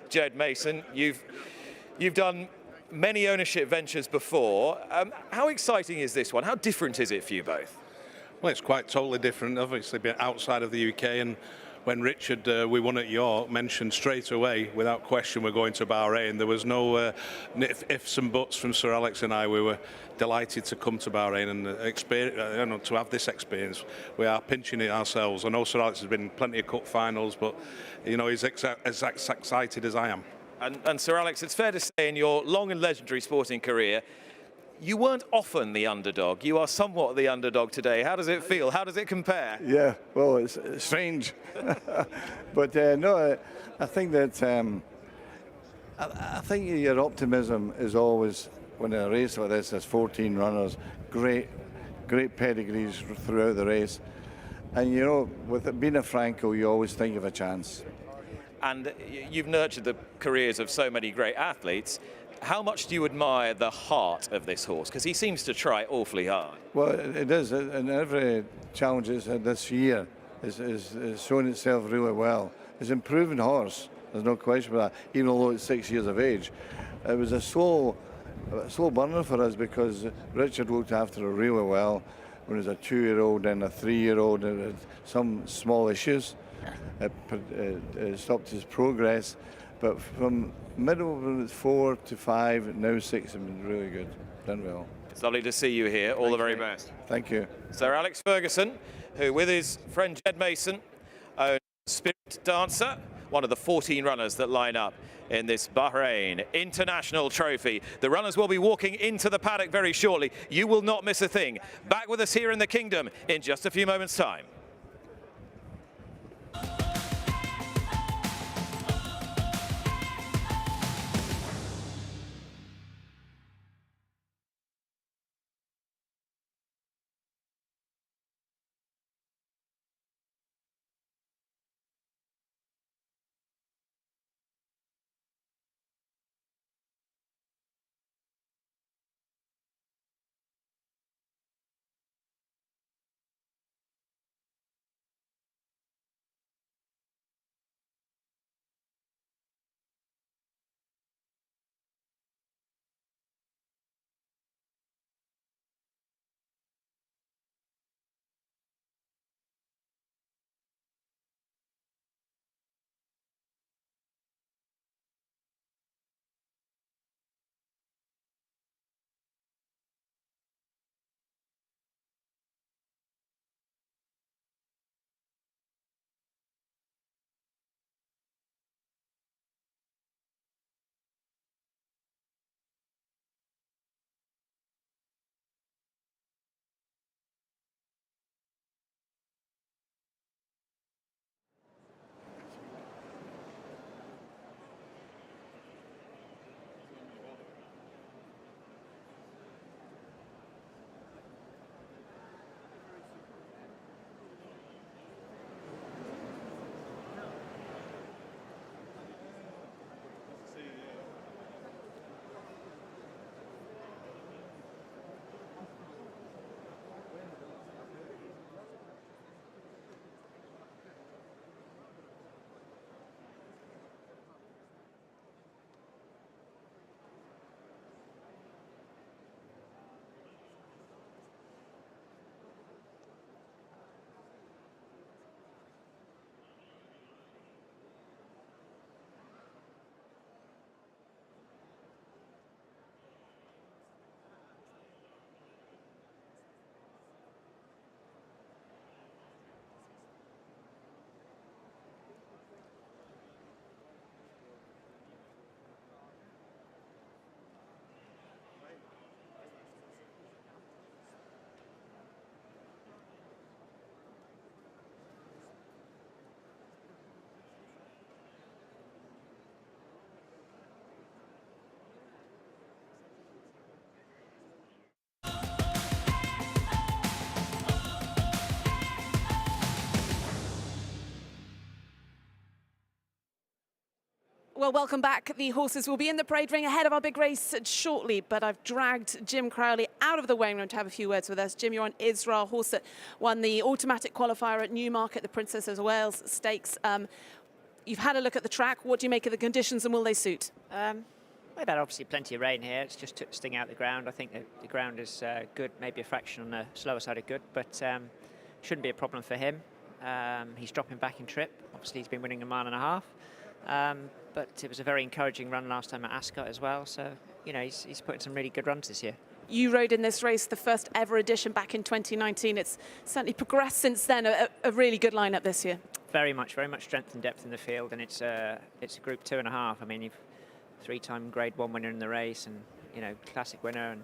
Jed Mason. You've done many ownership ventures before. How exciting is this one? How different is it for you both? Well, it's quite totally different. Obviously, been outside of the UK, and when Richard, we won at York, mentioned straight away, without question, we're going to Bahrain. There was no ifs and buts from Sir Alex and I. We were delighted to come to Bahrain and experience, to have this experience. We are pinching it ourselves. I know Sir Alex has been in plenty of cup finals, but you know, he's as excited as I am. And Sir Alex, it's fair to say in your long and legendary sporting career, you weren't often the underdog. You are somewhat the underdog today. How does it feel? How does it compare? Yeah, well, it's strange. But no, I think that I think your optimism is always, when a race like this, there's 14 runners, great pedigrees throughout the race. And you know, with it being a Franco, you always think of a chance. And you've nurtured the careers of so many great athletes. How much do you admire the heart of this horse? Because he seems to try awfully hard. Well, it is, and every challenge this year is showing itself really well. It's an improving horse, there's no question about that, even although it's 6 years of age. It was a slow burner for us because Richard looked after her really well when he was a 2-year-old and a 3-year-old, and had some small issues. It stopped his progress, but from middle 4 to 5, now 6 have been really good, done well. It's lovely to see you here. All the very best. Thank you. Sir Alex Ferguson, who with his friend Jed Mason owns Spirit Dancer, one of the 14 runners that line up in this Bahrain International Trophy. The runners will be walking into the paddock very shortly. You will not miss a thing. Back with us here in the Kingdom in just a few moments' time. Well, welcome back. The horses will be in the parade ring ahead of our big race shortly, but I've dragged Jim Crowley out of the weighing room to have a few words with us. Jim, you're on Israel, horse that won the automatic qualifier at Newmarket, the Princess of Wales Stakes. You've had a look at the track. What do you make of the conditions, and will they suit? We've had obviously plenty of rain here. It's just took sting out the ground. I think the ground is good, maybe a fraction on the slower side of good, but shouldn't be a problem for him. He's dropping back in trip. Obviously, he's been winning a mile and a half. But it was a very encouraging run last time at Ascot as well. So, you know, he's putting some really good runs this year. You rode in this race, the first ever edition back in 2019. It's certainly progressed since then, a really good lineup this year. Very much strength and depth in the field, and it's a Group 2.5. I mean, you've three-time Grade 1 winner in the race, and, you know, classic winner, and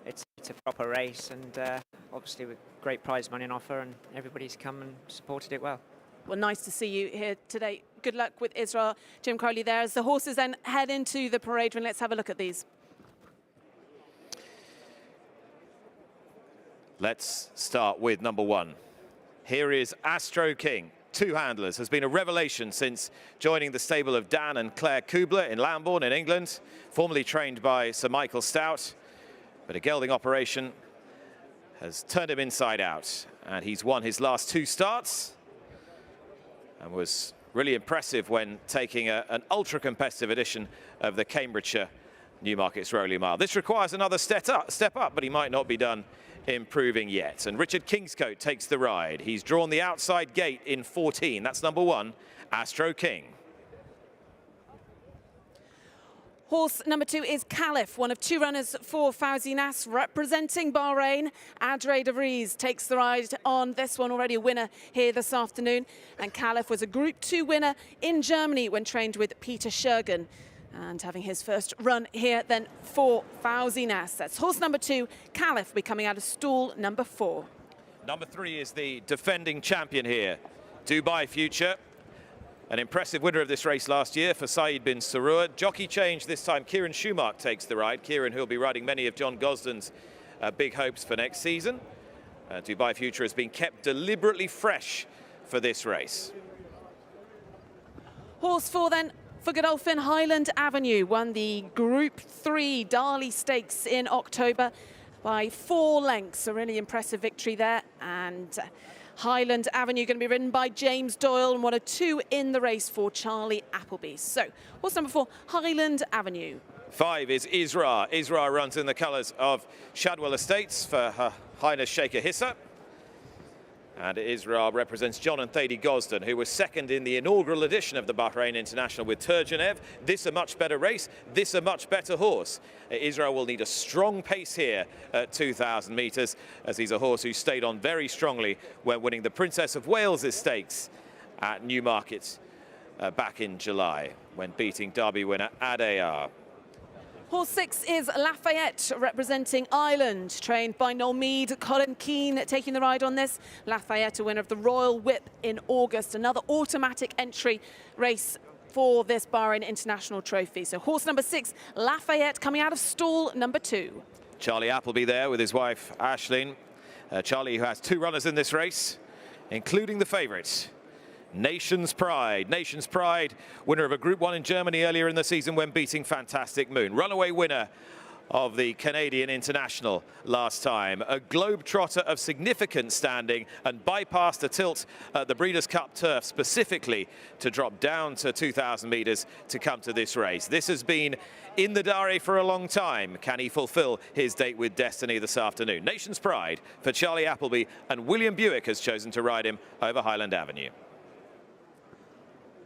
it's a proper race, and obviously with great prize money on offer, and everybody's come and supported it well. Well, nice to see you here today. Good luck with Israel. Jim Crowley there. As the horses then head into the parade ring, let's have a look at these. Let's start with number 1. Here is Astro King. 2 handlers, has been a revelation since joining the stable of Dan and Claire Kubler in Lambourne in England, formerly trained by Sir Michael Stout, but a gelding operation has turned him inside out, and he's won his last 2 starts and was really impressive when taking an ultra-competitive edition of the Cambridgeshire Newmarket's Rowley Mile. This requires another step up, but he might not be done improving yet. And Richard Kingscote takes the ride. He's drawn the outside gate in 14. That's number 1, Astro King. Horse number 2 is Caliph, one of 2 runners for Fawzi Nas, representing Bahrain. Adre de Vries takes the ride on this one, already a winner here this afternoon. And Caliph was a Group 2 winner in Germany when trained with Peter Schergen. And having his first run here then for Fawzi Nas. That's horse number 2, Caliph, will be coming out of stall number 4. Number 3 is the defending champion here, Dubai Future. An impressive winner of this race last year for Saeed bin Sarur. Jockey change this time. Kieran Schumacher takes the ride. Kieran, who'll be riding many of John Gosden's big hopes for next season. Dubai Future has been kept deliberately fresh for this race. Horse 4 then for Godolphin, Highland Avenue, won the Group 3 Darley Stakes in October by 4 lengths. A really impressive victory there. And Highland Avenue going to be ridden by James Doyle, and 1 of 2 in the race for Charlie Appleby. So, horse number 4, Highland Avenue. 5 is Isra. Isra runs in the colours of Shadwell Estates for Her Highness Sheikh Hissa. And Isra represents John and Thady Gosden, who was second in the inaugural edition of the Bahrain International with Turgenev. This a much better race, this a much better horse. Isra will need a strong pace here at 2,000 metres, as he's a horse who stayed on very strongly when winning the Princess of Wales Stakes at Newmarket back in July, when beating Derby winner Adayar. Horse 6 is Lafayette, representing Ireland, trained by Noel Mead. Colin Keane taking the ride on this. Lafayette, a winner of the Royal Whip in August. Another automatic entry race for this Bahrain International Trophy. So horse number 6, Lafayette, coming out of stall number 2. Charlie Appleby there with his wife, Aisling. Charlie, who has 2 runners in this race, including the favourite, Nation's Pride. Nation's Pride, winner of a Group 1 in Germany earlier in the season when beating Fantastic Moon. Runaway winner of the Canadian International last time. A globetrotter of significant standing, and bypassed a tilt at the Breeders' Cup turf specifically to drop down to 2,000 metres to come to this race. This has been in the diary for a long time. Can he fulfil his date with destiny this afternoon? Nation's Pride for Charlie Appleby, and William Buick has chosen to ride him over Highland Avenue.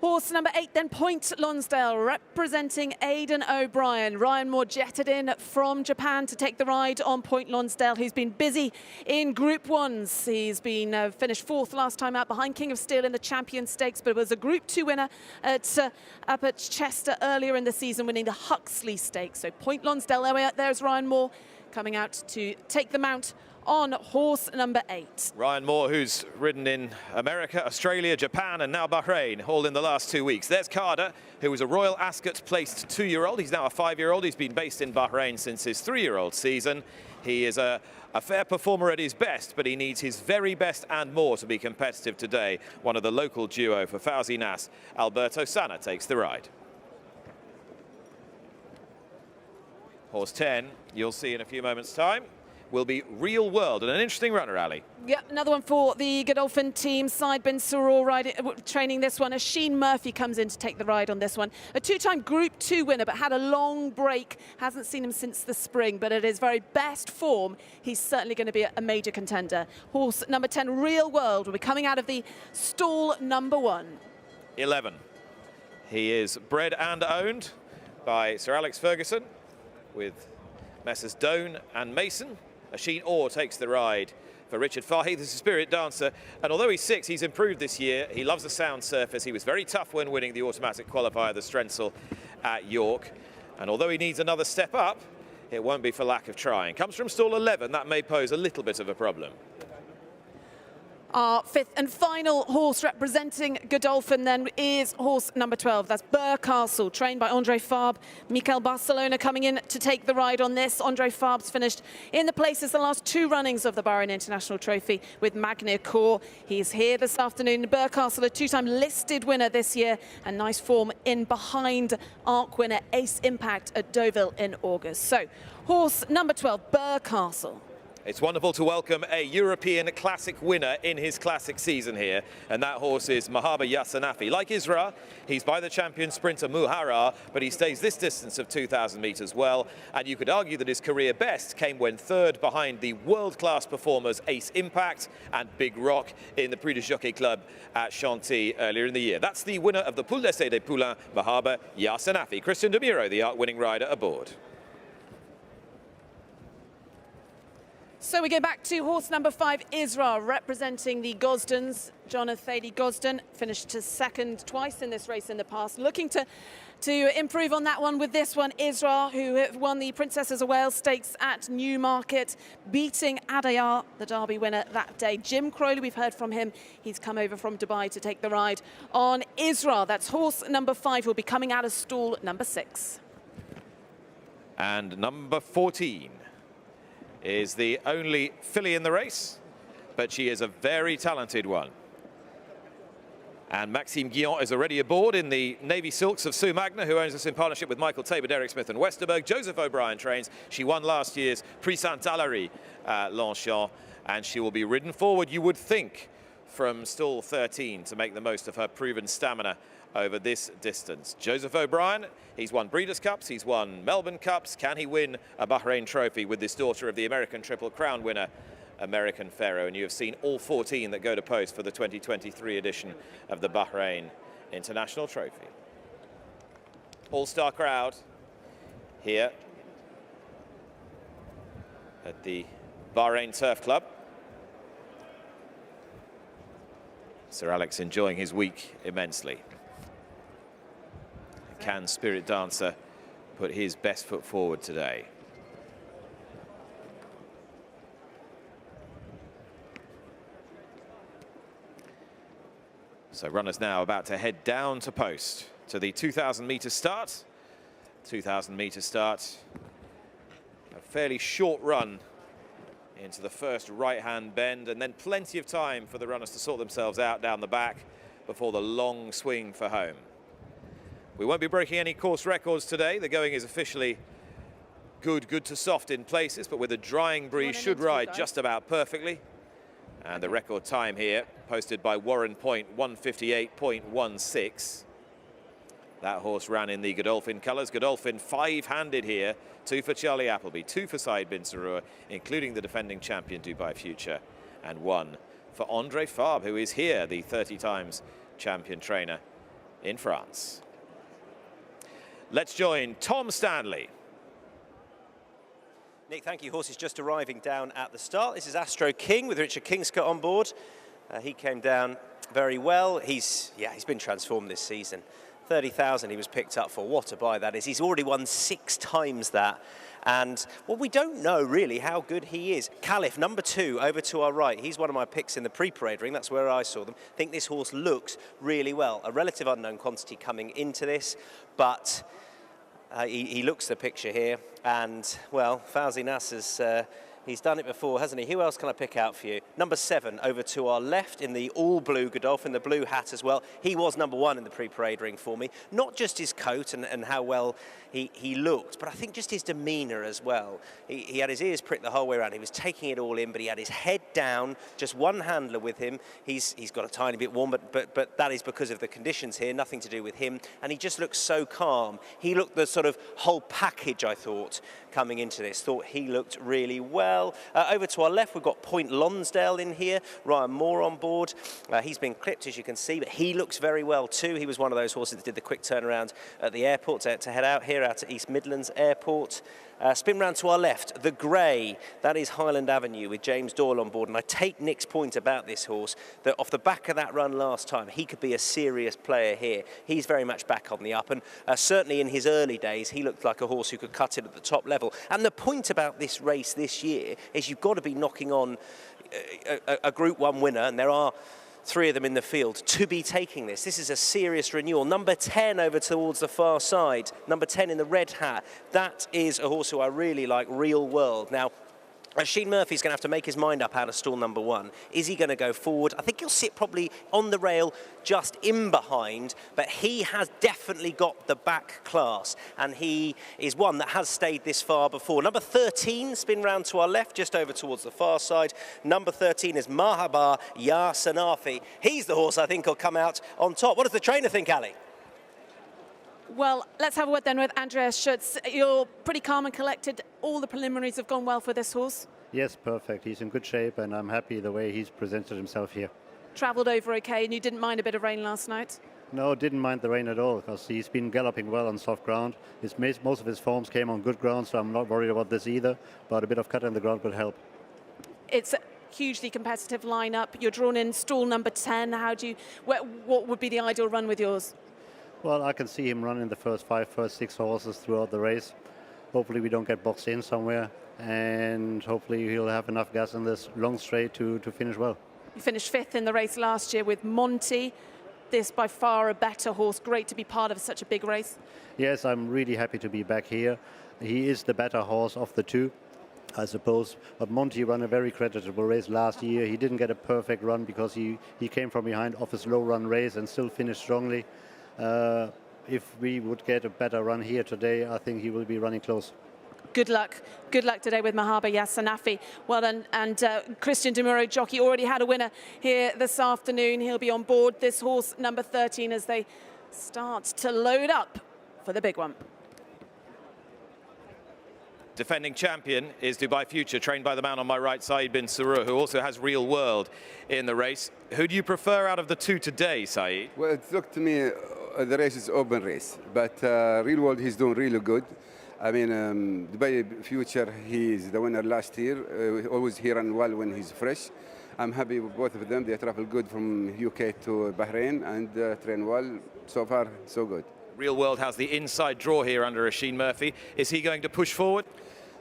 Horse number 8 then, Point Lonsdale, representing Aidan O'Brien. Ryan Moore jetted in from Japan to take the ride on Point Lonsdale, who's been busy in Group 1s. He's been finished 4th last time out behind King of Steel in the Champion Stakes, but was a Group 2 winner up at Chester earlier in the season, winning the Huxley Stakes. So Point Lonsdale, there's Ryan Moore coming out to take the mount on horse number 8. Ryan Moore, who's ridden in America, Australia, Japan, and now Bahrain, all in the last 2 weeks. There's Carter, who was a Royal Ascot placed 2-year-old. He's now a 5-year-old. He's been based in Bahrain since his 3-year-old season. He is a fair performer at his best, but he needs his very best and more to be competitive today. One of the local duo for Fawzi Nas, Alberto Sanna, takes the ride. Horse 10, you'll see in a few moments' time, will be Real World, and an interesting runner, Ali. Yep, another one for the Godolphin team. Said bin Surur training this one. Sheen Murphy comes in to take the ride on this one. A two-time Group 2 winner, but had a long break. Hasn't seen him since the spring, but at his very best form, he's certainly going to be a major contender. Horse number 10, Real World, will be coming out of the stall number 1. 11. He is bred and owned by Sir Alex Ferguson with Messrs Doan and Mason. Sheen Orr takes the ride for Richard Fahey, the Spirit Dancer. And although he's 6, he's improved this year. He loves the sound surface. He was very tough when winning the automatic qualifier, the Strensel at York. And although he needs another step up, it won't be for lack of trying. Comes from stall 11. That may pose a little bit of a problem. Our 5th and final horse representing Godolphin then is horse number 12. That's Burr Castle, trained by Andre Fabre. Mikel Barcelona coming in to take the ride on this. Andre Fabre's finished in the places the last 2 runnings of the Bahrain International Trophy with Magna Core. He's here this afternoon. Burr Castle, a 2-time listed winner this year, and nice form in behind ARC winner Ace Impact at Deauville in August. So, horse number 12, Burr Castle. It's wonderful to welcome a European Classic winner in his Classic season here, and that horse is Mahaba Yassanafi. Like Isra, he's by the champion sprinter Muhara, but he stays this distance of 2,000 metres well, and you could argue that his career best came when 3rd behind the world-class performers Ace Impact and Big Rock in the Prix de Jockey Club at Chantilly earlier in the year. That's the winner of the Poule d'Essai des Poulains, Mahaba Yassanafi. Christian Demiro, the ARC-winning rider, aboard. So we go back to horse number 5, Isra, representing the Gosdens. Jonathan Gosden finished to 2nd twice in this race in the past. Looking to improve on that one with this one, Isra, who won the Princesses of Wales Stakes at Newmarket, beating Adayar, the Derby winner that day. Jim Crowley, we've heard from him. He's come over from Dubai to take the ride on Isra. That's horse number 5, who'll be coming out of stall number 6. And number 14. Is the only filly in the race, but she is a very talented one. And Maxime Guillon is already aboard in the navy silks of Sue Magna, who owns us in partnership with Michael Tabor, Derek Smith and Westerberg. Joseph O'Brien trains. She won last year's Prix Saint-Alary at Longchamp, and she will be ridden forward, you would think, from stall 13 to make the most of her proven stamina over this distance. Joseph O'Brien, he's won Breeders' Cups, he's won Melbourne Cups. Can he win a Bahrain Trophy with this daughter of the American Triple Crown winner, American Pharaoh? And you have seen all 14 that go to post for the 2023 edition of the Bahrain International Trophy. All-star crowd here at the Bahrain Turf Club. Sir Alex enjoying his week immensely. Can Spirit Dancer put his best foot forward today? So runners now about to head down to post to the 2,000 metre start. 2,000 metre start. A fairly short run into the first right-hand bend, and then plenty of time for the runners to sort themselves out down the back before the long swing for home. We won't be breaking any course records today. The going is officially good to soft in places, but with a drying breeze should ride just about perfectly. And the record time here, posted by Warren Point, 1:58.16. That horse ran in the Godolphin colours. Godolphin 5-handed here, 2 for Charlie Appleby, 2 for Said bin Surur, including the defending champion Dubai Future, and 1 for Andre Fabre, who is here, the 30 times champion trainer in France. Let's join Tom Stanley. Nick, thank you. Horses just arriving down at the start. This is Astro King with Richard Kingscott on board. He came down very well. He's been transformed this season. 30,000 he was picked up for. What a buy that is. He's already won 6 times that. And, well, we don't know really how good he is. Caliph, number 2, over to our right. He's one of my picks in the pre-parade ring. That's where I saw them. I think this horse looks really well. A relative unknown quantity coming into this, but he looks the picture here. And, well, Fauzi Nasser's He's done it before, hasn't he? Who else can I pick out for you? Number 7 over to our left in the all-blue Godolphin, the blue hat as well. He was number 1 in the pre-parade ring for me. Not just his coat and how well he looked, but I think just his demeanour as well. He had his ears pricked the whole way around. He was taking it all in, but he had his head down, just one handler with him. He's got a tiny bit warm, but that is because of the conditions here, nothing to do with him. And he just looks so calm. He looked the sort of whole package, I thought, coming into this. Thought he looked really well. Over to our left, we've got Point Lonsdale in here. Ryan Moore on board. He's been clipped, as you can see, but he looks very well too. He was one of those horses that did the quick turnaround at the airport to head out here, out at East Midlands Airport. Spin round to our left, the grey, that is Highland Avenue with James Doyle on board. And I take Nick's point about this horse, that off the back of that run last time, he could be a serious player here. He's very much back on the up, and certainly in his early days, he looked like a horse who could cut it at the top level. And the point about this race this year is you've got to be knocking on a Group 1 winner, and there are 3 of them in the field, to be taking this. This is a serious renewal. Number 10 over towards the far side, number 10 in the red hat. That is a horse who I really like, Real World. Now, Rashid Murphy's going to have to make his mind up out of stall number 1. Is he going to go forward? I think he'll sit probably on the rail just in behind, but he has definitely got the back class, and he is one that has stayed this far before. Number 13, spin round to our left, just over towards the far side. Number 13 is Mahaba Ya Sanafi. He's the horse I think will come out on top. What does the trainer think, Ali? Well, let's have a word then with Andreas Schutz. You're pretty calm and collected. All the preliminaries have gone well for this horse. Yes, perfect. He's in good shape, and I'm happy the way he's presented himself here. Travelled over okay, and you didn't mind a bit of rain last night? No, didn't mind the rain at all, because he's been galloping well on soft ground. Most of his forms came on good ground, so I'm not worried about this either, but a bit of cut in the ground will help. It's a hugely competitive lineup. You're drawn in stall number 10. What would be the ideal run with yours? Well, I can see him running the first 6 horses throughout the race. Hopefully we don't get boxed in somewhere, and hopefully he'll have enough gas in this long straight to finish well. You finished 5th in the race last year with Monty. This by far a better horse. Great to be part of such a big race. Yes, I'm really happy to be back here. He is the better horse of the 2, I suppose. But Monty ran a very creditable race last year. He didn't get a perfect run because he came from behind off his low run race and still finished strongly. If we would get a better run here today, I think he will be running close. Good luck. Good luck today with Mahaba Ya Sanafi. Well done. And Christian Demuro, jockey, already had a winner here this afternoon. He'll be on board this horse, number 13, as they start to load up for the big one. Defending champion is Dubai Future, trained by the man on my right, Saeed bin Sarur, who also has Real World in the race. Who do you prefer out of the 2 today, Saeed? Well, it looked to me the race is open race, but Real World, he's doing really good. I mean, Dubai Future, he's the winner last year. Always he run well when he's fresh. I'm happy with both of them. They travel good from UK to Bahrain and train well. So far, so good. Real World has the inside draw here under Rashid Murphy. Is he going to push forward?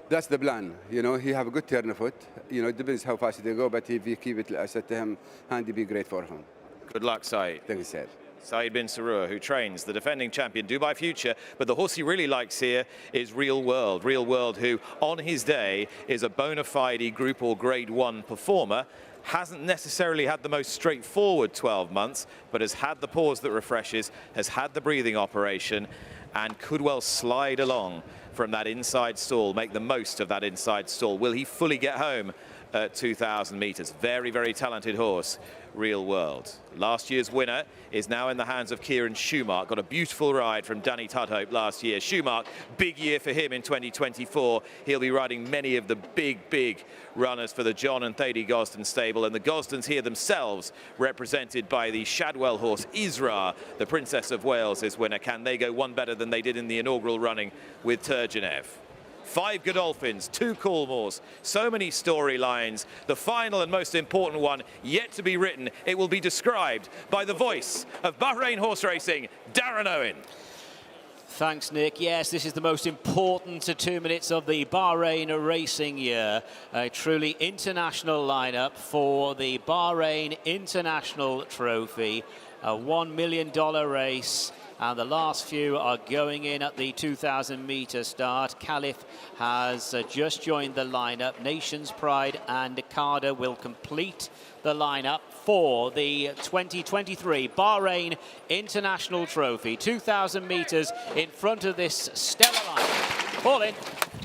That's the plan. You know, he have a good turn of foot. You know, it depends how fast they go, but if you keep it, I said to him, handy be great for him. Good luck, Saeed. Thank you, sir. Saeed bin Sarur, who trains the defending champion Dubai Future, but the horse he really likes here is Real World. Real World, who on his day is a bona fide Group or Grade 1 performer, hasn't necessarily had the most straightforward 12 months, but has had the pause that refreshes, has had the breathing operation, and could well slide along from that inside stall, make the most of that inside stall. Will he fully get home at 2,000 metres? Very, very talented horse, Real World. Last year's winner is now in the hands of Kieran Schumark. Got a beautiful ride from Danny Tudhope last year. Schumark, big year for him in 2024. He'll be riding many of the big runners for the John and Thady Gosden stable. And the Gosdens here themselves, represented by the Shadwell horse Isra, the Princess of Wales, is winner. Can they go one better than they did in the inaugural running with Turgenev? 5 Godolphins, 2 Coolmores, so many storylines. The final and most important one yet to be written. It will be described by the voice of Bahrain horse racing, Darren Owen. Thanks, Nick. Yes, this is the most important 2 minutes of the Bahrain racing year. A truly international lineup for the Bahrain International Trophy. A $1 million race. and the last few are going in at the 2,000-meter start. Caliph has just joined the lineup. Nation's Pride and Carter will complete the lineup for the 2023 Bahrain International Trophy. 2,000 meters in front of this stellar line. All in,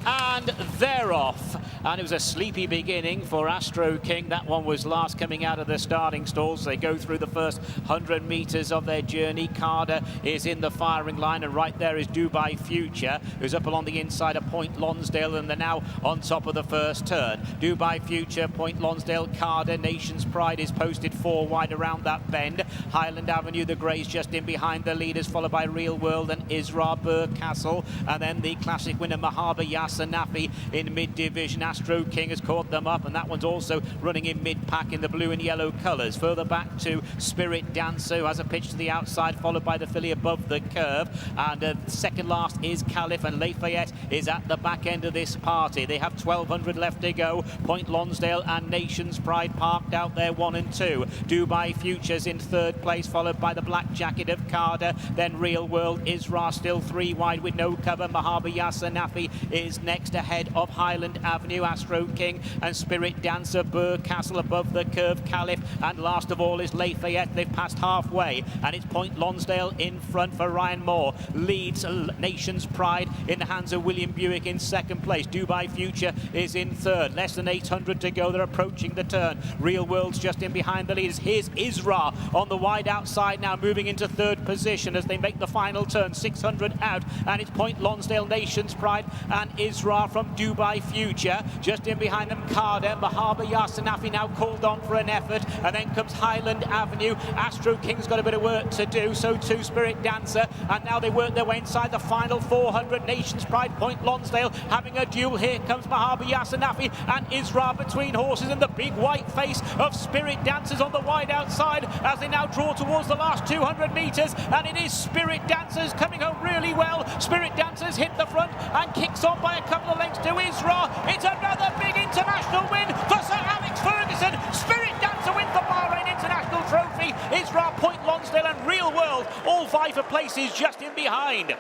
and they're off. And it was a sleepy beginning for Astro King. That one was last coming out of the starting stalls. They go through the first 100 meters of their journey. Carter is in the firing line, and right there is Dubai Future, who's up along the inside of Point Lonsdale, and they're now on top of the first turn. Dubai Future, Point Lonsdale, Carter, Nation's Pride is posted 4 wide around that bend. Highland Avenue, the Greys just in behind the leaders, followed by Real World and Isra Burcastle, and then the classic winner Mahaba Yasanafi in mid-division. Astro King has caught them up, and that one's also running in mid-pack in the blue and yellow colours. Further back to Spirit Dancer, who has a pitch to the outside, followed by the filly above the curve. And second last is Caliph, and Lafayette is at the back end of this party. They have 1,200 left to go. Point Lonsdale and Nation's Pride parked out there 1 and 2. Dubai Futures in third place, followed by the black jacket of Carter. Then Real World, Isra still 3 wide with no cover. Mahaba Yasanafi is next ahead of Highland Avenue, Astro King and Spirit Dancer. Burcastle above the curve, Caliph, and last of all is Lafayette. They've passed halfway, and it's Point Lonsdale in front for Ryan Moore. Leads Nation's Pride in the hands of William Buick in second place. Dubai Future is in third. Less than 800 to go. They're approaching the turn. Real World's just in behind the leaders. Here's Isra on the wide outside now, moving into third position as they make the final turn. 600 out, and it's Point Lonsdale, Nation's Pride and Isra from Dubai Future. Just in behind them, Carter. Mahaba Yasanafi now called on for an effort, and then comes Highland Avenue. Astro King's got a bit of work to do, so too Spirit Dancer, and now they work their way inside the final 400. Nation's Pride, Point Lonsdale having a duel. Here comes Mahaba Yasanafi and Isra between horses, and the big white face of Spirit Dancers on the wide outside as they now draw towards the last 200 metres, and it is Spirit Dancers coming home really well. Spirit Dancers hit the front and kicks on by a couple of lengths to Isra. It's another big international win for Sir Alex Ferguson. Spirit Dancer wins the Bahrain International Trophy. Isra, Point Lonsdale and Real World all vie for places just in behind.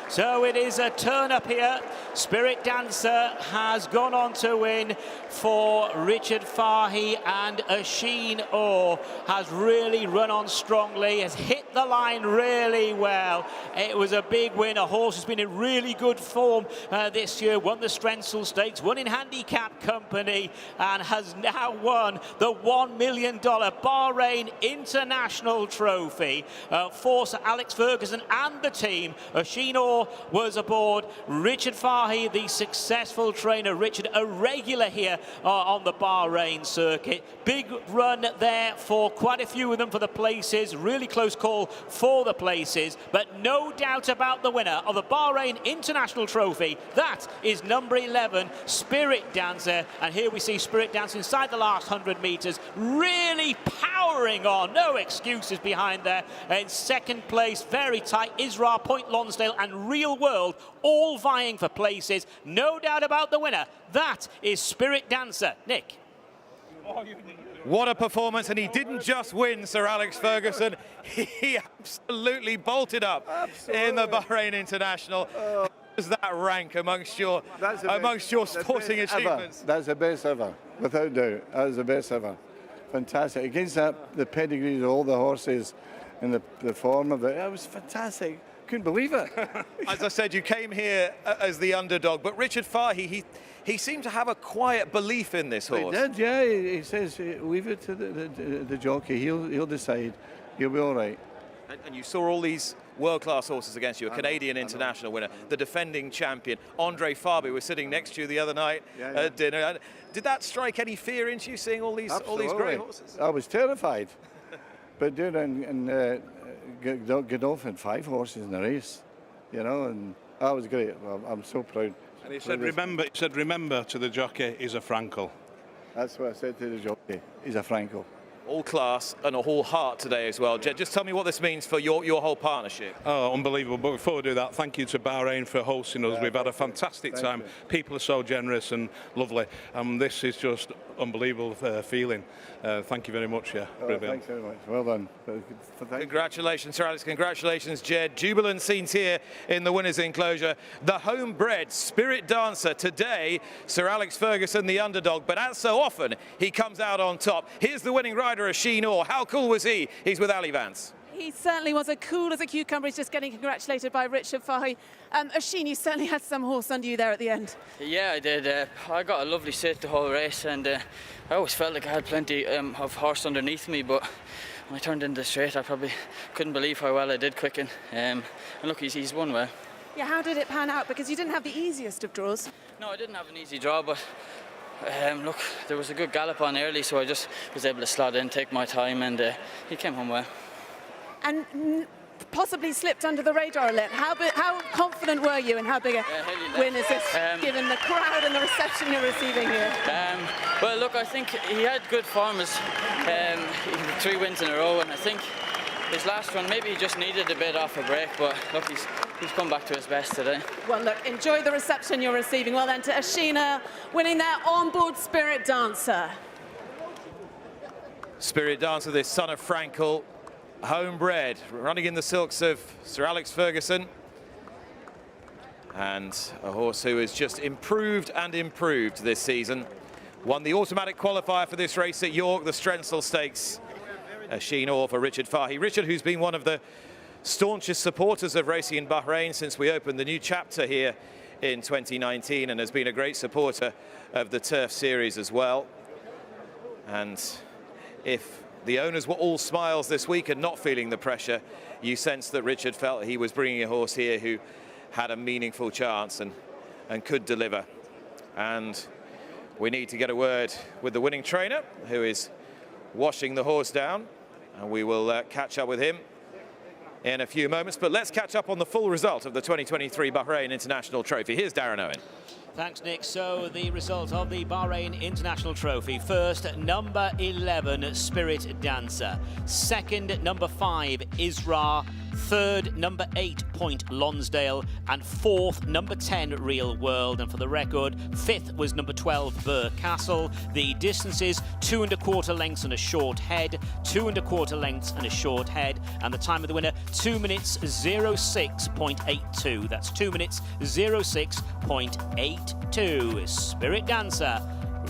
So it is a turn up here. Spirit Dancer has gone on to win for Richard Fahy, and Asheen Orr has really run on strongly, has hit the line really well. It was a big win. A horse has been in really good form this year, won the Strensel Stakes, won in handicap company, and has now won the $1 million Bahrain International Trophy for Sir Alex Ferguson and the team. Asheen Orr was aboard. Richard Fahy, the successful trainer. Richard, a regular here on the Bahrain circuit. Big run there for quite a few of them for the places. Really close call for the places, but no doubt about the winner of the Bahrain International Trophy. That is number 11, Spirit Dancer. And here we see Spirit Dancer inside the last 100 metres, really powering on. No excuses behind there. In second place, very tight, Isra, Point Lonsdale and Real World, all vying for places. No doubt about the winner. That is Spirit Dancer. Nick. What a performance, and he didn't just win, Sir Alex Ferguson. He absolutely bolted up in the Bahrain International. How does that rank amongst your sporting achievements? That's the best ever, without doubt. That was the best ever. Fantastic. Against the pedigrees of all the horses and the form of it, it was fantastic. Couldn't believe it. As I said, you came here as the underdog, but Richard Fahy, he seemed to have a quiet belief in this horse. He did, yeah. He says, leave it to the jockey. He'll decide. He'll be all right. And you saw all these world-class horses against you, a Canadian international winner, the defending champion. Andre Fabi was sitting next to you the other night at dinner. Did that strike any fear into you, seeing all these great horses? I was terrified. But dude, and Godolphin, 5 horses in the race, you know, and that was great. I'm so proud. And he said, remember to the jockey, he's a Frankel. That's what I said to the jockey, he's a Frankel. All class and a whole heart today as well. Jed, just tell me what this means for your whole partnership. Oh, unbelievable. But before we do that, thank you to Bahrain for hosting us. We've had a fantastic time. People are so generous and lovely. This is just unbelievable feeling. Thank you very much. Yeah, brilliant. Thanks very much. Well done. Congratulations, Sir Alex. Congratulations, Jed. Jubilant scenes here in the winners' enclosure. The homebred Spirit Dancer today, Sir Alex Ferguson, the underdog, but as so often, he comes out on top. Here's the winning rider, Rashid. How cool was he? He's with Ali Vance. He certainly was as cool as a cucumber. He's just getting congratulated by Richard Fahy. Asheen, you certainly had some horse under you there at the end. Yeah, I did. I got a lovely sit the whole race, and I always felt like I had plenty of horse underneath me, but when I turned into the straight, I probably couldn't believe how well I did quicken. And look, he's won well. Yeah, how did it pan out? Because you didn't have the easiest of draws. No, I didn't have an easy draw, but look, there was a good gallop on early, so I just was able to slot in, take my time, and he came home well. And possibly slipped under the radar a little. How confident were you, and how big a win is this, given the crowd and the reception you're receiving here? Well, look, I think he had good form as 3 wins in a row, and I think his last one, maybe he just needed a bit off a break, but look, he's come back to his best today. Well, look, enjoy the reception you're receiving. Well then, to Ashina, winning their onboard Spirit Dancer. Spirit Dancer, this son of Frankel, homebred, running in the silks of Sir Alex Ferguson, and a horse who has just improved and improved this season. Won the automatic qualifier for this race at York, the Strensel Stakes. A Sheen Orr for Richard Fahy. Richard, who's been one of the staunchest supporters of racing in Bahrain since we opened the new chapter here in 2019, and has been a great supporter of the Turf Series as well. And if the owners were all smiles this week and not feeling the pressure, you sense that Richard felt he was bringing a horse here who had a meaningful chance and could deliver. And we need to get a word with the winning trainer, who is washing the horse down, and we will catch up with him in a few moments. But let's catch up on the full result of the 2023 Bahrain International Trophy. Here's Darren Owen. Thanks, Nick. So the result of the Bahrain International Trophy. First, number 11, Spirit Dancer. Second, number 5, Isra. Third, number 8, Point Lonsdale. And fourth, number 10, Real World. And for the record, fifth was number 12, Burr Castle. The distances, 2 1/4 lengths and a short head. 2 1/4 lengths and a short head. And the time of the winner, 2 minutes 06.82. That's 2 minutes 06.82. Spirit Dancer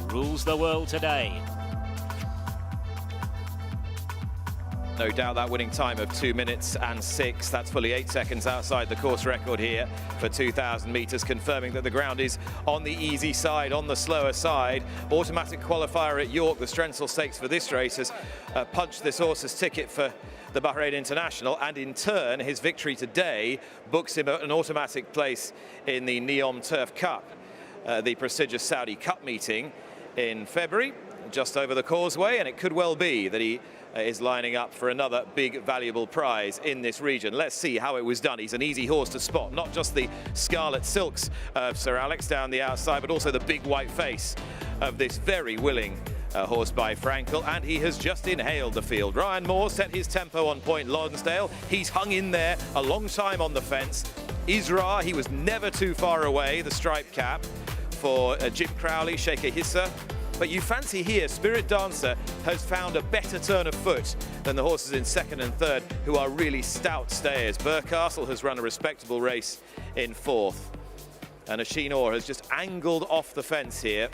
rules the world today. No doubt that winning time of 2 minutes and 6, that's fully 8 seconds outside the course record here for 2,000 metres, confirming that the ground is on the easy side, on the slower side. Automatic qualifier at York, the Strensel Stakes for this race, has punched this horse's ticket for the Bahrain International, and in turn his victory today books him an automatic place in the Neom Turf Cup, the prestigious Saudi Cup meeting in February, just over the causeway, and it could well be that he is lining up for another big valuable prize in this region. Let's see how it was done. He's an easy horse to spot, not just the scarlet silks of Sir Alex down the outside, but also the big white face of this very willing horse by Frankel, and he has just inhaled the field. Ryan Moore set his tempo on Point Lonsdale. He's hung in there a long time on the fence. Isra, he was never too far away, the striped cap for Jim Crowley, Shaker Hissa. But you fancy here, Spirit Dancer has found a better turn of foot than the horses in second and third, who are really stout stayers. Burr Castle has run a respectable race in fourth. And Asheen Orr has just angled off the fence here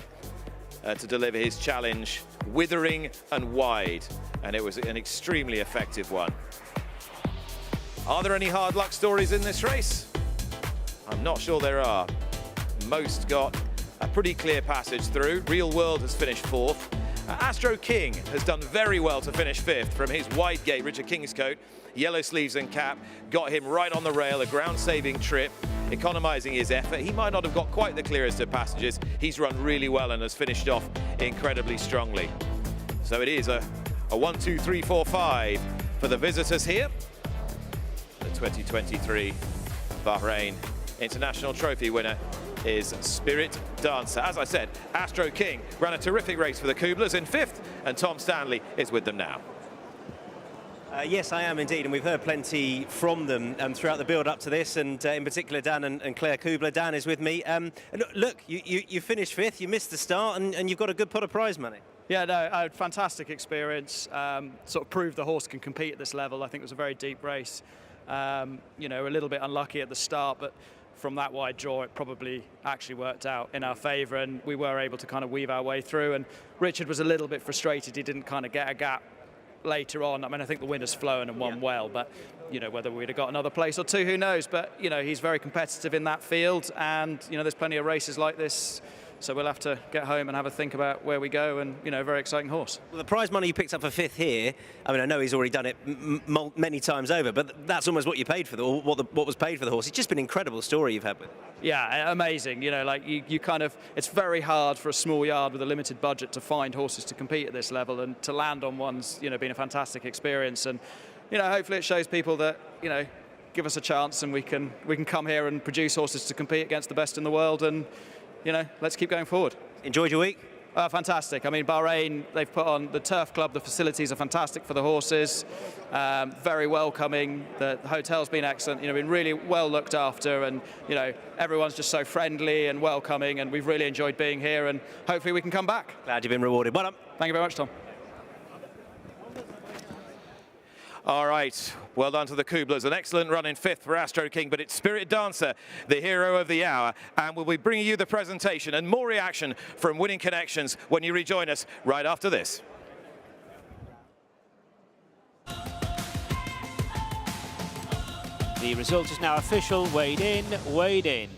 to deliver his challenge, withering and wide. And it was an extremely effective one. Are there any hard luck stories in this race? I'm not sure there are. Most got a pretty clear passage through. Real World has finished fourth. Astro King has done very well to finish fifth from his wide gate. Richard Kingscote, yellow sleeves and cap, got him right on the rail, a ground-saving trip, economising his effort. He might not have got quite the clearest of passages. He's run really well and has finished off incredibly strongly. So it is a 1, 2, 3, 4, 5 for the visitors here. The 2023 Bahrain International Trophy winner is Spirit Dancer. As I said, Astro King ran a terrific race for the Kublers in fifth, and Tom Stanley is with them now. Yes, I am indeed, and we've heard plenty from them throughout the build-up to this, and in particular Dan and Claire Kubler. Dan is with me. Look, you finished 5th, you missed the start, and you've got a good pot of prize money. Yeah, no, fantastic experience. Sort of proved the horse can compete at this level. I think it was a very deep race. You know, a little bit unlucky at the start, but from that wide draw, it probably actually worked out in our favour, and we were able to kind of weave our way through. And Richard was a little bit frustrated. He didn't kind of get a gap later on. I mean, I think the winner's flown and won well, but you know, whether we'd have got another place or two, who knows? But you know, he's very competitive in that field, and you know, there's plenty of races like this. So we'll have to get home and have a think about where we go, and you know, very exciting horse. Well, the prize money you picked up for 5th here, I mean, I know he's already done it many times over, but that's almost what you paid for what was paid for the horse. It's just been an incredible story you've had with it. Yeah, amazing. You know, like you kind of, it's very hard for a small yard with a limited budget to find horses to compete at this level, and to land on one's, you know, been a fantastic experience. And you know, hopefully it shows people that, you know, give us a chance and we can come here and produce horses to compete against the best in the world. And you know, let's keep going forward. Enjoyed your week? Fantastic. I mean, Bahrain, they've put on the turf club. The facilities are fantastic for the horses. Very welcoming. The hotel's been excellent. You know, been really well looked after, and you know, everyone's just so friendly and welcoming. And we've really enjoyed being here. And hopefully we can come back. Glad you've been rewarded. Well done. Thank you very much, Tom. All right, well done to the Kublers. An excellent run in 5th for Astro King, but it's Spirit Dancer, the hero of the hour. And we'll be bringing you the presentation and more reaction from Winning Connections when you rejoin us right after this. The result is now official. Weighed in, weighed in.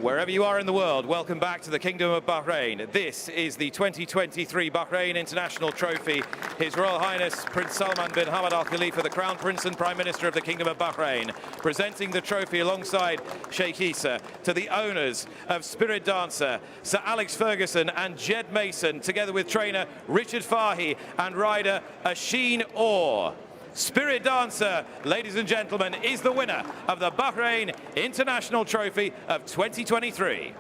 Wherever you are in the world, welcome back to the Kingdom of Bahrain. This is the 2023 Bahrain International Trophy. His Royal Highness Prince Salman bin Hamad Al Khalifa, the Crown Prince and Prime Minister of the Kingdom of Bahrain, presenting the trophy alongside Sheikh Issa to the owners of Spirit Dancer, Sir Alex Ferguson and Jed Mason, together with trainer Richard Fahy and rider Asheen Orr. Spirit Dancer, ladies and gentlemen, is the winner of the Bahrain International Trophy of 2023.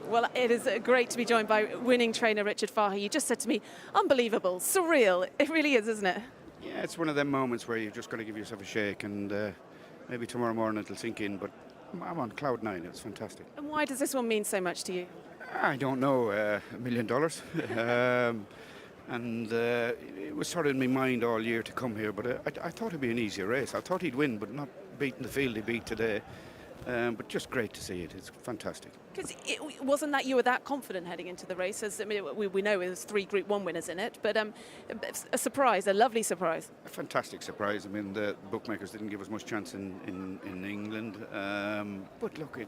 Well, it is great to be joined by winning trainer Richard Fahy. You just said to me, unbelievable, surreal. It really is, isn't it? Yeah, it's one of them moments where you've just got to give yourself a shake, and maybe tomorrow morning it'll sink in, but I'm on cloud nine. It's fantastic. And why does this one mean so much to you? I don't know, $1 million. And it was sort of in my mind all year to come here, but I thought it'd be an easier race. I thought he'd win, but not beating the field he beat today. But just great to see it. It's fantastic. Because it wasn't that you were that confident heading into the race. As I mean, we know there's 3 Group 1 winners in it, but a surprise, a lovely surprise. A fantastic surprise. I mean, the bookmakers didn't give us much chance in England. But look,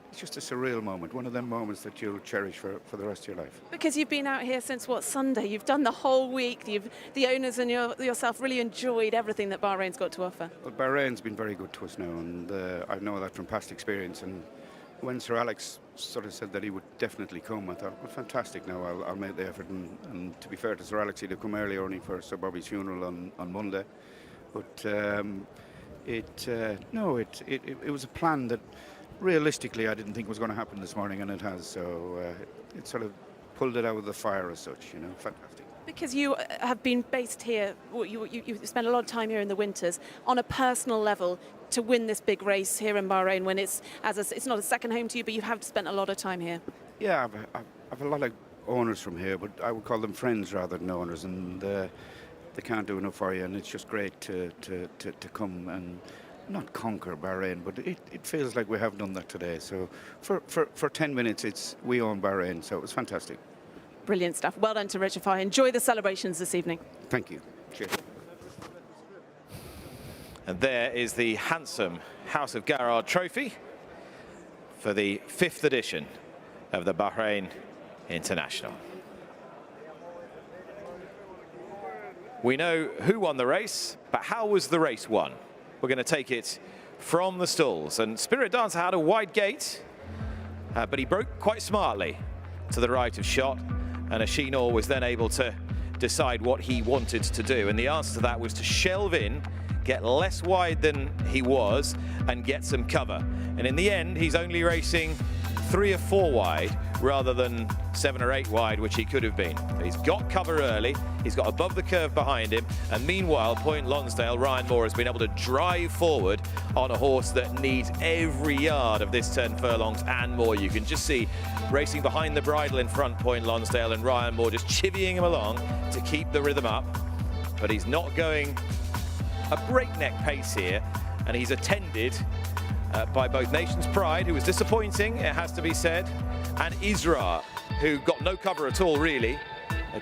it's just a surreal moment, one of them moments that you'll cherish for the rest of your life. Because you've been out here since, what, Sunday? You've done the whole week. The owners and yourself really enjoyed everything that Bahrain's got to offer. Well, Bahrain's been very good to us now, and I know that from past experience. And when Sir Alex sort of said that he would definitely come, I thought, well, fantastic, now I'll make the effort. And to be fair to Sir Alex, he'd have come earlier only for Sir Bobby's funeral on Monday. But it was a plan that realistically I didn't think was going to happen this morning, and it has. So it sort of pulled it out of the fire as such, you know, fantastic. Because you have been based here, you spent a lot of time here in the winters, on a personal level, to win this big race here in Bahrain when it's not a second home to you, but you have spent a lot of time here. Yeah, I've a lot of owners from here, but I would call them friends rather than owners, and they can't do enough for you, and it's just great to come and not conquer Bahrain, but it feels like we have done that today. So for 10 minutes, we own Bahrain, so it was fantastic. Brilliant stuff. Well done to Richard Fahy. Enjoy the celebrations this evening. Thank you. Cheers. And there is the handsome House of Garrard trophy for the 5th edition of the Bahrain International. We know who won the race, but how was the race won? We're going to take it from the stalls. And Spirit Dancer had a wide gate, but he broke quite smartly to the right of shot. And Ashinor was then able to decide what he wanted to do. And the answer to that was to shelve in, get less wide than he was, and get some cover. And in the end, he's only racing 3 or 4 wide rather than 7 or 8 wide, which he could have been. He's got cover early, he's got above the curve behind him, and meanwhile, Point Lonsdale, Ryan Moore has been able to drive forward on a horse that needs every yard of this 10 furlongs and more. You can just see racing behind the bridle in front, Point Lonsdale, and Ryan Moore just chivying him along to keep the rhythm up. But he's not going a breakneck pace here, and he's attended by both Nation's Pride, who was disappointing, it has to be said, and Isra, who got no cover at all, really.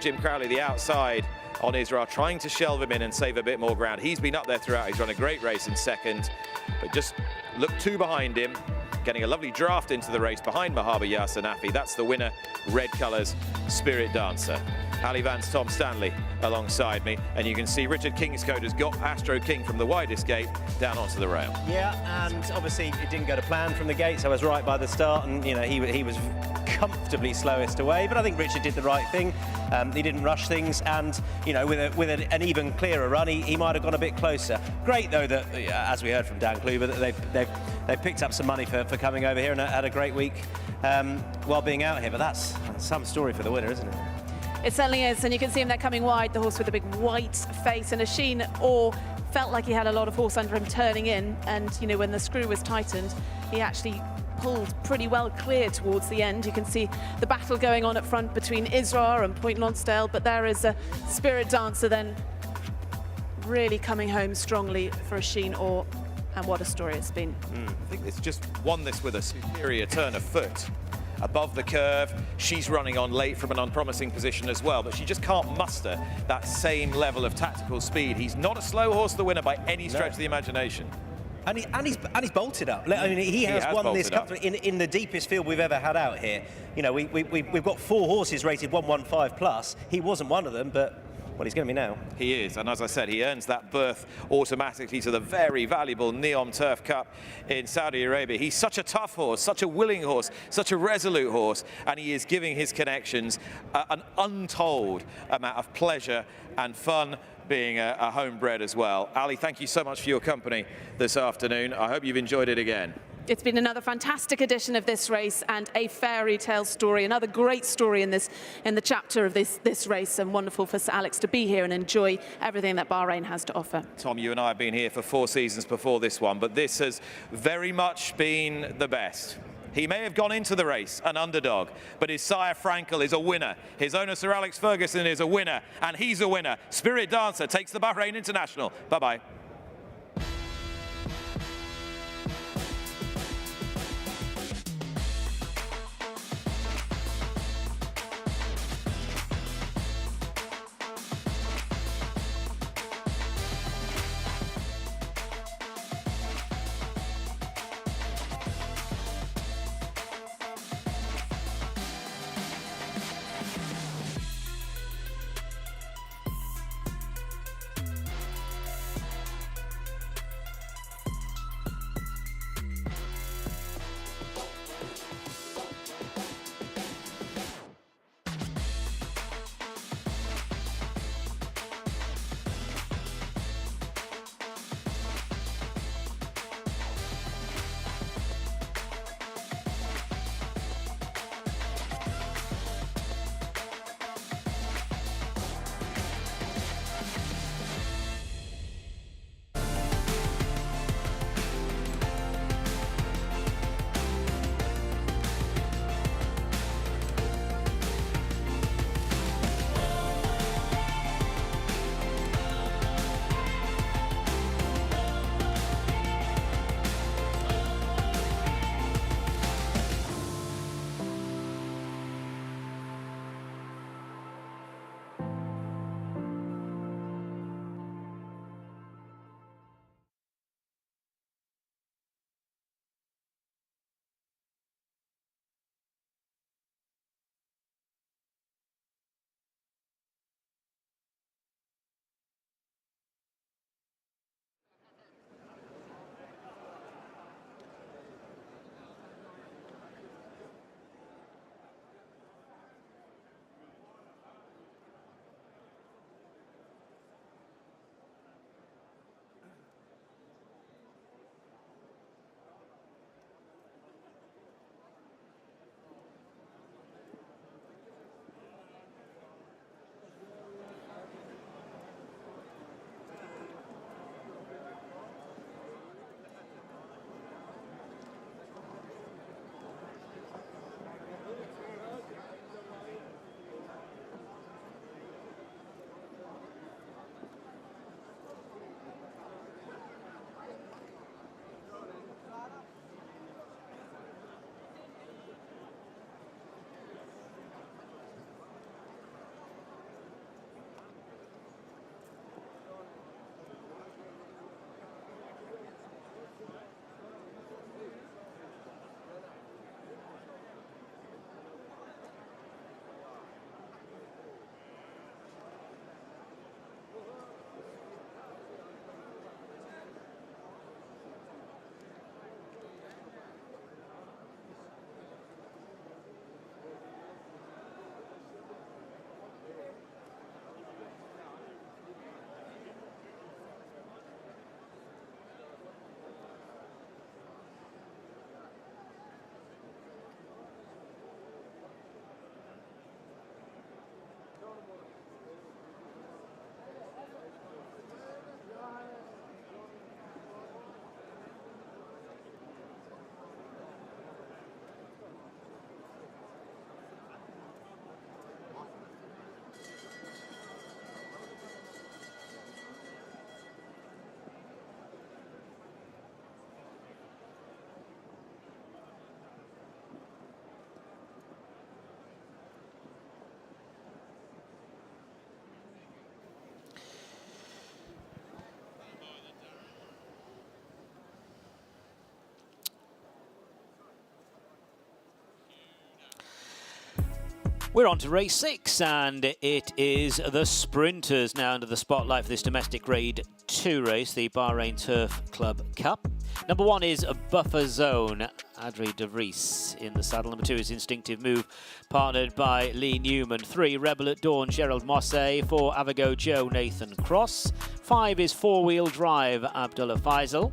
Jim Crowley, the outside on Isra, trying to shelve him in and save a bit more ground. He's been up there throughout. He's run a great race in second, but just looked 2 behind him, getting a lovely draft into the race behind Mahaba Yasanafi. That's the winner, red colours, Spirit Dancer. Ali Vance, Tom Stanley alongside me, and you can see Richard Kingscote has got Astro King from the widest gate down onto the rail. Yeah, and obviously it didn't go to plan from the gate, so I was right by the start, and you know he was comfortably slowest away, but I think Richard did the right thing. He didn't rush things, and you know, with an even clearer run, he might have gone a bit closer. Great though that, as we heard from Dan Kluber, that they've picked up some money for coming over here and had a great week while being out here. But that's some story for the winner, isn't it? It certainly is, and you can see him there coming wide, the horse with a big white face, and Ashin Orr felt like he had a lot of horse under him turning in, and you know, when the screw was tightened, he actually pulled pretty well clear towards the end. You can see the battle going on at front between Isra and Point Lonsdale, but there is a Spirit Dancer then really coming home strongly for Ashin Orr, and what a story it's been. I think it's just won this with a superior turn of foot. above the curve. She's running on late from an unpromising position as well, but she just can't muster that same level of tactical speed. He's not a slow horse, the winner, by any stretch of the imagination. And he's bolted up. I mean, he has won this Cup in the deepest field we've ever had out here. You know, we've got 4 horses rated 115 plus. He wasn't one of them, but well, he's going to be now. He is, and as I said, he earns that berth automatically to the very valuable Neom Turf Cup in Saudi Arabia. He's such a tough horse, such a willing horse, such a resolute horse, and he is giving his connections an untold amount of pleasure and fun, being a homebred as well. Ali, thank you so much for your company this afternoon. I hope you've enjoyed it again. It's been another fantastic edition of this race and a fairy tale story, another great story in the chapter of this race, and wonderful for Sir Alex to be here and enjoy everything that Bahrain has to offer. Tom, you and I have been here for 4 seasons before this one, but this has very much been the best. He may have gone into the race an underdog, but his sire Frankel is a winner. His owner Sir Alex Ferguson is a winner, and he's a winner. Spirit Dancer takes the Bahrain International. Bye-bye. We're on to race 6, and it is the sprinters now under the spotlight for this domestic Grade 2 race, the Bahrain Turf Club Cup. Number 1 is a Buffer Zone, Adri de Vries in the saddle. Number 2 is Instinctive Move, partnered by Lee Newman. 3, Rebel at Dawn, Gerald Mosse. 4, Avago Joe, Nathan Cross. 5 is Four Wheel Drive, Abdullah Faisal.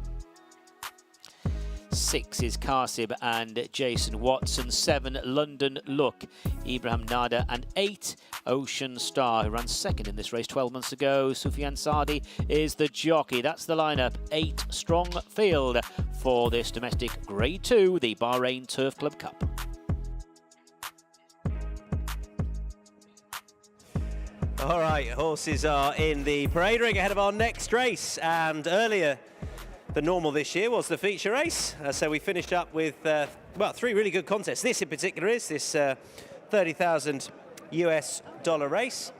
6 is Karsib and Jason Watson. 7, London Look, Ibrahim Nada. And 8, Ocean Star, who ran second in this race 12 months ago. Sufyan Sadi is the jockey. That's the lineup. 8 strong field for this domestic Grade 2, the Bahrain Turf Club Cup. All right, horses are in the parade ring ahead of our next race, and earlier than normal this year was the feature race. So we finished up with, well, 3 really good contests. This in particular is this $30,000 US race.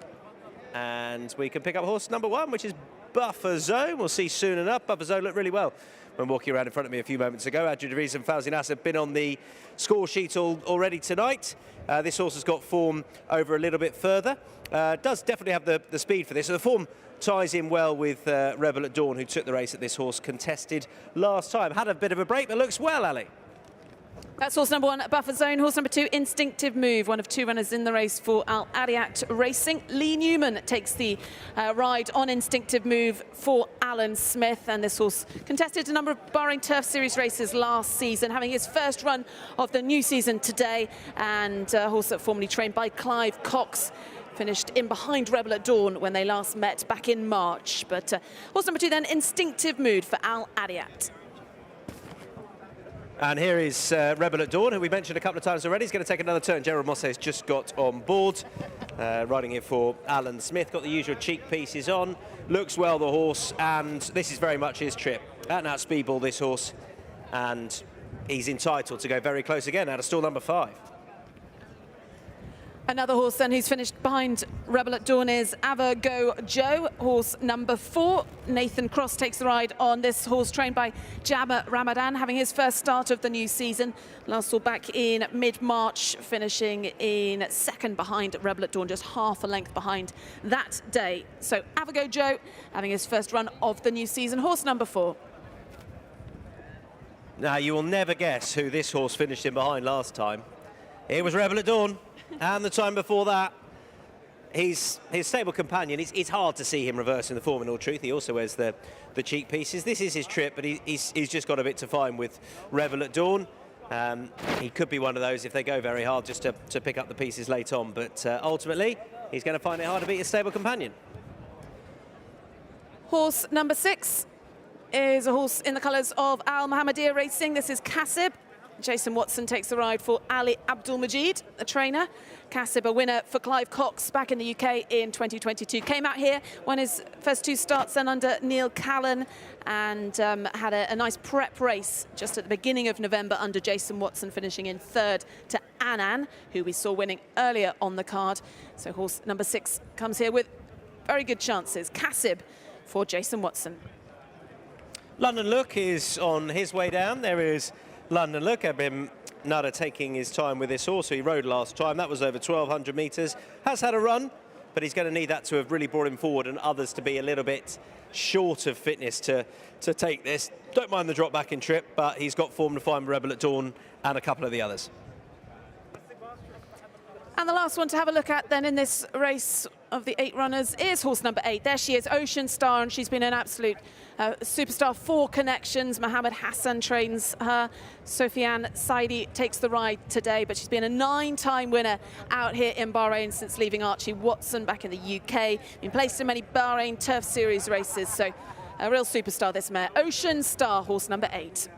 And we can pick up horse number 1, which is Buffer Zone. We'll see soon enough. Buffer Zone looked really well when walking around in front of me a few moments ago. Adri de Vries and Fawzi Nasser have been on the score sheet already tonight. This horse has got form over a little bit further. Does definitely have the speed for this. So the form ties in well with Rebel at Dawn, who took the race that this horse contested last time. Had a bit of a break, but looks well, Ali. That's horse number 1, Buffer Zone. Horse number 2, Instinctive Move, one of 2 runners in the race for Al Ariat Racing. Lee Newman takes the ride on Instinctive Move for Alan Smith, and this horse contested a number of Bahrain Turf Series races last season, having his first run of the new season today, and a horse that formerly trained by Clive Cox. Finished in behind Rebel at Dawn when they last met back in March. But horse number 2 then, Instinctive Mood for Al Ariat. And here is Rebel at Dawn, who we mentioned a couple of times already. He's going to take another turn. Gerald Mosse has just got on board, riding here for Alan Smith. Got the usual cheek pieces on. Looks well, the horse, and this is very much his trip. Out and out speedball, this horse, and he's entitled to go very close again out of stall number 5. Another horse then who's finished behind Rebel at Dawn is Avago Joe, horse number 4. Nathan Cross takes the ride on this horse trained by Jabba Ramadan, having his first start of the new season. Last saw back in mid-March, finishing in 2nd behind Rebel at Dawn, just half a length behind that day. So Avago Joe having his first run of the new season, horse number 4. Now, you will never guess who this horse finished in behind last time. It was Rebel at Dawn. And the time before that, his stable companion, it's hard to see him reversing the form in all truth. He also wears the cheek pieces. This is his trip, but he's just got a bit to find with Rebel at Dawn. He could be one of those, if they go very hard, just to pick up the pieces late on. But ultimately, he's going to find it hard to beat his stable companion. Horse number 6 is a horse in the colours of Al Mohammedia Racing. This is Kassib. Jason Watson takes the ride for Ali Abdul Majid, the trainer. Kassib, a winner for Clive Cox back in the UK in 2022. Came out here, won his first 2 starts then under Neil Callan, and had a nice prep race just at the beginning of November under Jason Watson, finishing in 3rd to Anan, who we saw winning earlier on the card. So horse number 6 comes here with very good chances. Kassib for Jason Watson. London Look is on his way down. There is London Look. Ibrahim Nada taking his time with this horse, who he rode last time. That was over 1,200 metres. Has had a run, but he's going to need that to have really brought him forward, and others to be a little bit short of fitness to take this. Don't mind the drop back in trip, but he's got form to find Rebel at Dawn and a couple of the others. And the last one to have a look at then in this race of the 8 runners is horse number 8. There she is, Ocean Star, and she's been an absolute superstar. 4 connections. Mohammed Hassan trains her. Sofiane Saidi takes the ride today, but she's been a 9-time winner out here in Bahrain since leaving Archie Watson back in the UK. Been placed in many Bahrain Turf Series races, so a real superstar, this mare. Ocean Star, horse number 8.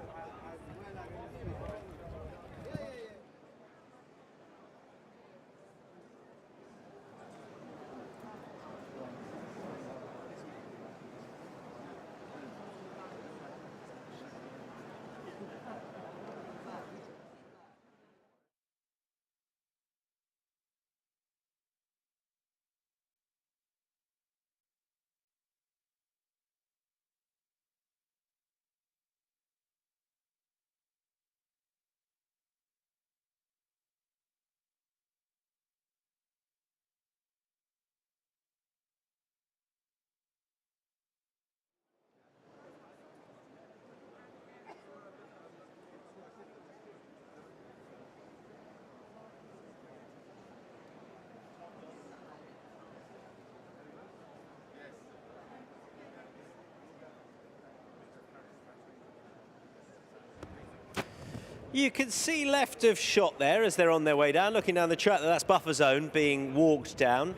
You can see left of shot there as they're on their way down, looking down the track. That's buffer zone being walked down.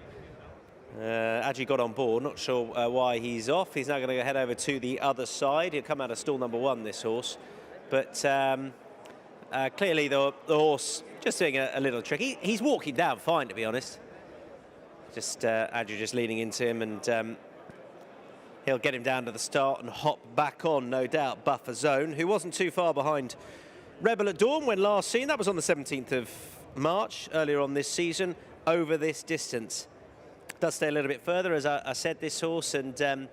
Adji got on board, not sure why he's off. He's now going to head over to the other side. He'll come out of stall number 1, this horse. But clearly the horse just doing a little trick. He's walking down fine, to be honest. Just Adji just leaning into him, and he'll get him down to the start and hop back on, no doubt, buffer zone, who wasn't too far behind Rebel at Dawn when last seen. That was on the 17th of March, earlier on this season, over this distance. Does stay a little bit further, as I said, this horse, and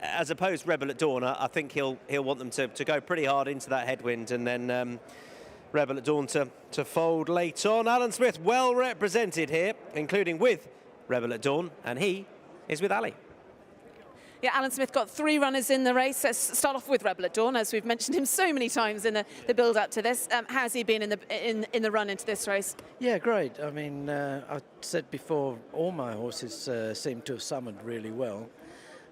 as opposed to Rebel at Dawn, I think he'll want them to go pretty hard into that headwind, and then Rebel at Dawn to fold late on. Alan Smith well represented here, including with Rebel at Dawn, and he is with Ali. Yeah, Alan Smith got 3 runners in the race. Let's start off with Rebel at Dawn, as we've mentioned him so many times in the build-up to this. How's he been in the run into this race? Yeah, great. I mean, I said before, all my horses seem to have summoned really well.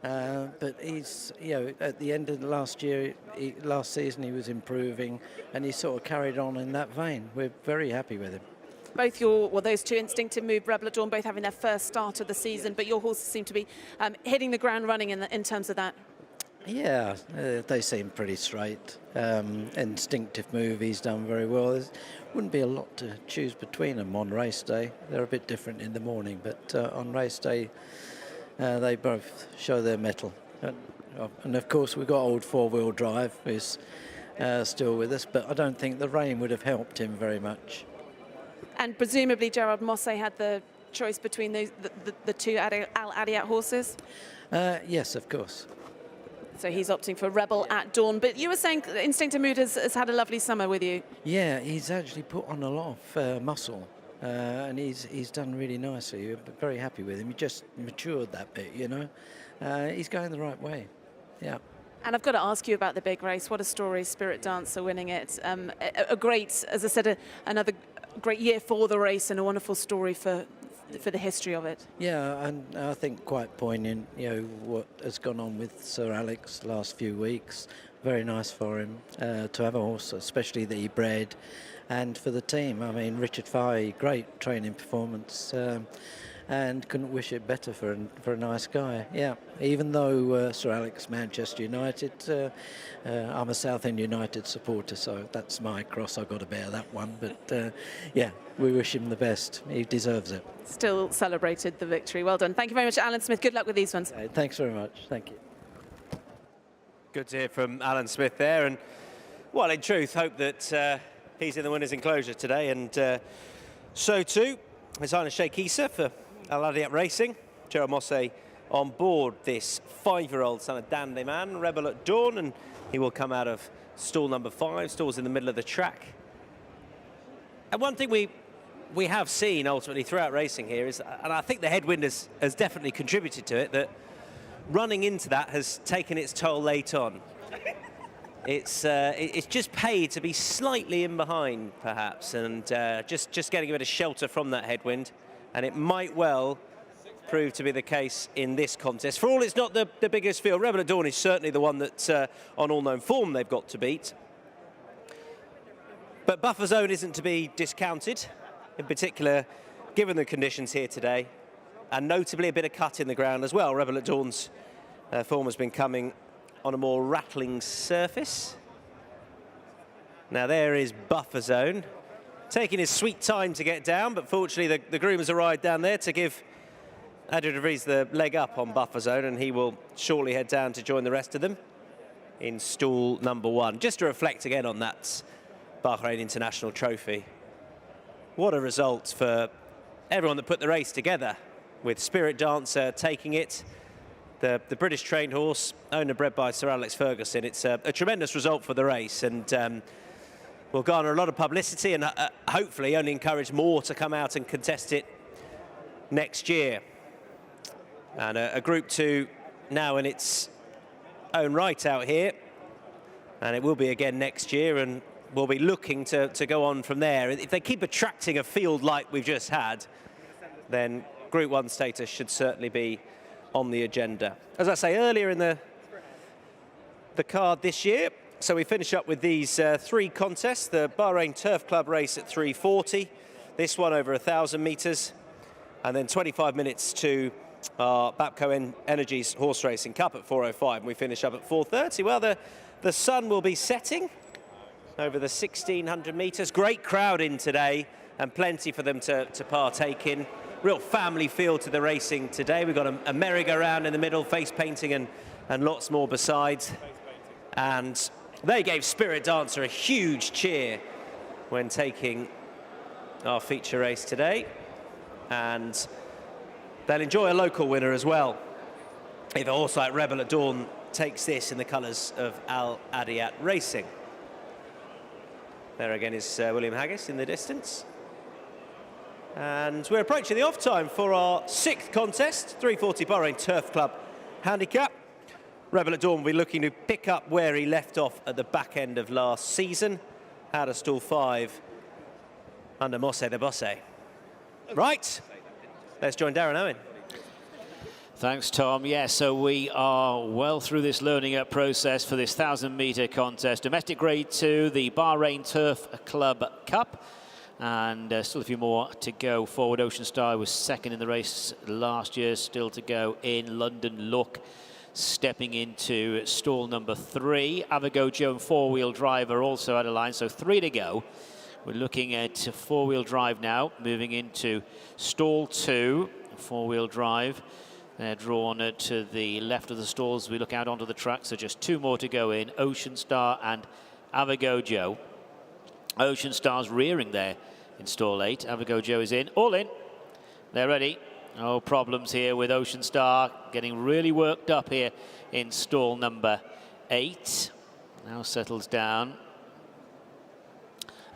But he's, you know, at the end of last season, he was improving, and he sort of carried on in that vein. We're very happy with him. Both those 2 Instinctive Move, Rebel at Dawn, both having their first start of the season, but your horses seem to be hitting the ground running in terms of that. Yeah, they seem pretty straight. Instinctive Move, he's done very well. There wouldn't be a lot to choose between them on race day. They're a bit different in the morning, but on race day, they both show their mettle. And of course, we've got old 4-wheel drive, who's still with us, but I don't think the rain would have helped him very much. And presumably Gerard Mosse had the choice between the 2 Al Adiat horses? Yes, of course. So he's opting for Rebel at Dawn. But you were saying Instinctive Mood has had a lovely summer with you. Yeah, he's actually put on a lot of muscle. And he's done really nicely. We're very happy with him. He just matured that bit, you know. He's going the right way. Yeah. And I've got to ask you about the big race. What a story, Spirit Dancer winning it. A great, as I said, another great year for the race, and a wonderful story for the history of it. Yeah, and I think quite poignant, you know, what has gone on with Sir Alex the last few weeks. Very nice for him to have a horse, especially that he bred, and for the team. I mean, Richard Fahey, great training performance, and couldn't wish it better for a nice guy. Yeah, even though Sir Alex, Manchester United, I'm a Southend United supporter, so that's my cross. I've got to bear that one. But yeah, we wish him the best. He deserves it. Still celebrated the victory. Well done. Thank you very much, Alan Smith. Good luck with these ones. Thanks very much. Thank you. Good to hear from Alan Smith there, and well, in truth, hope that he's in the winner's enclosure today, and so too His Highness Sheikh Issa for Al Adiat Racing. Gerard Mosse on board this 5-year-old son of Dan Man, Rebel at Dawn, and he will come out of stall number 5, stalls in the middle of the track. And one thing we have seen ultimately throughout racing here is, and I think the headwind has definitely contributed to it, that running into that has taken its toll late on. It's just paid to be slightly in behind, perhaps, and just getting a bit of shelter from that headwind, and it might well prove to be the case in this contest. For all it's not the biggest field, Rebel at Dawn is certainly the one that, on all known form, they've got to beat. But buffer zone isn't to be discounted, in particular, given the conditions here today, and notably a bit of cut in the ground as well. Rebel at Dawn's form has been coming on a more rattling surface. Now there is buffer zone, taking his sweet time to get down, but fortunately the groom has arrived down there to give Adrian de Vries the leg up on buffer zone, and he will shortly head down to join the rest of them in stall number 1. Just to reflect again on that Bahrain International Trophy. What a result for everyone that put the race together, with Spirit Dancer taking it. The British trained horse, owner bred by Sir Alex Ferguson. It's a tremendous result for the race, and will garner a lot of publicity, and hopefully only encourage more to come out and contest it next year. And a Group 2 now in its own right out here, and it will be again next year, and we'll be looking to go on from there. If they keep attracting a field like we've just had, then Group 1 status should certainly be on the agenda. As I say, earlier in the card this year, So we finish up with these three contests. The Bahrain Turf Club race at 3:40. This one over 1,000 metres. And then 25 minutes to our BAPCO Energy's Horse Racing Cup at 4:05. And we finish up at 4:30. Well, the sun will be setting over the 1,600 metres. Great crowd in today and plenty for them to partake in. Real family feel to the racing today. We've got a merry-go-round in the middle, face painting and lots more besides. And they gave Spirit Dancer a huge cheer when taking our feature race today. And they'll enjoy a local winner as well if a horse like Rebel at Dawn takes this in the colours of Al Adiyat Racing. There again is William Haggis in the distance. And we're approaching the off time for our 6th contest, 3:40 Bahrain Turf Club Handicap. Rebel at Dawn will be looking to pick up where he left off at the back end of last season. Out of stall 5 under Mosse de Bosse. Right, let's join Darren Owen. Thanks, Tom. Yeah, so we are well through this learning up process for this 1,000-metre contest. Domestic Grade 2, the Bahrain Turf Club Cup. And still a few more to go forward. Ocean Star was second in the race last year, still to go in. London Look stepping into stall number 3. Avogo Joe, 4-wheel driver, also out of line, so 3 to go. We're looking at 4-wheel drive now, moving into stall 2, 4-wheel drive. They're drawn to the left of the stalls as we look out onto the track, so just 2 more to go in, Ocean Star and Avogo Joe. Ocean Star's rearing there in stall 8. Avogo Joe is in, all in. They're ready. No problems here with Ocean Star, getting really worked up here in stall number 8. Now settles down.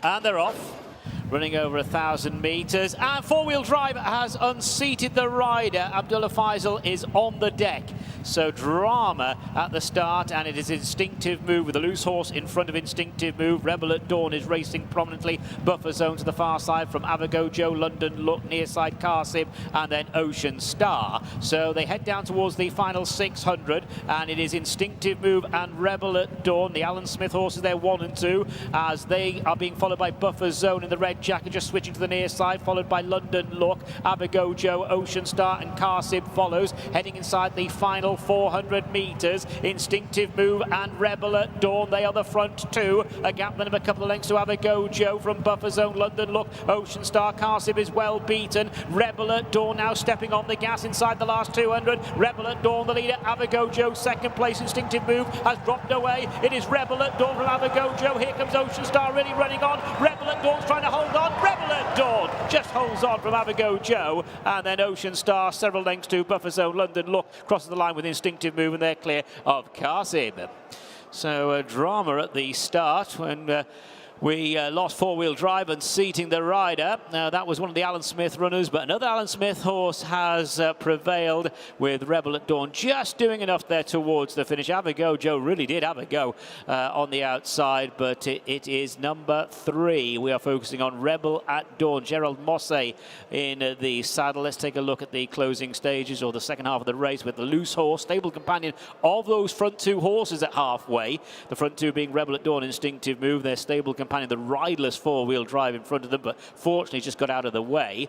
And they're off, running over 1,000 metres. And 4-wheel drive has unseated the rider. Abdullah Faisal is on the deck. So drama at the start, and it is Instinctive Move with a loose horse in front of Instinctive Move. Rebel at Dawn is racing prominently. Buffer Zone to the far side from Avogo Joe, London Look, near side Qasim, and then Ocean Star. So they head down towards the final 600, and it is Instinctive Move and Rebel at Dawn. The Alan Smith horses there, 1 and 2, as they are being followed by Buffer Zone in the red jacket, just switching to the near side, followed by London Look, Avogo Joe, Ocean Star, and Qasim follows, heading inside the final 400 metres. Instinctive Move and Rebel at Dawn, they are the front 2. A gap then of a couple of lengths to Avogo Joe from Buffer Zone, London Look, Ocean Star, Qasim is well beaten. Rebel at Dawn now stepping on the gas inside the last 200. Rebel at Dawn the leader, Avogo Joe second place. Instinctive Move has dropped away. It is Rebel at Dawn from Avogo Joe. Here comes Ocean Star really running on. Rebel at Dawn's trying to hold on. Rebel at Dawn just holds on from Avogo Joe, and then Ocean Star several lengths to Buffer Zone, London Look crosses the line with Instinctive Move, and they're clear of Qasim. So a drama at the start when we lost 4-wheel drive and seating the rider. Now that was one of the Alan Smith runners, but another Alan Smith horse has prevailed with Rebel at Dawn just doing enough there towards the finish. Avogo Joe really did have a go on the outside, but it is number 3. We are focusing on Rebel at Dawn. Gerald Mosse in the saddle. Let's take a look at the closing stages or the second half of the race with the loose horse, stable companion of those front 2 horses at halfway. The front 2 being Rebel at Dawn, Instinctive Move, their stable companion, the riderless 4-wheel drive in front of them, but fortunately just got out of the way.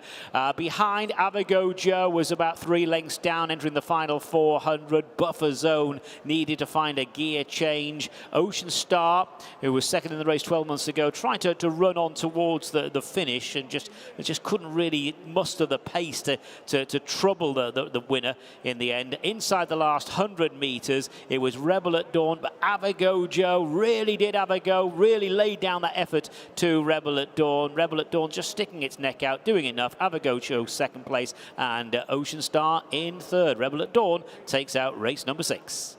Behind Avogo Joe was about 3 lengths down, entering the final 400. Buffer Zone needed to find a gear change. Ocean Star, who was second in the race 12 months ago, trying to run on towards the finish and just couldn't really muster the pace to trouble the winner in the end. Inside the last 100 metres, it was Rebel at Dawn, but Avogo Joe really did have a go, really laid down that effort to Rebel at Dawn. Rebel at Dawn just sticking its neck out, doing enough. Avogo Joe second place, and Ocean Star in third. Rebel at Dawn takes out race number 6.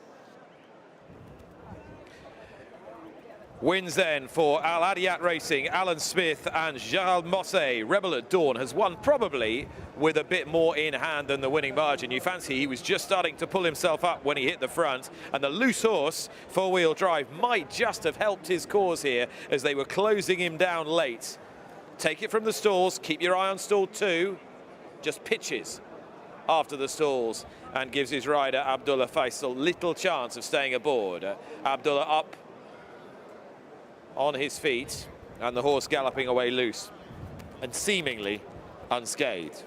Wins then for Al Adiyat Racing, Alan Smith and Gerald Mosse. Rebel at Dawn has won probably with a bit more in hand than the winning margin. You fancy he was just starting to pull himself up when he hit the front, and the loose horse, 4-wheel drive, might just have helped his cause here as they were closing him down late. Take it from the stalls, keep your eye on stall 2, just pitches after the stalls and gives his rider Abdullah Faisal little chance of staying aboard. Abdullah up on his feet and the horse galloping away loose and seemingly unscathed.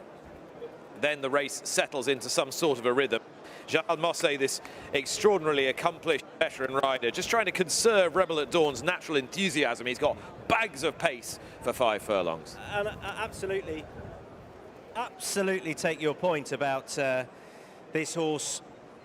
Then the race settles into some sort of a rhythm. Gerald Mosse, this extraordinarily accomplished veteran rider, just trying to conserve Rebel at Dawn's natural enthusiasm. He's got bags of pace for 5 furlongs. And absolutely take your point about this horse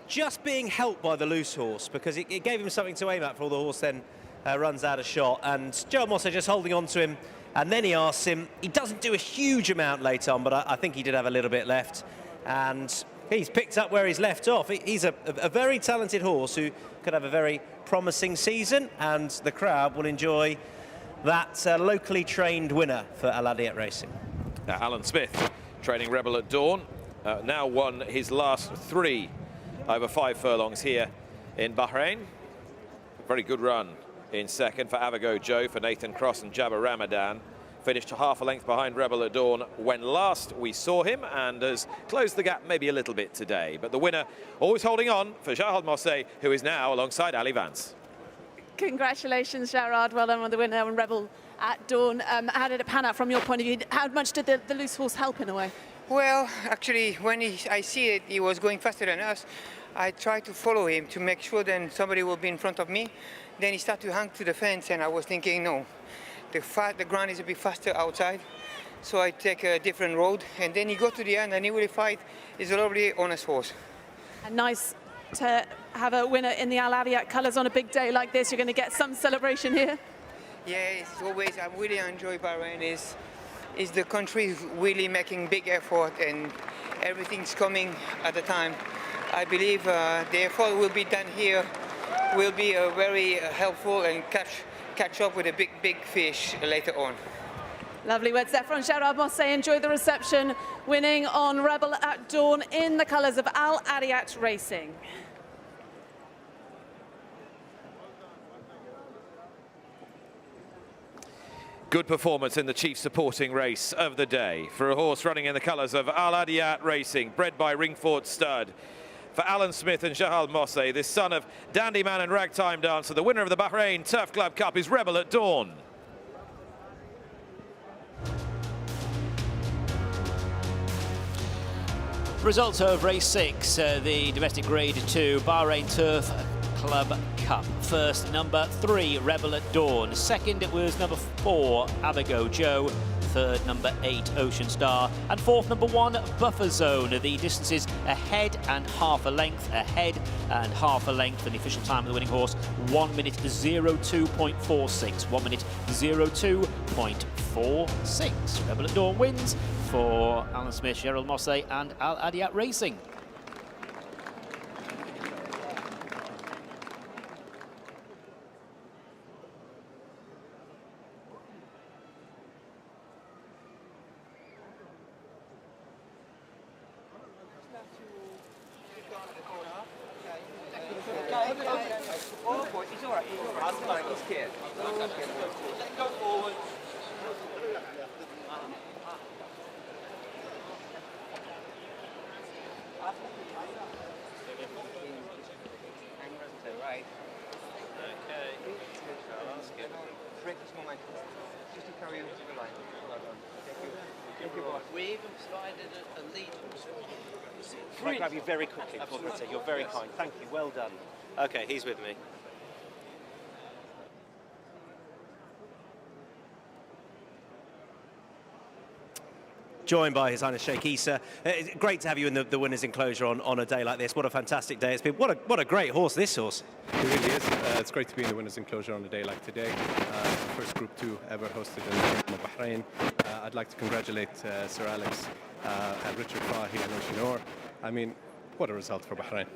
just being helped by the loose horse, because it gave him something to aim at before the horse then runs out of shot. And Gerald Mosse just holding on to him, and then he asks him. He doesn't do a huge amount late on, but I think he did have a little bit left. And he's picked up where he's left off. He's a very talented horse who could have a very promising season, and the crowd will enjoy that locally trained winner for Al Adiyat Racing. Now, Alan Smith, training Rebel at Dawn, now won his last 3 over 5 furlongs here in Bahrain. Very good run in second for Avago Joe, for Nathan Cross and Jabba Ramadan. Finished half a length behind Rebel at Dawn when last we saw him, and has closed the gap maybe a little bit today. But the winner always holding on for Gerald Mosse, who is now alongside Ali Vance. Congratulations, Gerard. Well done on the winner on Rebel at Dawn. How did it pan out from your point of view? How much did the loose horse help in a way? Well, actually, when I see it, he was going faster than us. I tried to follow him to make sure then somebody will be in front of me. Then he started to hang to the fence, and I was thinking, no, the ground is a bit faster outside, so I take a different road. And then he got to the end, and he really fight. He's a lovely, honest horse. And nice to have a winner in the Al Adiyat colours on a big day like this. You're going to get some celebration here. Yeah, it's always, I really enjoy Bahrain. Is the country really making big effort, and everything's coming at the time. I believe the effort will be done here, will be very helpful, and catch up with a big fish later on. Lovely words there from Gerard Mosse. Enjoy the reception, winning on Rebel at Dawn in the colours of Al Adiyat Racing. Good performance in the chief supporting race of the day for a horse running in the colours of Al Adiyat Racing, bred by Ringfort Stud. For Alan Smith and Gerald Mosse, this son of Dandy Man and Ragtime Dancer, the winner of the Bahrain Turf Club Cup is Rebel at Dawn. Results of race 6, the domestic grade 2 Bahrain Turf Club Cup. First, number 3, Rebel at Dawn. Second, it was number 4, Abago Joe. Third, number 8, Ocean Star. And fourth, number 1, Buffer Zone. The distances ahead and half a length, ahead and half a length. And the official time of the winning horse, 1 minute 02.46. 1 minute 02.46. Rebel at Dawn wins for Alan Smith, Gerald Mosse and Al Adiyat Racing. We even provided a lead. Can I grab you very quickly, Paul? You're very kind. Thank you. Well done. Okay, he's with me. Joined by His Highness Sheikh Issa. Great to have you in the winner's enclosure on a day like this. What a fantastic day it's been. What a great horse, this horse. It really is. It's great to be in the winner's enclosure on a day like today. First Group 2 ever hosted in the Kingdom of Bahrain. I'd like to congratulate Sir Alex and Richard Fahy and Oceanor. I mean, what a result for Bahrain.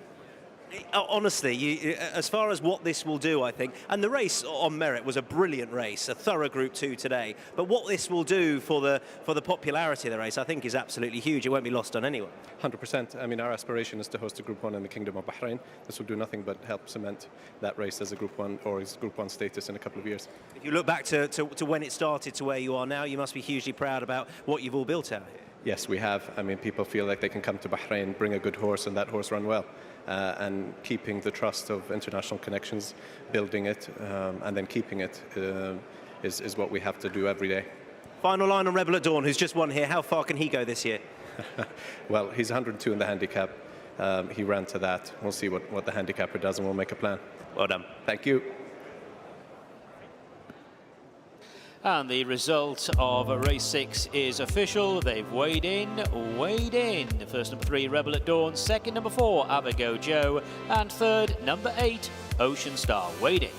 Honestly, as far as what this will do, I think, and the race on merit was a brilliant race, a thorough Group 2 today, but what this will do for the popularity of the race, I think, is absolutely huge. It won't be lost on anyone. 100%. I mean, our aspiration is to host a Group 1 in the Kingdom of Bahrain. This will do nothing but help cement that race as a Group 1 or as Group 1 status in a couple of years. If you look back to when it started to where you are now, you must be hugely proud about what you've all built out here. Yes, we have. I mean, people feel like they can come to Bahrain, bring a good horse, and that horse run well. and keeping the trust of international connections, building it, and then keeping it is what we have to do every day. Final line on Rebel at Dawn, who's just won here. How far can he go this year? Well, he's 102 in the handicap. He ran to that. We'll see what the handicapper does, and we'll make a plan. Well done. Thank you. And the result of race 6 is official. They've weighed in. First, number 3, Rebel at Dawn. Second, number 4, Abago Joe. And third, number 8, Ocean Star. Weighed in.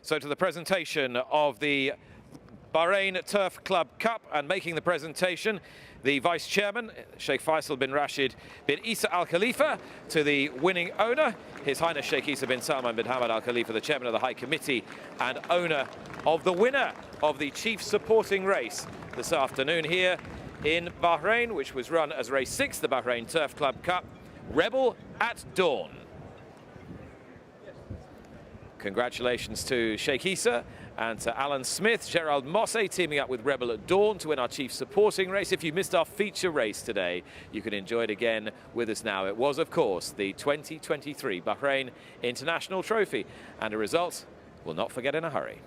So to the presentation of the Bahrain Turf Club Cup, and making the presentation, the Vice Chairman, Sheikh Faisal bin Rashid bin Isa Al Khalifa, to the winning owner, His Highness Sheikh Isa bin Salman bin Hamad Al Khalifa, the Chairman of the High Committee and owner of the winner of the chief supporting race this afternoon here in Bahrain, which was run as race 6, the Bahrain Turf Club Cup, Rebel at Dawn. Congratulations to Sheikh Issa and to Alan Smith. Gerald Mosse teaming up with Rebel at Dawn to win our chief supporting race. If you missed our feature race today, you can enjoy it again with us now. It was, of course, the 2023 Bahrain International Trophy, and a result we'll not forget in a hurry.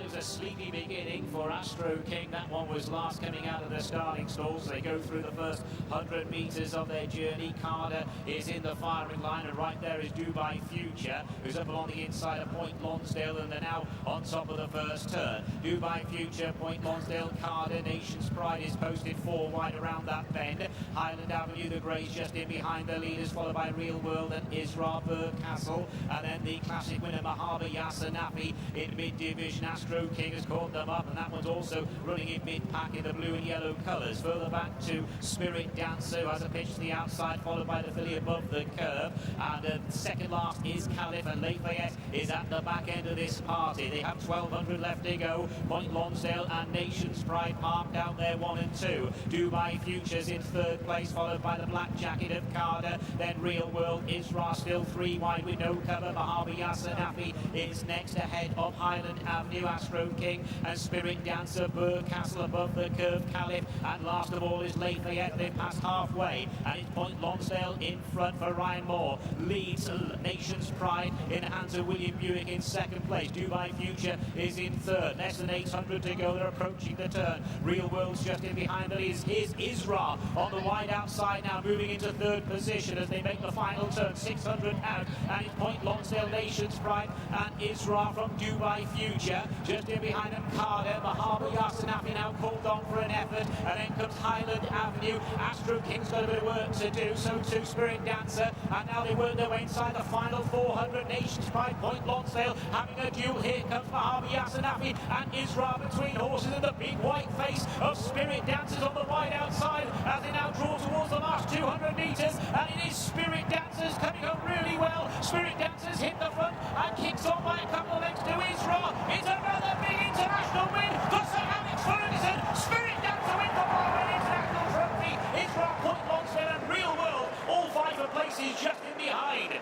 It was a sleepy beginning for Astro King. That one was last coming out of the starting stalls. They go through the first 100 metres of their journey. Carter is in the firing line, and right there is Dubai Future, who's up along the inside of Point Lonsdale, and they're now on top of the first turn. Dubai Future, Point Lonsdale, Carter, Nation's Pride is posted 4 wide around that bend. Highland Avenue, the Greys just in behind the leaders, followed by Real World and Isra Burcastle, and then the classic winner Mahaba Yasanafi in mid-division. Astro King has caught them up, and that one's also running in mid-pack in the blue and yellow colours. Further back to Spirit Dancer, who has a pitch to the outside, followed by the filly above the curve. And second last is Caliph, and Lafayette is at the back end of this party. They have 1,200 left to go. Point Lonsdale and Nation's Pride parked out there 1 and 2. Dubai Futures in third place, followed by the black jacket of Carter. Then Real World, Isra still 3 wide with no cover. Mahaba Yasanafi is next ahead of Highland Avenue, Astro King and Spirit Dancer, Burcastle above the curve, Caliph, and last of all is Lafayette. They've passed halfway, and it's Point Lonsdale in front for Ryan Moore. Leads Nation's Pride in the hands of William Buick in second place. Dubai Future is in third. Less than 800 to go. They're approaching the turn. Real World's just in behind the leaders. Here's Isra on the wide outside now, moving into third position as they make the final turn. 600 out, and it's Point Lonsdale, Nation's Pride, and Isra from Dubai Future. Just in behind them, Carter, Mahaba Yasanafi now called on for an effort, and then comes Highland Avenue. Astro King's got a bit of work to do, so too Spirit Dancer, and now they work their way inside the final 400. Nation's Pride, Point Lonsdale having a duel. Here comes Mahaba Yasanafi and Isra between horses, and the big white face of Spirit Dancers on the wide outside as they now draw towards the last 200 metres, and it is Spirit Dancers coming up really well. Spirit Dancers hit the front and kicks on by a couple of lengths to Isra. It's another big international win for Sir Alex Ferguson. Spirit Dancer win for Bahrain International Trophy. Isra, Point Lonsdale and Real World all fight for places just in behind.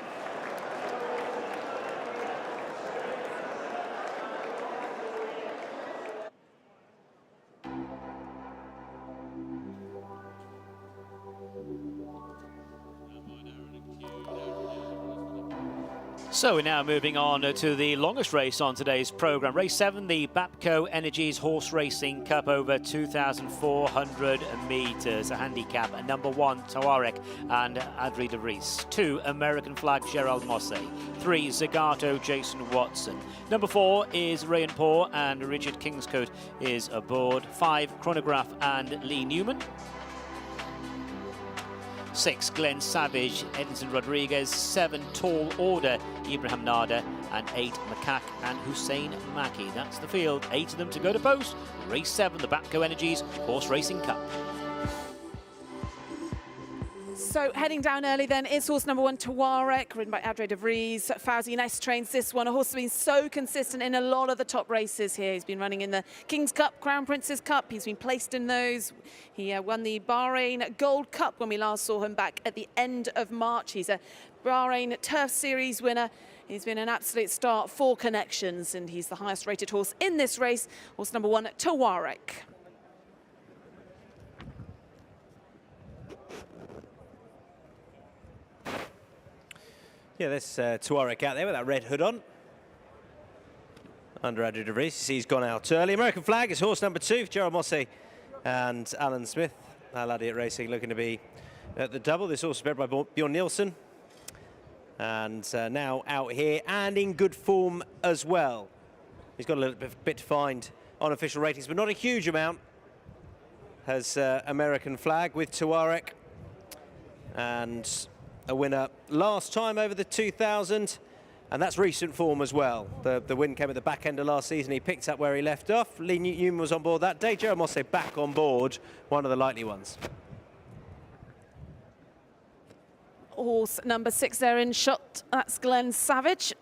So we're now moving on to the longest race on today's programme. Race 7, the BAPCO Energies Horse Racing Cup over 2,400 metres. A handicap, number 1, Tawarek and Adri de Vries. 2, American Flag, Gerald Mosse. 3, Zagato, Jason Watson. Number 4 is Rayan Poor, and Richard Kingscote is aboard. 5, Chronograph and Lee Newman. 6, Glenn Savage, Edinson Rodriguez. 7, Tall Order, Ibrahim Nada. And 8, Macaque and Hussein Maki. That's the field. 8 of them to go to post. Race 7, the BAPCO Energies Horse Racing Cup. So heading down early then is horse number 1, Tawarek, ridden by Adri de Vries. Fauzi Ness trains this one. A horse has been so consistent in a lot of the top races here. He's been running in the King's Cup, Crown Prince's Cup. He's been placed in those. He won the Bahrain Gold Cup when we last saw him back at the end of March. He's a Bahrain Turf Series winner. He's been an absolute star for Connections, and he's the highest rated horse in this race. Horse number 1, Tawarek. Yeah, there's Tawarek out there with that red hood on. Under Adri de Vries. He's gone out early. American Flag is horse number 2, Gerald Mosse and Alan Smith. Al-Adiat Racing looking to be at the double. This horse is bred by Bjorn Nielsen. And now out here and in good form as well. He's got a little bit to find on official ratings, but not a huge amount. Has American Flag with Tawarek. And a winner last time over the 2,000, and that's recent form as well. The win came at the back end of last season. He picked up where he left off. Lee Newman was on board that day. Gerald Mosse back on board, one of the likely ones. Horse number 6 there in shot, that's Glenn Savage,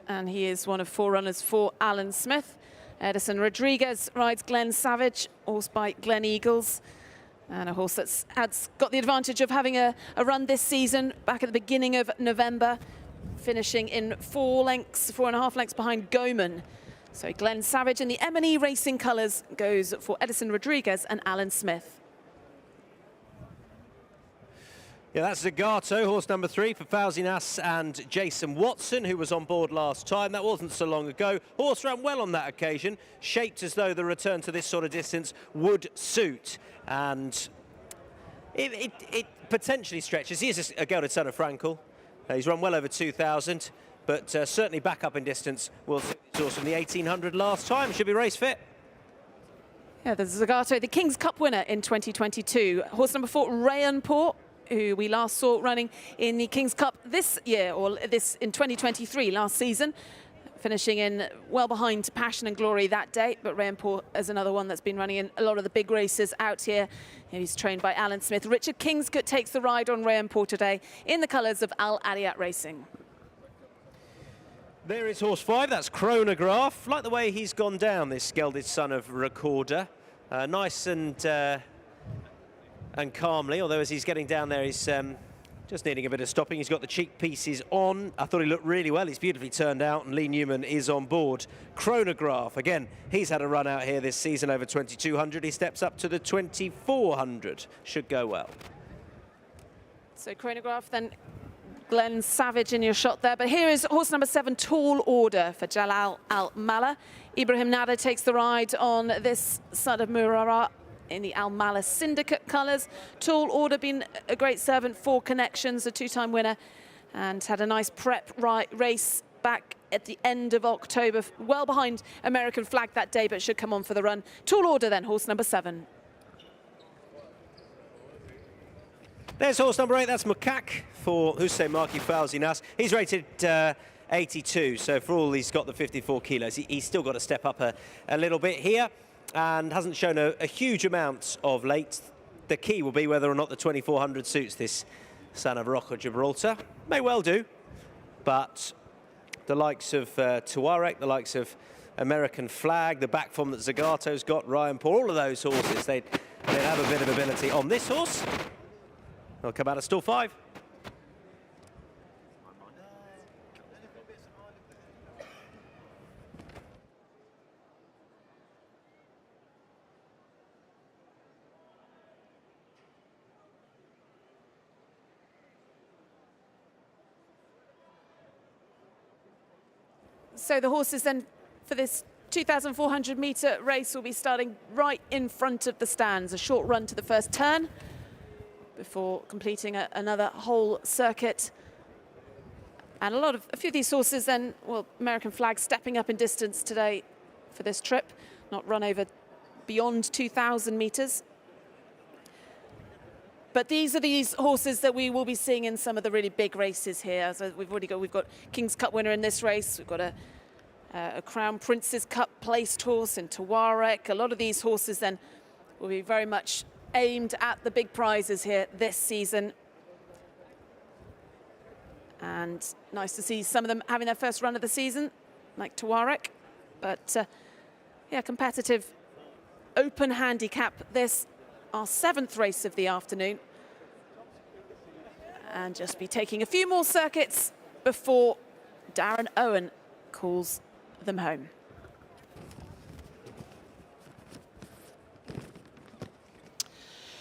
and he is one of 4 runners for Alan Smith. Edison Rodriguez rides Glenn Savage, horse by Glen Eagles. And a horse that's got the advantage of having a run this season back at the beginning of November, finishing in 4.5 lengths behind Goman. So Glenn Savage in the M&E Racing colours goes for Edison Rodriguez and Alan Smith. Yeah, that's Zagato, horse number 3 for Fauzinas and Jason Watson, who was on board last time. That wasn't so long ago. Horse ran well on that occasion, shaped as though the return to this sort of distance would suit. And it potentially stretches. He is a gelded son of Frankel. He's run well over 2,000, but certainly back up in distance. Will source from the 1800 last time. Should be race fit. Yeah, there's Zagato, the King's Cup winner in 2022. Horse number 4, Rayanpur, who we last saw running in the King's Cup this year, or this in 2023, last season, finishing in well behind Passion and Glory that day. But Rayanpur is another one that's been running in a lot of the big races out here. And he's trained by Alan Smith. Richard Kingscote takes the ride on Rayanpur today in the colours of Al Adiyat Racing. There is horse 5, that's Chronograph. Like the way he's gone down, this gelded son of Recorder. Nice and calmly, although as he's getting down there, he's just needing a bit of stopping. He's got the cheek pieces on. I thought he looked really well. He's beautifully turned out, and Lee Newman is on board. Chronograph, again, he's had a run out here this season over 2,200. He steps up to the 2,400. Should go well. So Chronograph, then Glenn Savage in your shot there. But here is horse number 7, Tall Order for Jalal Al-Mala. Ibrahim Nada takes the ride on this son of Murara in the Al-Mala Syndicate colours. Tall Order been a great servant for Connections, a 2-time winner, and had a nice prep race back at the end of October, well behind American Flag that day, but should come on for the run. Tall Order then, horse number 7. There's horse number 8, that's Mukak for Hussein Marki Fauzinas. He's rated 82, so for all he's got the 54 kilos, he's still got to step up a little bit here, and hasn't shown a huge amount of late. The key will be whether or not the 2,400 suits this son of Rock of Gibraltar. May well do, but the likes of Tuareg, the likes of American Flag, the back form that Zagato's got, Rayanpur, all of those horses, they'd have a bit of ability on this horse. They'll come out of stall 5. So the horses then for this 2,400 metre race will be starting right in front of the stands. A short run to the first turn before completing another whole circuit. And a few of these horses then, well, American Flag stepping up in distance today for this trip, not run over beyond 2,000 metres. But these are these horses that we will be seeing in some of the really big races here. So we've got King's Cup winner in this race. We've got a Crown Prince's Cup placed horse in Tuareg. A lot of these horses then will be very much aimed at the big prizes here this season. And nice to see some of them having their first run of the season, like Tuareg. But yeah, competitive open handicap this, our 7th race of the afternoon. And just be taking a few more circuits before Darren Owen calls them home.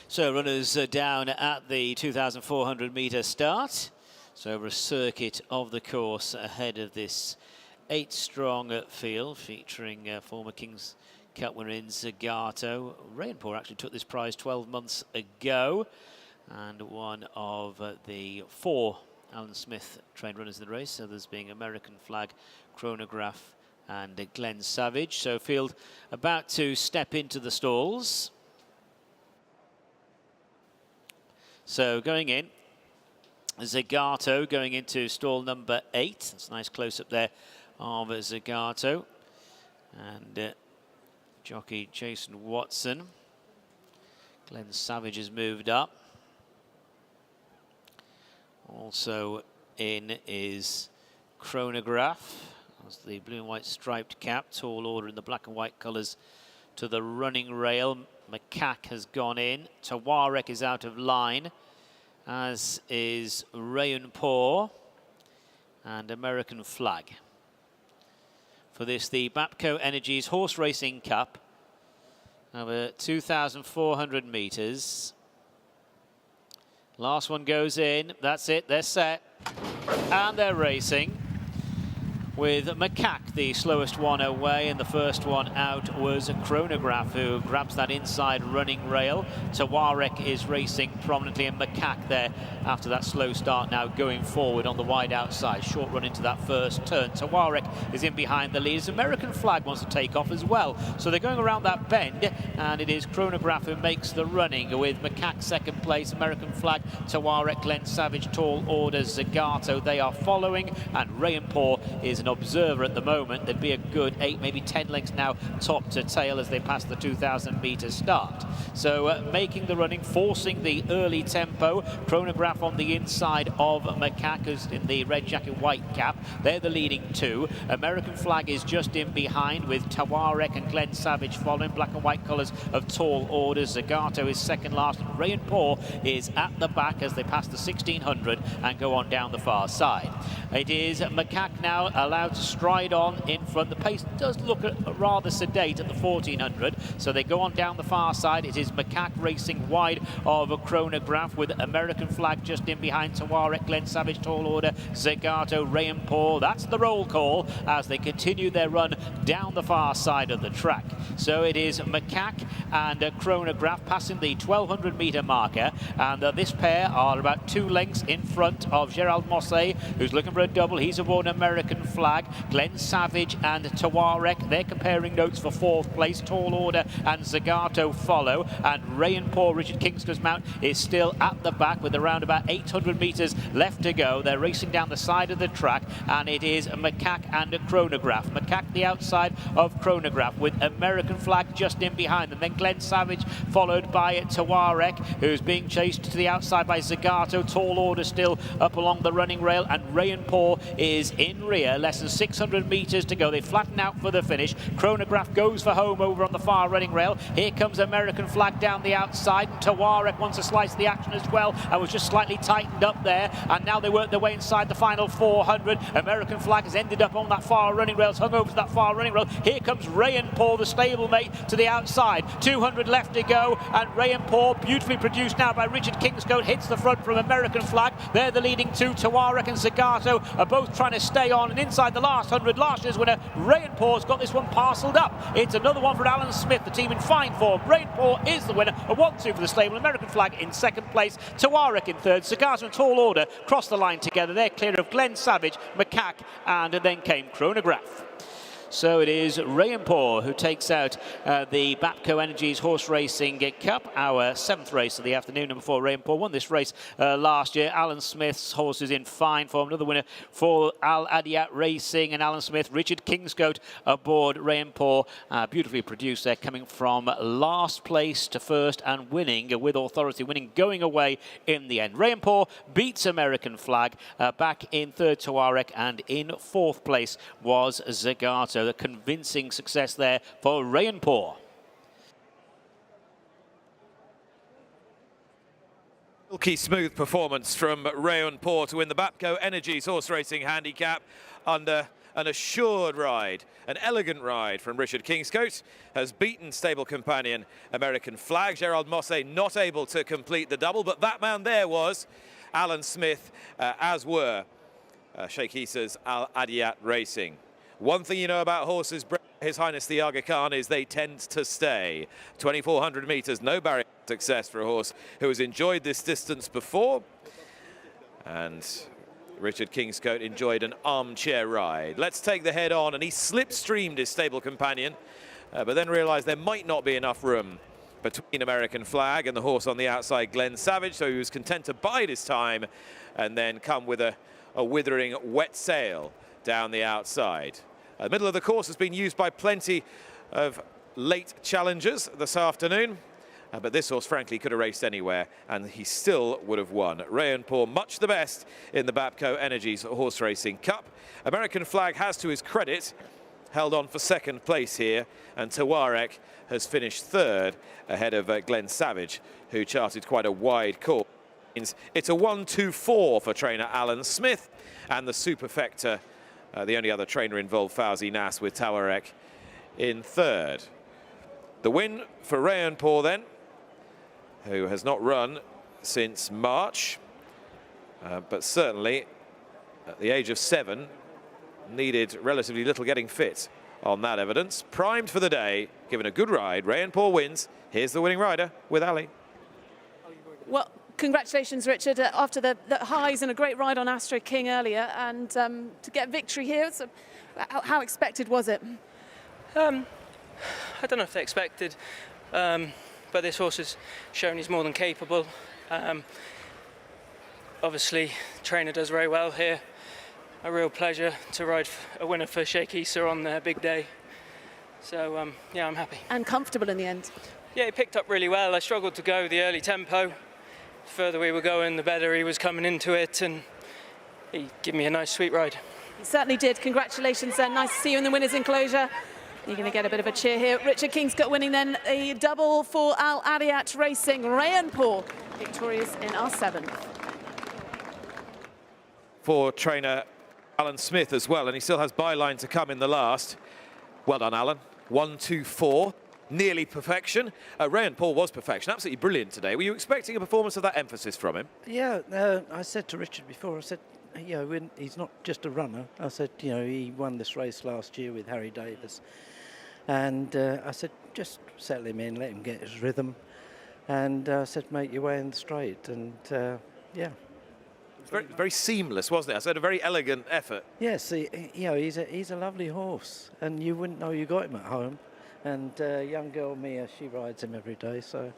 So runners down at the 2,400 metre start. So over a circuit of the course ahead of this 8-strong field featuring former King's Cup winner in Zagato. Rayanpur actually took this prize 12 months ago, and one of the 4 Alan Smith trained runners in the race, others being American Flag, Chronograph and Glenn Savage. So field about to step into the stalls. So going in, Zagato going into stall number 8. That's a nice close-up there of Zagato. And jockey Jason Watson. Glenn Savage has moved up. Also in is Chronograph. That's the blue and white striped cap, tall order in the black and white colours to the running rail. Macaque has gone in. Tawarek is out of line, as is Rayon and American Flag. For this, the BAPCO Energies Horse Racing Cup, over 2,400 metres. Last one goes in. That's it. They're set. And they're racing, with Macaque the slowest one away, and the first one out was a Chronograph, who grabs that inside running rail. Tawarek is racing prominently, and Macaque there after that slow start now going forward on the wide outside. Short run into that first turn. Tawarek is in behind the leaders. American Flag wants to take off as well, so they're going around that bend, and it is Chronograph who makes the running, with Macaque second place, American Flag, Tawarek, Glenn Savage, Tall Order, Zagato, they are following, and Rayon is an observer at the moment. There'd be a good 8, maybe 10 lengths now top to tail as they pass the 2,000 metre start. So making the running, forcing the early tempo. Chronograph on the inside of Macaque, who's in the red jacket, white cap. They're the leading two. American Flag is just in behind, with Tawarek and Glenn Savage following. Black and white colours of Tall Order. Zagato is second last. Rayon is at the back as they pass the 1,600 and go on down the far side. It is Macaque now allowed to stride on in front. The pace does look rather sedate at the 1,400, so they go on down the far side. It is Macaque racing wide of a Chronograph, with American Flag just in behind. Tawarek, Glenn Savage, Tall Order, Zagato, Rayon. That's the roll call as they continue their run down the far side of the track. So it is Macaque and Chronograph passing the 1,200 metre marker, and this pair are about 2 lengths in front of Gerald Mosse, who's looking for a double. He's aboard American Flag. Glenn Savage and Tawarek, they're comparing notes for 4th place. Tall Order and Zagato follow, and Rayon Richard Kingscote's mount, is still at the back with around about 800 metres left to go. They're racing down the side of the track, and it is Macaque and Chronograph. Macaque the outside of Chronograph, with American Flag just in behind them. Then Glenn Savage followed by Tawarek, who's being chased to the outside by Zagato. Tall Order still up along the running rail, and Rayon is in rear. Less than 600 metres to go. They flatten out for the finish. Chronograph goes for home over on the far running rail. Here comes American Flag down the outside. Tawarek wants to slice the action as well, and was just slightly tightened up there. And now they work their way inside the final 400. American Flag has ended up on that far running rail. It's hung over to that far running rail. Here comes Rayon the stablemate, to the outside. 200 left to go, and Rayon beautifully produced now by Richard Kingscote, hits the front from American Flag. They're the leading two. Tawarek and Zagato are both trying to stay on, and inside the last 100, last year's winner Rayon has got this one parcelled up. It's another one for Alan Smith, the team in fine form. Rayon is the winner, a 1-2 for the stable. American Flag in second place, Tawarek in third. Zagato and Tall Order cross the line together. They're clear of Glenn Savage, Macaque, and then came Chronograph. So it is Rayon who takes out the BAPCO Energies Horse Racing Cup, our 7th race of the afternoon. Number 4, Rayon won this race last year. Alan Smith's horse is in fine form. Another winner for Al Adiat Racing and Alan Smith. Richard Kingscote aboard Rayon beautifully produced there, coming from last place to first and winning with authority, going away in the end. Rayon beats American Flag. Back in third, Tawarek, and in 4th place was Zagato. A convincing success there for Rayon Silky smooth performance from Rayon to win the BAPCO Energies Horse Racing Handicap under an assured ride. An elegant ride from Richard Kingscote has beaten stable companion American Flag. Gerald Mosse not able to complete the double, but that man there was Alan Smith, as were Sheikh Issa's Al Adiat Racing. One thing you know about horses, His Highness the Aga Khan, is they tend to stay. 2,400 metres, no barrier success for a horse who has enjoyed this distance before. And Richard Kingscote enjoyed an armchair ride. Let's take the head on, and he slipstreamed his stable companion, but then realised there might not be enough room between American Flag and the horse on the outside, Glenn Savage, so he was content to bide his time and then come with a withering wet sail down the outside. The middle of the course has been used by plenty of late challengers this afternoon, But this horse, frankly, could have raced anywhere, and he still would have won. Rayon Pour, much the best in the BAPCO Energies Horse Racing Cup. American Flag has, to his credit, held on for second place here, and Tawarek has finished third ahead of Glenn Savage, who charted quite a wide course. It's a 1-2-4 for trainer Alan Smith, and the Superfecta, the only other trainer involved, Fauzi Nas, with Tawarek in third. The win for Rayon Pour then, who has not run since March, but certainly at the age of 7 needed relatively little getting fit on that evidence. Primed for the day, given a good ride, Rayon Pour wins. Here's the winning rider with Ali. Well, congratulations, Richard, after the highs and a great ride on Astro King earlier, and to get victory here. So how expected was it? I don't know if they expected, but this horse has shown he's more than capable. Obviously, the trainer does very well here. A real pleasure to ride a winner for Sheikh Issa on their big day. So, yeah, I'm happy. And comfortable in the end? Yeah, he picked up really well. I struggled to go the early tempo. The further we were going, the better he was coming into it, and he gave me a nice, sweet ride. He certainly did. Congratulations, then. Nice to see you in the winner's enclosure. You're going to get a bit of a cheer here. Richard Kingscote winning then a double for Al Ariat Racing. Rayon Pour victorious in our 7th. For trainer Alan Smith as well, and he still has byline to come in the last. Well done, Alan. 1-2-4, nearly perfection. Rayon Pour was perfection, absolutely brilliant today. Were you expecting a performance of that emphasis from him? Yeah, I said to Richard before, I said, you know, he's not just a runner. I said, you know, he won this race last year with Harry Davis. And I said, just settle him in, let him get his rhythm. And I said, make your way in the straight. And yeah. Very, very seamless, wasn't it? I said a very elegant effort. Yes, you know, he's a lovely horse, and you wouldn't know you got him at home. And young girl Mia, she rides him every day, so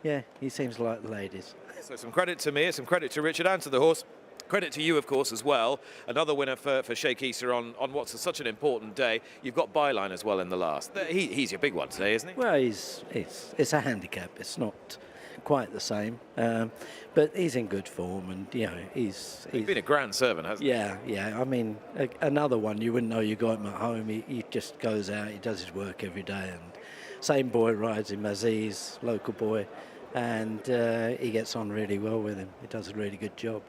yeah, he seems like the ladies. So some credit to Mia, some credit to Richard and to the horse. Credit to you, of course, as well. Another winner for Sheikh Issa on what's such an important day. You've got byline as well in the last. He's your big one today, isn't he? Well, it's a handicap. It's not quite the same, but he's in good form, and you know he's been a grand servant, hasn't he? Yeah. I mean, another one you wouldn't know you got him at home. He just goes out, he does his work every day, and same boy rides him, Aziz, local boy, and he gets on really well with him. He does a really good job,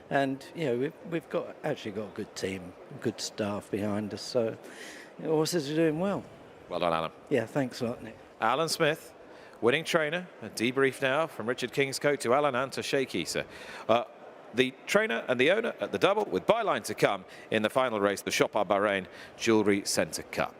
and you know we've actually got a good team, good staff behind us, so the horses are doing well. Well done, Alan. Yeah, thanks a lot, Nick. Alan Smith, winning trainer. A debrief now from Richard Kingscote to Alan and to Sheikh Issa. The trainer and the owner at the double, with byline to come in the final race, the CHOPARD-BAHRAIN Jewellery Centre Cup.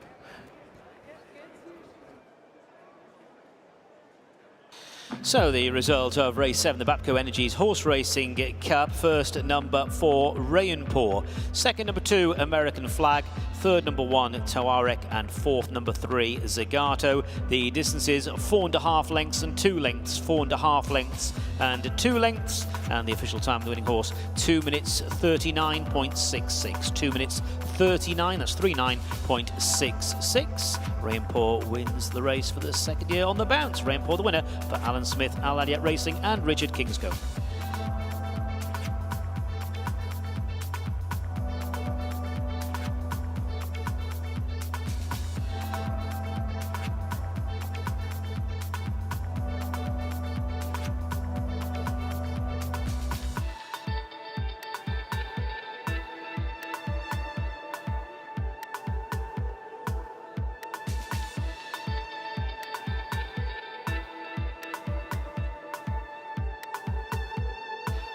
So the result of race 7, the BAPCO Energies Horse Racing Cup. First number 4, Rayon Pour. Second number 2, American Flag. Third number 1, Tawarek, and fourth number 3, Zagato. The distances 4.5 lengths and 2 lengths, 4.5 lengths and 2 lengths, and the official time of the winning horse 2 minutes 39.66. 2 minutes 39, that's 39.66. Rayon Pour wins the race for the second year on the bounce. Rayon Pour the winner for Alan Smith, Al Adiat Racing, and Richard Kingscote.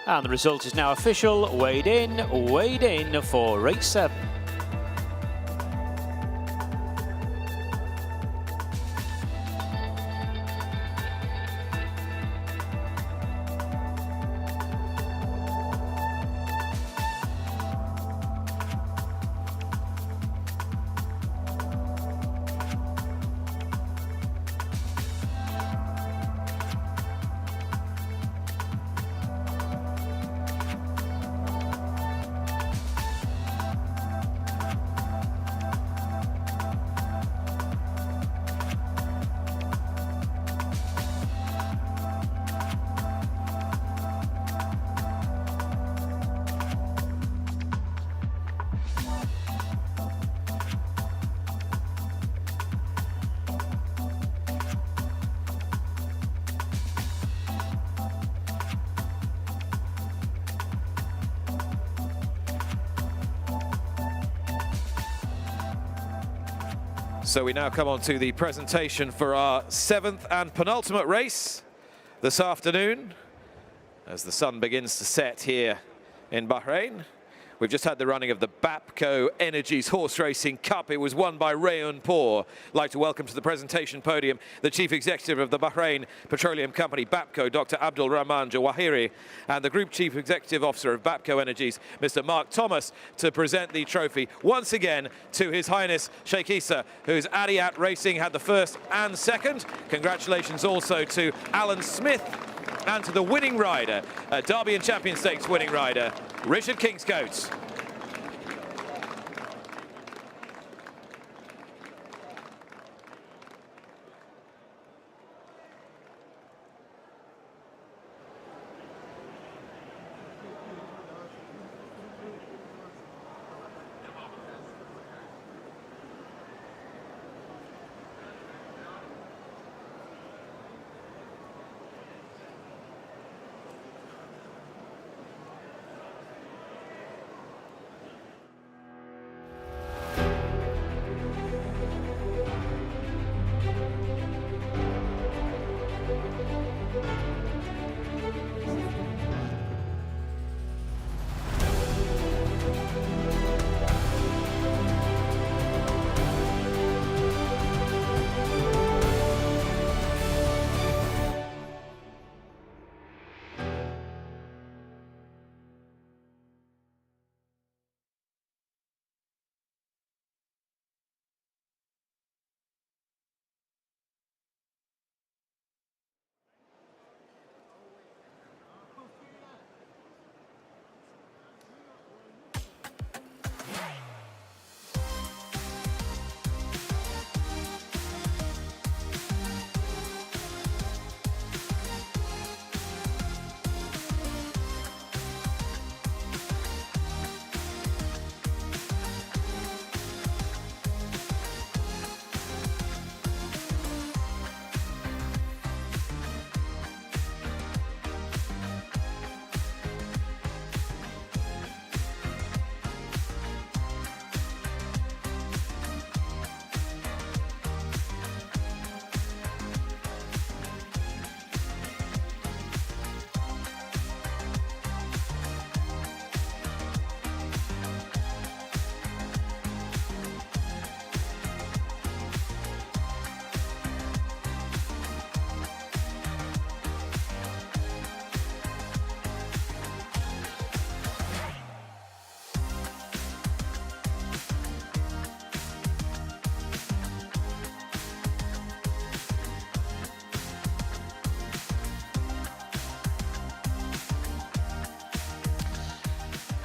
And the result is now official. Weighed in for race 7. So we now come on to the presentation for our 7th and penultimate race this afternoon as the sun begins to set here in Bahrain. We've just had the running of the BAPCO Energies Horse Racing Cup. It was won by Rayon Pour. I'd like to welcome to the presentation podium the Chief Executive of the Bahrain Petroleum Company, BAPCO, Dr. Abdul Rahman Jawahiri, and the Group Chief Executive Officer of BAPCO Energies, Mr. Mark Thomas, to present the trophy once again to His Highness Sheikh Issa, whose Adiyat Racing had the first and second. Congratulations also to Alan Smith and to the winning rider, Derby and Champion Stakes winning rider, Richard Kingscote.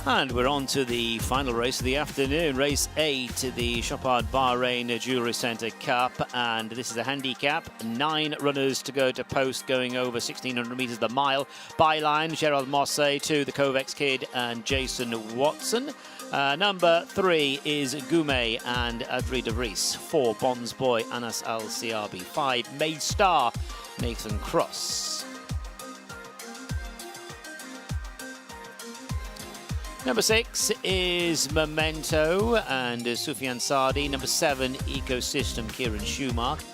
And we're on to the final race of the afternoon, race 8, the CHOPARD-BAHRAIN Jewellery Centre Cup, and this is a handicap. 9 runners to go to post, going over 1,600 metres the mile. Byline, Gerald Mosse, 2, the Kovacs Kid and Jason Watson. Number 3 is Goumet and Adri de Vries. 4, Bonds Boy, Anas Al-Siabi. 5, Maid Star, Nathan Cross. Number 6 is Memento and Sufyan Sardi. Number 7, Ecosystem, Kieran Schumacher.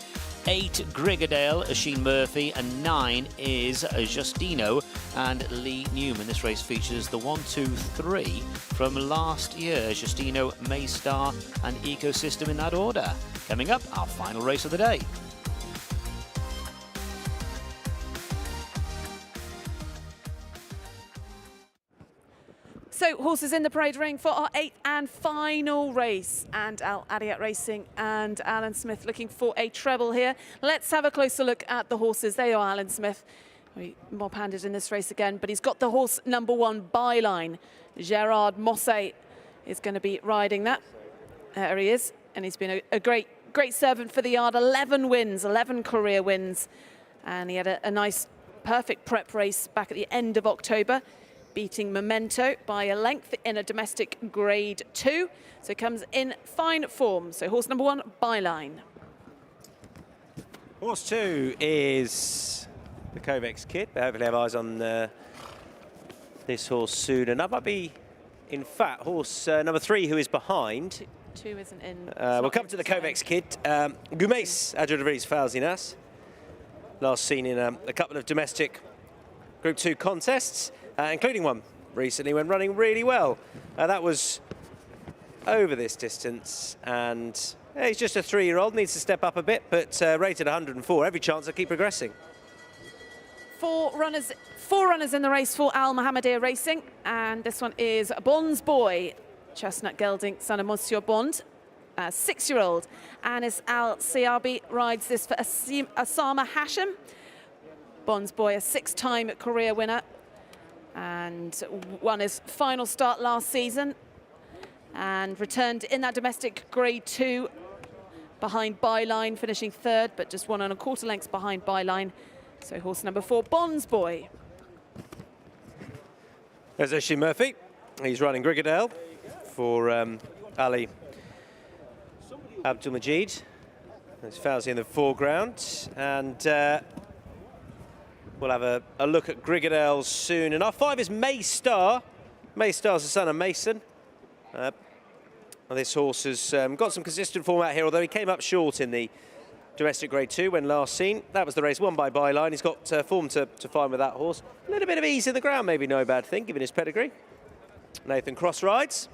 8, Grigadale, Sheen Murphy. And 9 is Justino and Lee Newman. This race features the 1, 2, 3 from last year. Justino, Maystar and Ecosystem in that order. Coming up, our final race of the day. So, horses in the parade ring for our 8th and final race. And Al Adiyat Racing and Alan Smith looking for a treble here. Let's have a closer look at the horses. There you are, Alan Smith. Mob-handed in this race again, but he's got the horse number 1, Byline. Gerard Mosse is going to be riding that. There he is. And he's been a great servant for the yard. 11 wins, 11 career wins. And he had a nice, perfect prep race back at the end of October, beating Memento by a length in a domestic grade 2. So it comes in fine form. So horse number 1, Byline. Horse 2 is the Kovacs Kid. Hopefully have eyes on this horse soon enough. Might be, in fact, horse number 3, who is behind, 2 isn't in. We'll come to the Kovacs kid. Gumeis Adjudavris Falzinas. Last seen in a couple of domestic Group 2 contests, including one recently when running really well. That was over this distance, and he's just a 3-year-old, needs to step up a bit, but rated 104. Every chance to keep progressing. Four runners in the race for Al Mohammedia Racing, and this one is Bond's boy, Chestnut Gelding, son of Monsieur Bond, 6-year-old. Anis Al Siabi rides this for Osama Hashim. Bond's boy, a 6-time career winner, and won his final start last season, and returned in that domestic Grade 2 behind Byline, finishing 3rd, but just 1¼ lengths behind Byline. So horse number 4, Bond's boy. There's Oisin Murphy. He's running Grigadale for Ali Abdulmajid. There's Fauzi in the foreground, and we'll have a look at Grigadale soon. And our 5 is May Star. May Star's the son of Mason. This horse has got some consistent form out here, although he came up short in the domestic Grade 2 when last seen. That was the race won by Byline. He's got form to find with that horse. A little bit of ease in the ground, maybe no bad thing, given his pedigree. Nathan Cross rides.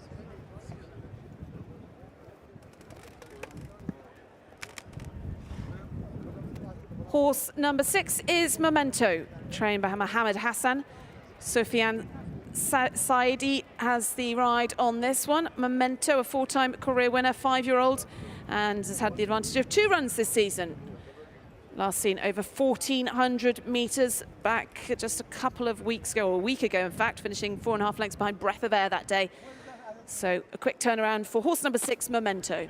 Horse number 6 is Memento, trained by Mohammed Hassan. Sufyan Saidi has the ride on this one. Memento, a 4-time career winner, 5-year-old, and has had the advantage of 2 runs this season. Last seen over 1,400 metres back just a couple of weeks ago, or a week ago in fact, finishing 4½ lengths behind Breath of Air that day. So a quick turnaround for horse number 6, Memento.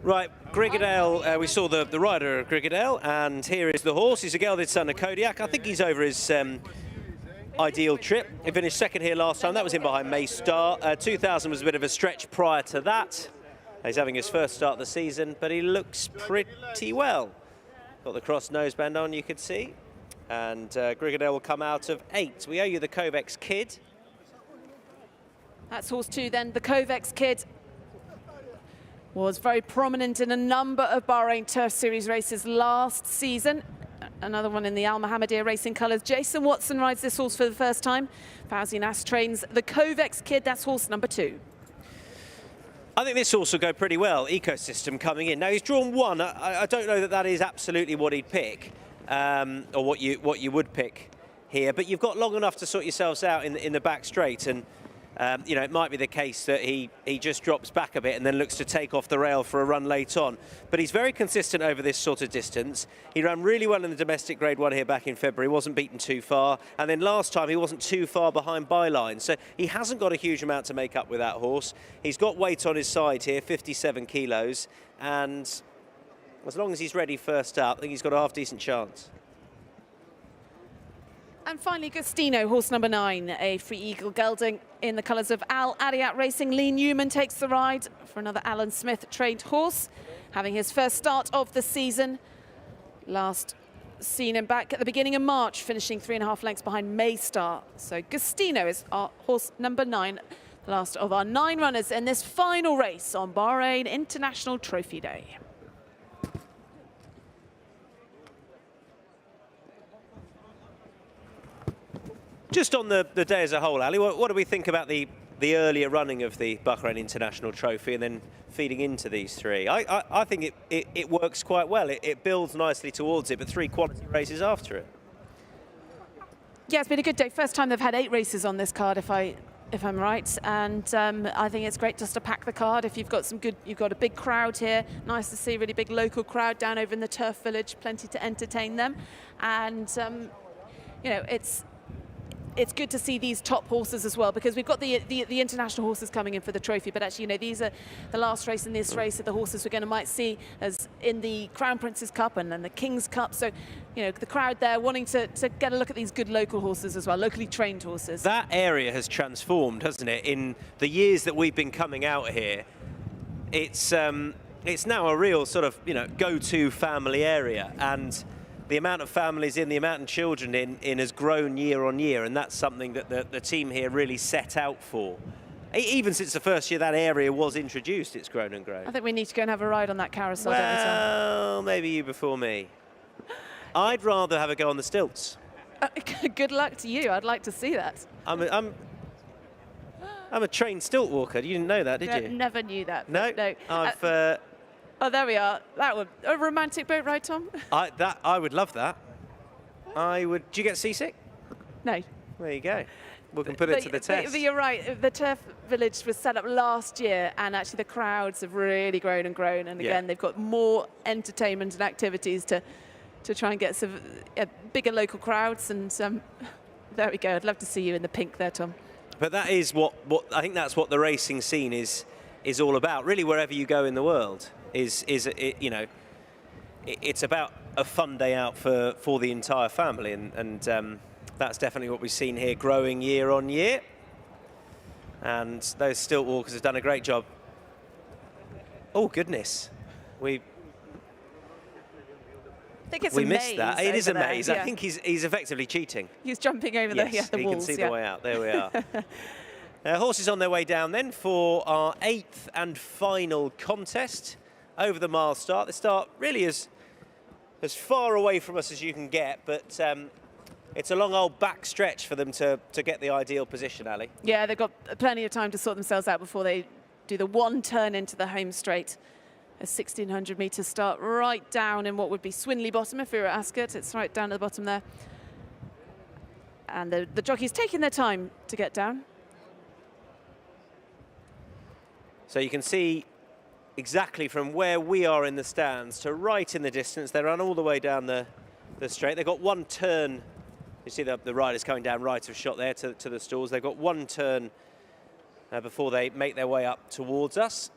Right, Grigadale, we saw the rider of Grigadale, and here is the horse. He's a gelded son of Kodiak. I think he's over his ideal trip. He finished 2nd here last time. That was in behind May Star. 2000 was a bit of a stretch prior to that. He's having his first start of the season, but he looks pretty well. Got the cross noseband on, you could see. And Grigadale will come out of 8. We owe you the Kovacs kid. That's horse 2 then, the Kovacs kid. Was very prominent in a number of Bahrain Turf Series races last season. Another one in the Al Mohammedia Racing colours. Jason Watson rides this horse for the first time. Fauzi Nas trains the Kovacs kid. That's horse number 2. I think this horse will go pretty well. Ecosystem coming in. Now, he's drawn 1. I don't know that that is absolutely what he'd pick, or what you would pick here, but you've got long enough to sort yourselves out in the back straight, and you know, it might be the case that he just drops back a bit and then looks to take off the rail for a run late on. But he's very consistent over this sort of distance. He ran really well in the domestic Grade 1 here back in February, wasn't beaten too far. And then last time he wasn't too far behind Byline. So he hasn't got a huge amount to make up with that horse. He's got weight on his side here, 57 kilos. And as long as he's ready first up, I think he's got a half-decent chance. And finally, Gustino, horse number 9, a Free Eagle gelding in the colours of Al Ariat Racing. Lee Newman takes the ride for another Alan Smith trained horse, having his first start of the season. Last seen him back at the beginning of March, finishing 3½ lengths behind Maystar. So Gustino is our horse number 9, the last of our 9 runners in this final race on Bahrain International Trophy Day. Just on the day as a whole, Ali, what do we think about the earlier running of the Bahrain International Trophy and then feeding into these 3? I think it works quite well. It builds nicely towards it, but 3 quality races after it. Yeah, it's been a good day. First time they've had 8 races on this card, if I'm right. And I think it's great just to pack the card. If you've got you've got a big crowd here. Nice to see, really big local crowd down over in the Turf Village. Plenty to entertain them. And, you know, it's good to see these top horses as well, because we've got the international horses coming in for the trophy, but actually, you know, these are the last race in this race of the horses we're might see as in the Crown Prince's Cup and then the King's Cup. So, you know, the crowd there wanting to get a look at these good local horses as well, locally trained horses. That area has transformed, hasn't it? In the years that we've been coming out here, it's now a real sort of, you know, go-to family area, and the amount of families in, the amount of children in has grown year on year, and that's something that the team here really set out for. even since the first year that area was introduced, it's grown and grown. I think we need to go and have a ride on that carousel, don't we, Tom? Well, maybe you before me. I'd rather have a go on the stilts. Good luck to you. I'd like to see that. I'm a trained stilt walker. You didn't know that, did you? Never knew that. No. No. I've. Oh, there we are. That would a romantic boat ride, Tom. I would love that. I would. Do you get seasick? No. There you go. We can put it to the test. But you're right. The Turf Village was set up last year, and actually the crowds have really grown and grown. And again, they've got more entertainment and activities to try and get some bigger local crowds. And there we go. I'd love to see you in the pink there, Tom. But that is what I think. That's what the racing scene is all about. Really, wherever you go in the world, it's about a fun day out for the entire family, and that's definitely what we've seen here, growing year on year. And those stilt walkers have done a great job. Oh goodness, we missed that. It is a maze. I think he's effectively cheating. He's jumping over the walls. He can see the way out. There we are. Horses on their way down then for our 8th and final contest over the mile start. The start really is as far away from us as you can get, but it's a long old back stretch for them to get the ideal position, Ali. Yeah, they've got plenty of time to sort themselves out before they do the one turn into the home straight. A 1,600 metre start right down in what would be Swinley Bottom if we were at Ascot. It's right down at the bottom there. And the jockey's taking their time to get down. So you can see exactly from where we are in the stands to right in the distance. They run all the way down the straight. They've got one turn. You see the riders coming down right of shot there to the stalls. They've got one turn before they make their way up towards us.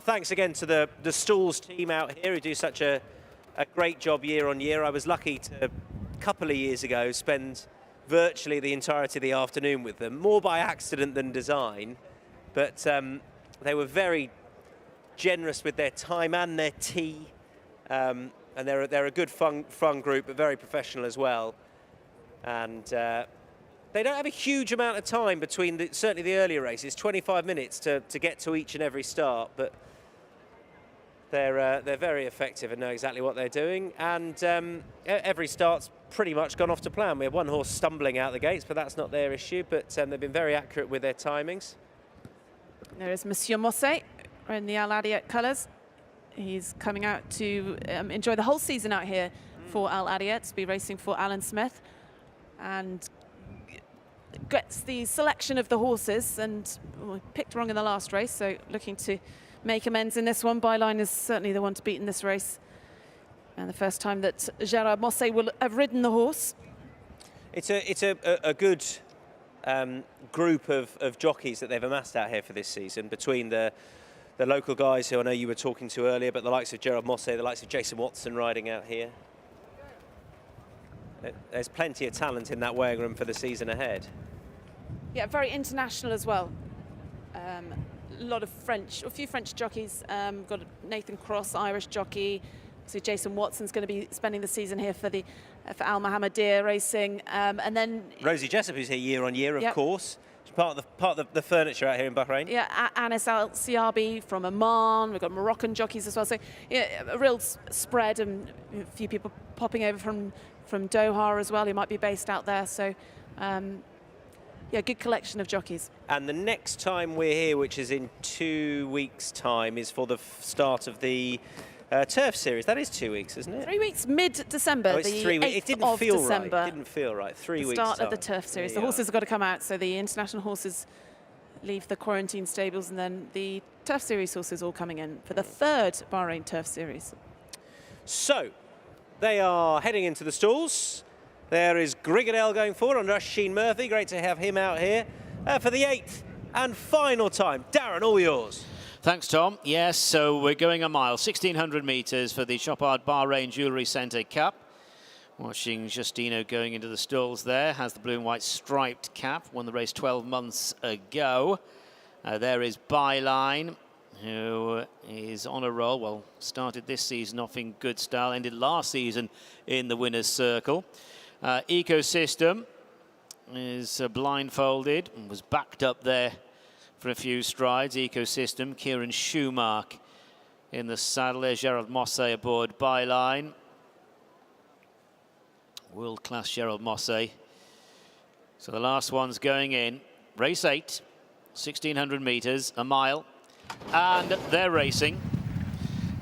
Thanks again to the stalls team out here who do such a great job year on year. I was lucky to, a couple of years ago, spend virtually the entirety of the afternoon with them, more by accident than design, but they were very generous with their time and their tea, and they're a good fun group, but very professional as well. And they don't have a huge amount of time between certainly the earlier races, 25 minutes to get to each and every start, but they're very effective and know exactly what they're doing. And every start's pretty much gone off to plan. We have one horse stumbling out the gates, but that's not their issue. But they've been very accurate with their timings. There is Monsieur Mosse in the Al Adiet colours. He's coming out to enjoy the whole season out here for Al Adiet, to be racing for Alan Smith, and gets the selection of the horses, and picked wrong in the last race, so looking to make amends in this one. Byline is certainly the one to beat in this race, and the first time that Gerard Mosse will have ridden the horse. It's a good group of jockeys that they've amassed out here for this season, between the local guys who I know you were talking to earlier, but the likes of Gerard Mosse, the likes of Jason Watson riding out here. There's plenty of talent in that weighing room for the season ahead. Yeah, very international as well. A few French jockeys. Got Nathan Cross, Irish jockey. So Jason Watson's going to be spending the season here for Al Mohammedir Racing, and then Rosie Jessup, who's here year on year, of course. She's part of the furniture out here in Bahrain. Yeah, Anis Al Siabi from Oman. We've got Moroccan jockeys as well. So yeah, a real spread, and a few people popping over from Doha as well, who might be based out there. So yeah, good collection of jockeys. And the next time we're here, which is in 2 weeks' time, is for the start of the Turf Series. That is 2 weeks, isn't it? 3 weeks, mid-December. Oh, it's 3 weeks. It didn't feel right. It didn't feel right. 3 weeks. Start of the Turf Series. The horses have got to come out, so the international horses leave the quarantine stables, and then the Turf Series horses all coming in for the 3rd Bahrain Turf Series. So they are heading into the stalls. There is Grigadel going forward on Rashid Murphy. Great to have him out here for the 8th and final time. Darren, all yours. Thanks, Tom. Yes, so we're going a mile, 1,600 metres for the CHOPARD-BAHRAIN Jewellery Centre Cup. Watching Justino going into the stalls there, has the blue and white striped cap, won the race 12 months ago. There is Byline, who is on a roll. Well, started this season off in good style, ended last season in the winner's circle. Ecosystem is blindfolded and was backed up there for a few strides. Ecosystem, Kieran Schumark in the saddle. There's Gerald Mosse aboard Byline. World-class Gerald Mosse. So the last one's going in. Race 8, 1,600 metres, a mile. And they're racing.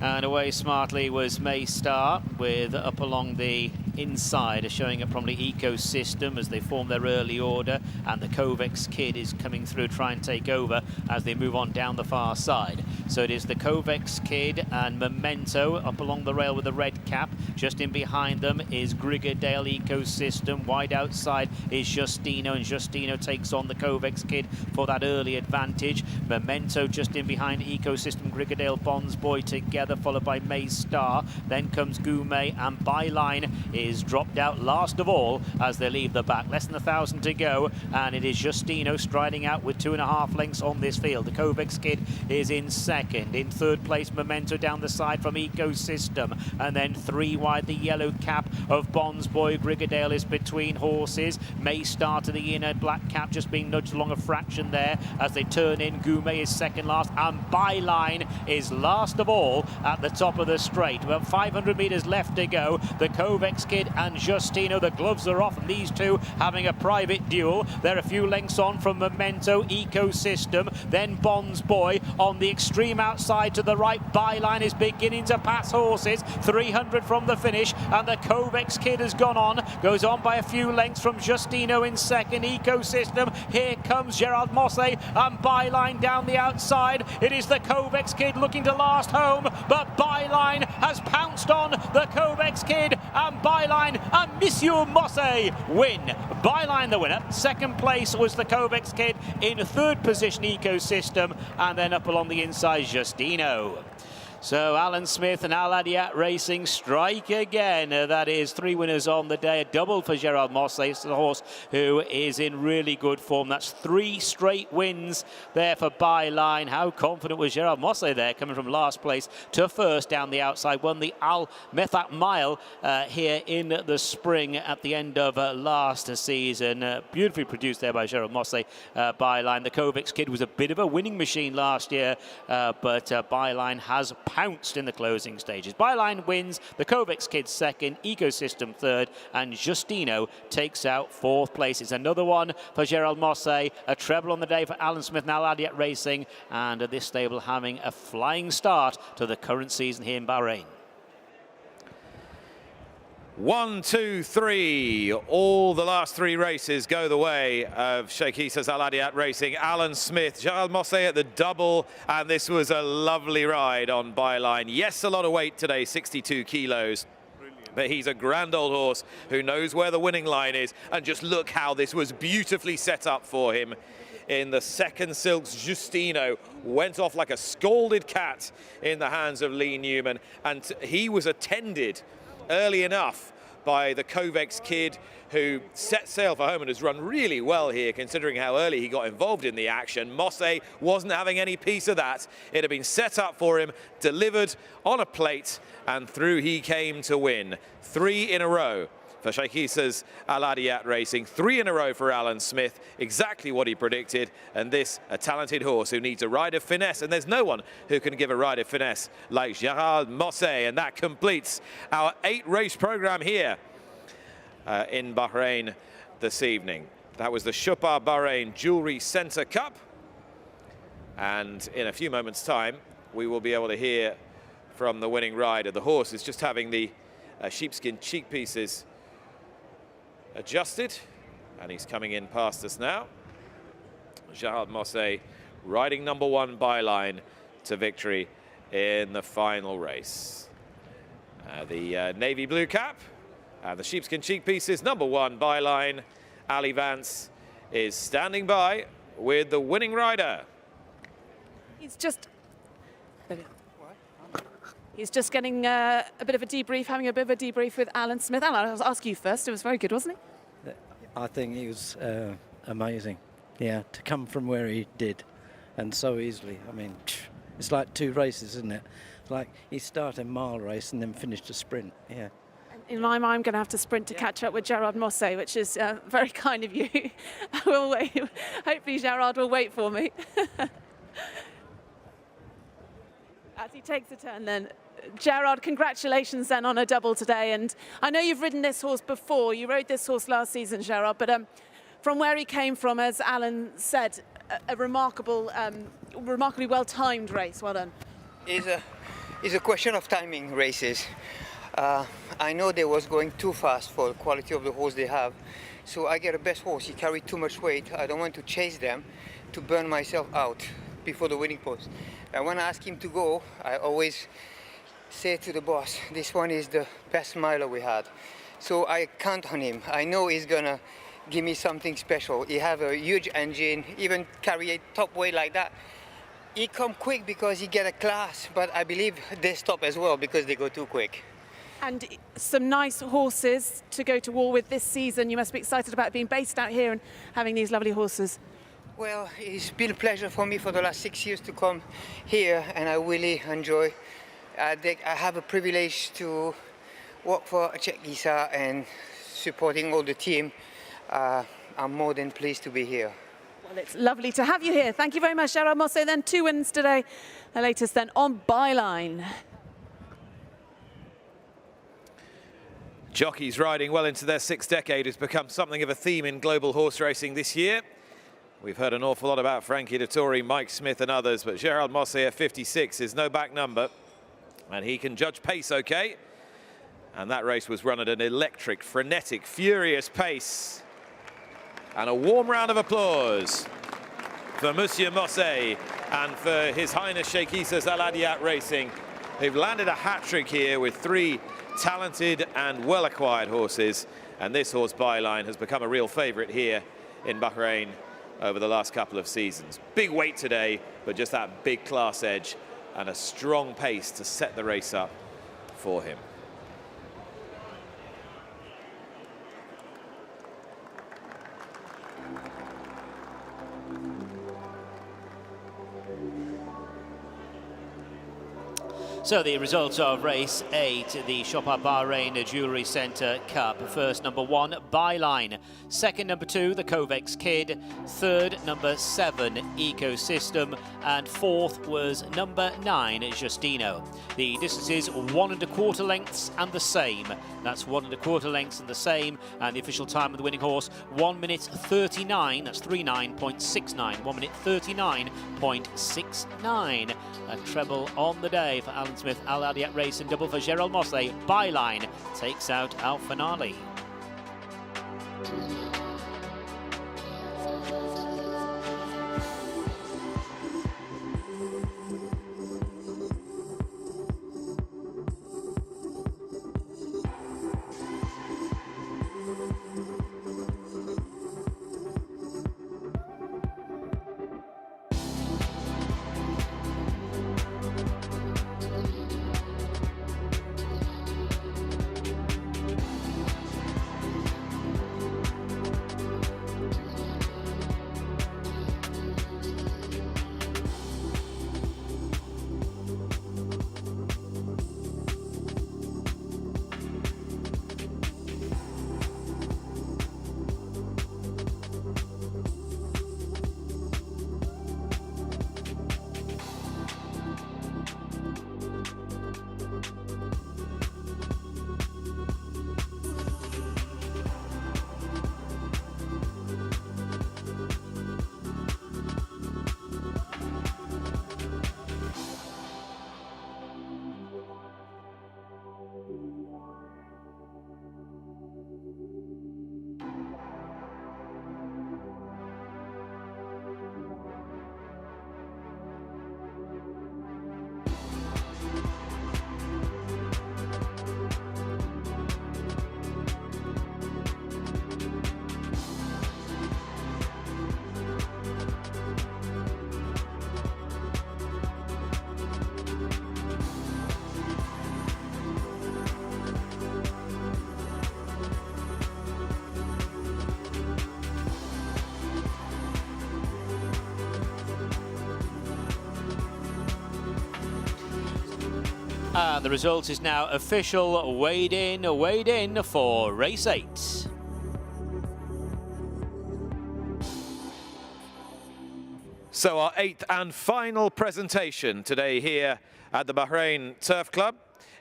And away smartly was May Star with up along the inside, showing up from the Ecosystem as they form their early order, and the Kovacs Kid is coming through, try and take over as they move on down the far side. So it is the Kovacs Kid and Memento up along the rail with the red cap. Just in behind them is Grigadale Ecosystem. Wide outside is Justino, and Justino takes on the Kovacs Kid for that early advantage. Memento just in behind Ecosystem, Grigadale, Bonds Boy together, followed by May Star. Then comes Goumet, and Byline is dropped out last of all as they leave the back. Less than 1,000 to go, and it is Justino striding out with 2.5 lengths on this field. The Kovacs Kid is in second. In third place, Memento down the side from Ecosystem, and then 3 wide, the yellow cap of Bonds Boy. Grigadale is between horses. May Star to the inner, black cap just being nudged along a fraction there as they turn in. Goumet is second last, and Byline is last of all at the top of the straight. About 500 metres left to go. The Kovacs Kid and Justino, the gloves are off, and these two having a private duel. They're a few lengths on from Memento, Ecosystem, then Bonds Boy on the extreme outside to the right. Byline is beginning to pass horses, 300 from the finish, and the Kovacs Kid has gone on, goes on by a few lengths from Justino in second. Ecosystem, here comes Gerald Mosse, and Byline down the outside. It is the Kovacs Kid looking to last home, but Byline has pounced on the Kovacs Kid, and Byline and Monsieur Mosse win. Byline the winner. Second place was the Kovacs Kid. In third position, Ecosystem, and then up along the inside, Justino. So Alan Smith and Al Adiat Racing strike again. That is 3 winners on the day. A double for Gerald Mosse. It's the horse who is in really good form. That's 3 straight wins there for Byline. How confident was Gerald Mosse there, coming from last place to first down the outside. Won the Al Methak Mile here in the spring at the end of last season. Beautifully produced there by Gerald Mosse. Byline. The Kovacs Kid was a bit of a winning machine last year, but Byline has pounced in the closing stages. Byline wins, the Kovacs Kid second, Ecosystem third, and Justino takes out 4th place. It's another one for Gerald Mosse, a treble on the day for Alan Smith and Al Adiat Racing, and this stable having a flying start to the current season here in Bahrain. 1, 2, 3. All the last 3 races go the way of Sheikh Issa's Al Adiat Racing. Alan Smith, Gerald Mosse at the double, and this was a lovely ride on Byline. Yes, a lot of weight today, 62 kilos. But he's a grand old horse who knows where the winning line is, and just look how this was beautifully set up for him. In the second silks, Justino went off like a scalded cat in the hands of Lee Newman, and he was attended early enough by the Kovacs Kid, who set sail for home and has run really well here, considering how early he got involved in the action. Mosse wasn't having any piece of that. It had been set up for him, delivered on a plate, and through he came to win. 3 in a row for Sheikh Issa's Al Adiat Racing. 3 in a row for Alan Smith, exactly what he predicted. And this, a talented horse who needs a ride of finesse, and there's no one who can give a ride of finesse like Gerald Mosse. And that completes our 8-race program here in Bahrain this evening. That was the CHOPARD-BAHRAIN Jewellery Centre Cup. And in a few moments' time, we will be able to hear from the winning rider. The horse is just having the sheepskin cheek pieces adjusted, and he's coming in past us now. Gerald Mosse riding number 1 Byline to victory in the final race. The navy blue cap and the sheepskin cheek pieces, number 1 Byline. Ali Vance is standing by with the winning rider. He's just getting a bit of a debrief, having a bit of a debrief with Alan Smith. Alan, I'll ask you first. It was very good, wasn't it? I think it was amazing. Yeah, to come from where he did, and so easily. I mean, it's like 2 races, isn't it? Like he started a mile race and then finished a sprint. Yeah. in my mind, I'm going to have to sprint to catch up with Gerard Mosse, which is very kind of you. I will wait. Hopefully Gerard will wait for me. As he takes a turn then. Gerard, congratulations then on a double today. And I know you've ridden this horse before. You rode this horse last season, Gerard, but from where he came from, as Alan said, a remarkably well-timed race. Well done. It's a question of timing races. I know they was going too fast for the quality of the horse they have. So I get a best horse. He carried too much weight. I don't want to chase them to burn myself out before the winning post. And when I ask him to go, I always say to the boss, this one is the best miler we had. So I count on him. I know he's gonna give me something special. He have a huge engine, even carry a top weight like that. He come quick because he get a class, but I believe they stop as well because they go too quick. And some nice horses to go to war with this season. You must be excited about being based out here and having these lovely horses. Well, it's been a pleasure for me for the last 6 years to come here, and I really enjoy. I have a privilege to work for Czech and supporting all the team. I'm more than pleased to be here. Well, it's lovely to have you here. Thank you very much, Gerard Mosse. Then 2 wins today. The latest then on Byline. Jockeys riding well into their 6th decade has become something of a theme in global horse racing this year. We've heard an awful lot about Frankie Dettori, Mike Smith and others, but Gerard Mosse at 56 is no back number, and he can judge pace okay. And that race was run at an electric, frenetic, furious pace. And a warm round of applause for Monsieur Mosse and for His Highness Sheikh Issa Al Adiyat Racing. They've landed a hat-trick here with 3 talented and well-acquired horses, and this horse Byline has become a real favourite here in Bahrain over the last couple of seasons. Big weight today, but just that big class edge and a strong pace to set the race up for him. So the results of race 8, the CHOPARD-BAHRAIN Jewellery Centre Cup. First, number 1, Byline. Second, number 2, the Kovacs Kid. Third, number 7, Ecosystem. And fourth was number 9, Justino. The distances 1 1/4 lengths and the same. That's 1 1/4 lengths and the same. And the official time of the winning horse, 1 minute 39. That's 39.69. 1 minute 39.69. A treble on the day for Alan Smith, Al Adiyat Racing, double for Gerald Mosse. Byline takes out our finale. And the result is now official. Weighed in for race 8. So our 8th and final presentation today here at the Bahrain Turf Club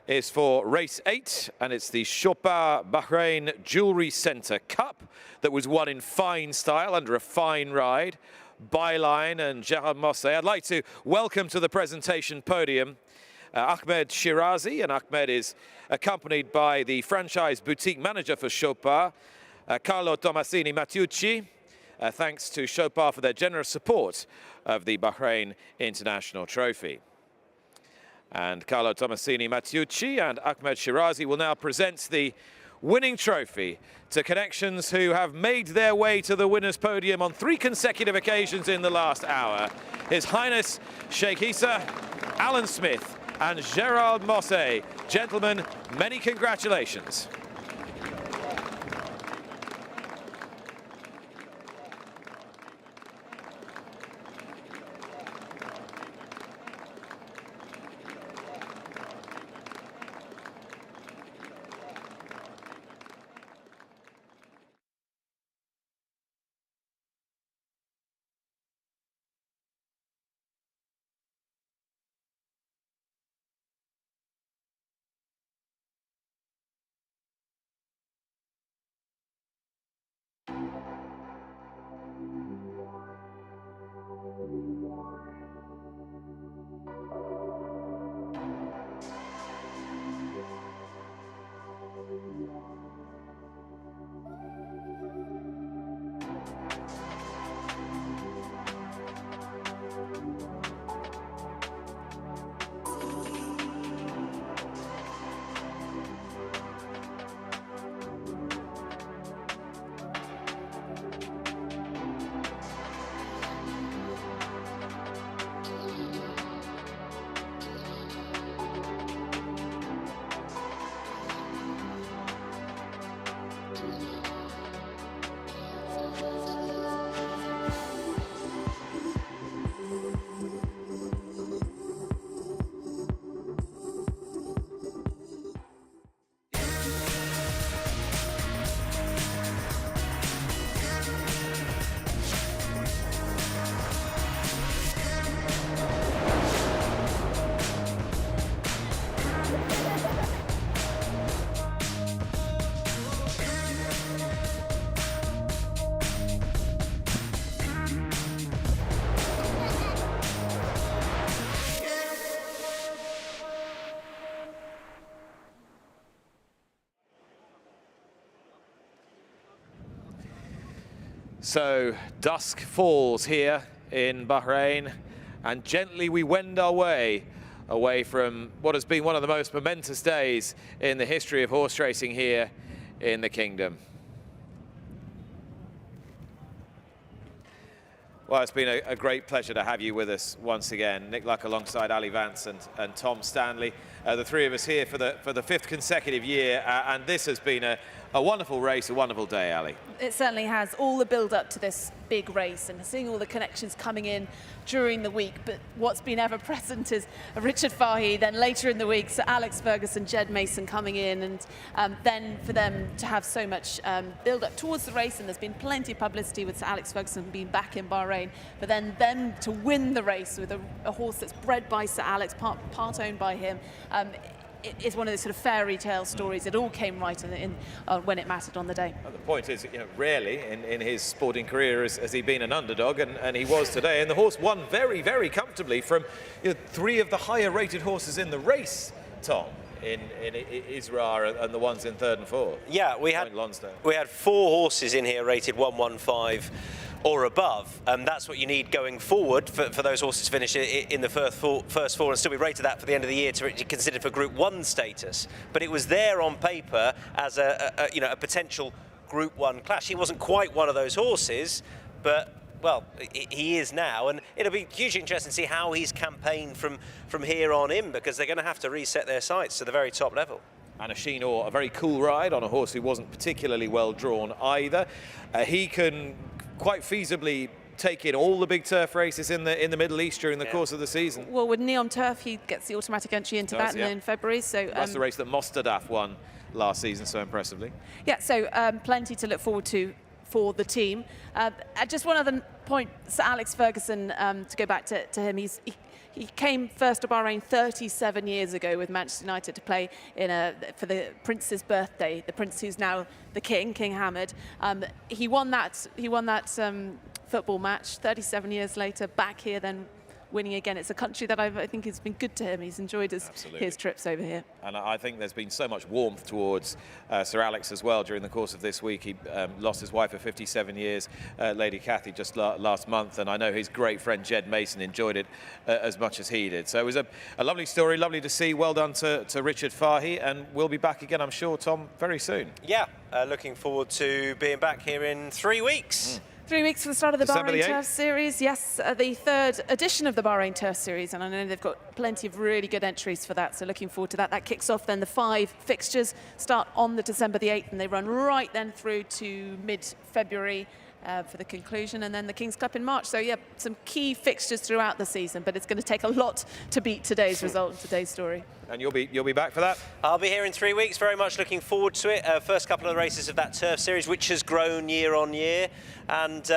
is for race 8, and it's the CHOPARD-BAHRAIN Jewellery Centre Cup that was won in fine style under a fine ride by Line and Gerald Mosse. I'd like to welcome to the presentation podium Ahmed Shirazi, and Ahmed is accompanied by the franchise boutique manager for Chopard, Carlo Tomasini Mattiucci. Thanks to Chopard for their generous support of the Bahrain International Trophy. And Carlo Tomasini Mattiucci and Ahmed Shirazi will now present the winning trophy to connections who have made their way to the winner's podium on 3 consecutive occasions in the last hour. His Highness Sheikh Issa, Alan Smith and Gerald Mosse. Gentlemen, many congratulations. So dusk falls here in Bahrain, and gently we wend our way away from what has been one of the most momentous days in the history of horse racing here in the kingdom. Well, it's been a great pleasure to have you with us once again. Nick Luck alongside Ali Vance and Tom Stanley, the 3 of us here for the 5th consecutive year, and this has been a wonderful race, a wonderful day, Ali. It certainly has. All the build-up to this big race and seeing all the connections coming in during the week. But what's been ever present is Richard Fahey, then later in the week, Sir Alex Ferguson, Jed Mason coming in, and then for them to have so much build-up towards the race, and there's been plenty of publicity with Sir Alex Ferguson being back in Bahrain, but then them to win the race with a horse that's bred by Sir Alex, part owned by him. It is one of those sort of fairy tale stories. It all came right when it mattered on the day. Well, the point is, rarely in his sporting career has he been an underdog, and he was today. And the horse won very, very comfortably from 3 of the higher rated horses in the race, Tom, in Isra and the ones in 3rd and 4th. Yeah, we had 4 horses in here rated 115 or above, and that's what you need going forward for those horses to finish in the first 4 and still be rated that for the end of the year to be considered for Group 1 status. But it was there on paper as a potential Group 1 clash. He wasn't quite one of those horses, but well, he is now, and it'll be hugely interesting to see how he's campaigned from here on in, because they're going to have to reset their sights to the very top level. And a Sheen-Or, a very cool ride on a horse who wasn't particularly well drawn either. He can quite feasibly take in all the big turf races in the Middle East during the course of the season. Well, with Neom Turf, he gets the automatic entry into that in February. So that's the race that Mostadaf won last season so impressively. Yeah, so plenty to look forward to for the team. Just one other point, Sir Alex Ferguson, to go back to him, he came first to Bahrain 37 years ago with Manchester United to play for the Prince's birthday, the Prince who's now the King, King Hamad. He won that football match 37 years later, back here then winning again. It's a country that I think has been good to him. He's enjoyed his trips over here. And I think there's been so much warmth towards Sir Alex as well during the course of this week. He lost his wife of 57 years, Lady Cathy, just last month, and I know his great friend Jed Mason enjoyed it as much as he did. So it was a lovely story, lovely to see. Well done to Richard Fahy, and we'll be back again, I'm sure, Tom, very soon. Yeah, looking forward to being back here in 3 weeks. 3 weeks for the start of the December Bahrain Turf Series. Yes, the third edition of the Bahrain Turf Series, and I know they've got plenty of really good entries for that, so looking forward to that. That kicks off then. The 5 fixtures start on the December the 8th, and they run right then through to mid-February for the conclusion, and then the King's Cup in March. So yeah, some key fixtures throughout the season, but it's going to take a lot to beat today's result and today's story. And you'll be back for that? I'll be here in 3 weeks, very much looking forward to it. First couple of races of that turf series, which has grown year on year, and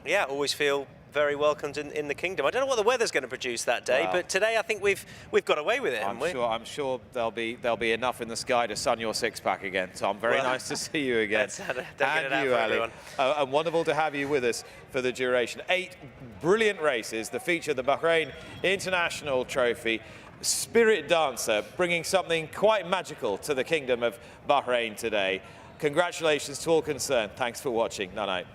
yeah, always feel very welcomed in the kingdom. I don't know what the weather's going to produce that day, but today I think we've got away with it, haven't we? I'm sure there'll be enough in the sky to sun your six-pack again, Tom. Very nice to see you again. And you, Ali. And wonderful to have you with us for the duration. 8 brilliant races, the feature of the Bahrain International Trophy. Spirit Dancer, bringing something quite magical to the Kingdom of Bahrain today. Congratulations to all concerned. Thanks for watching. Night-night.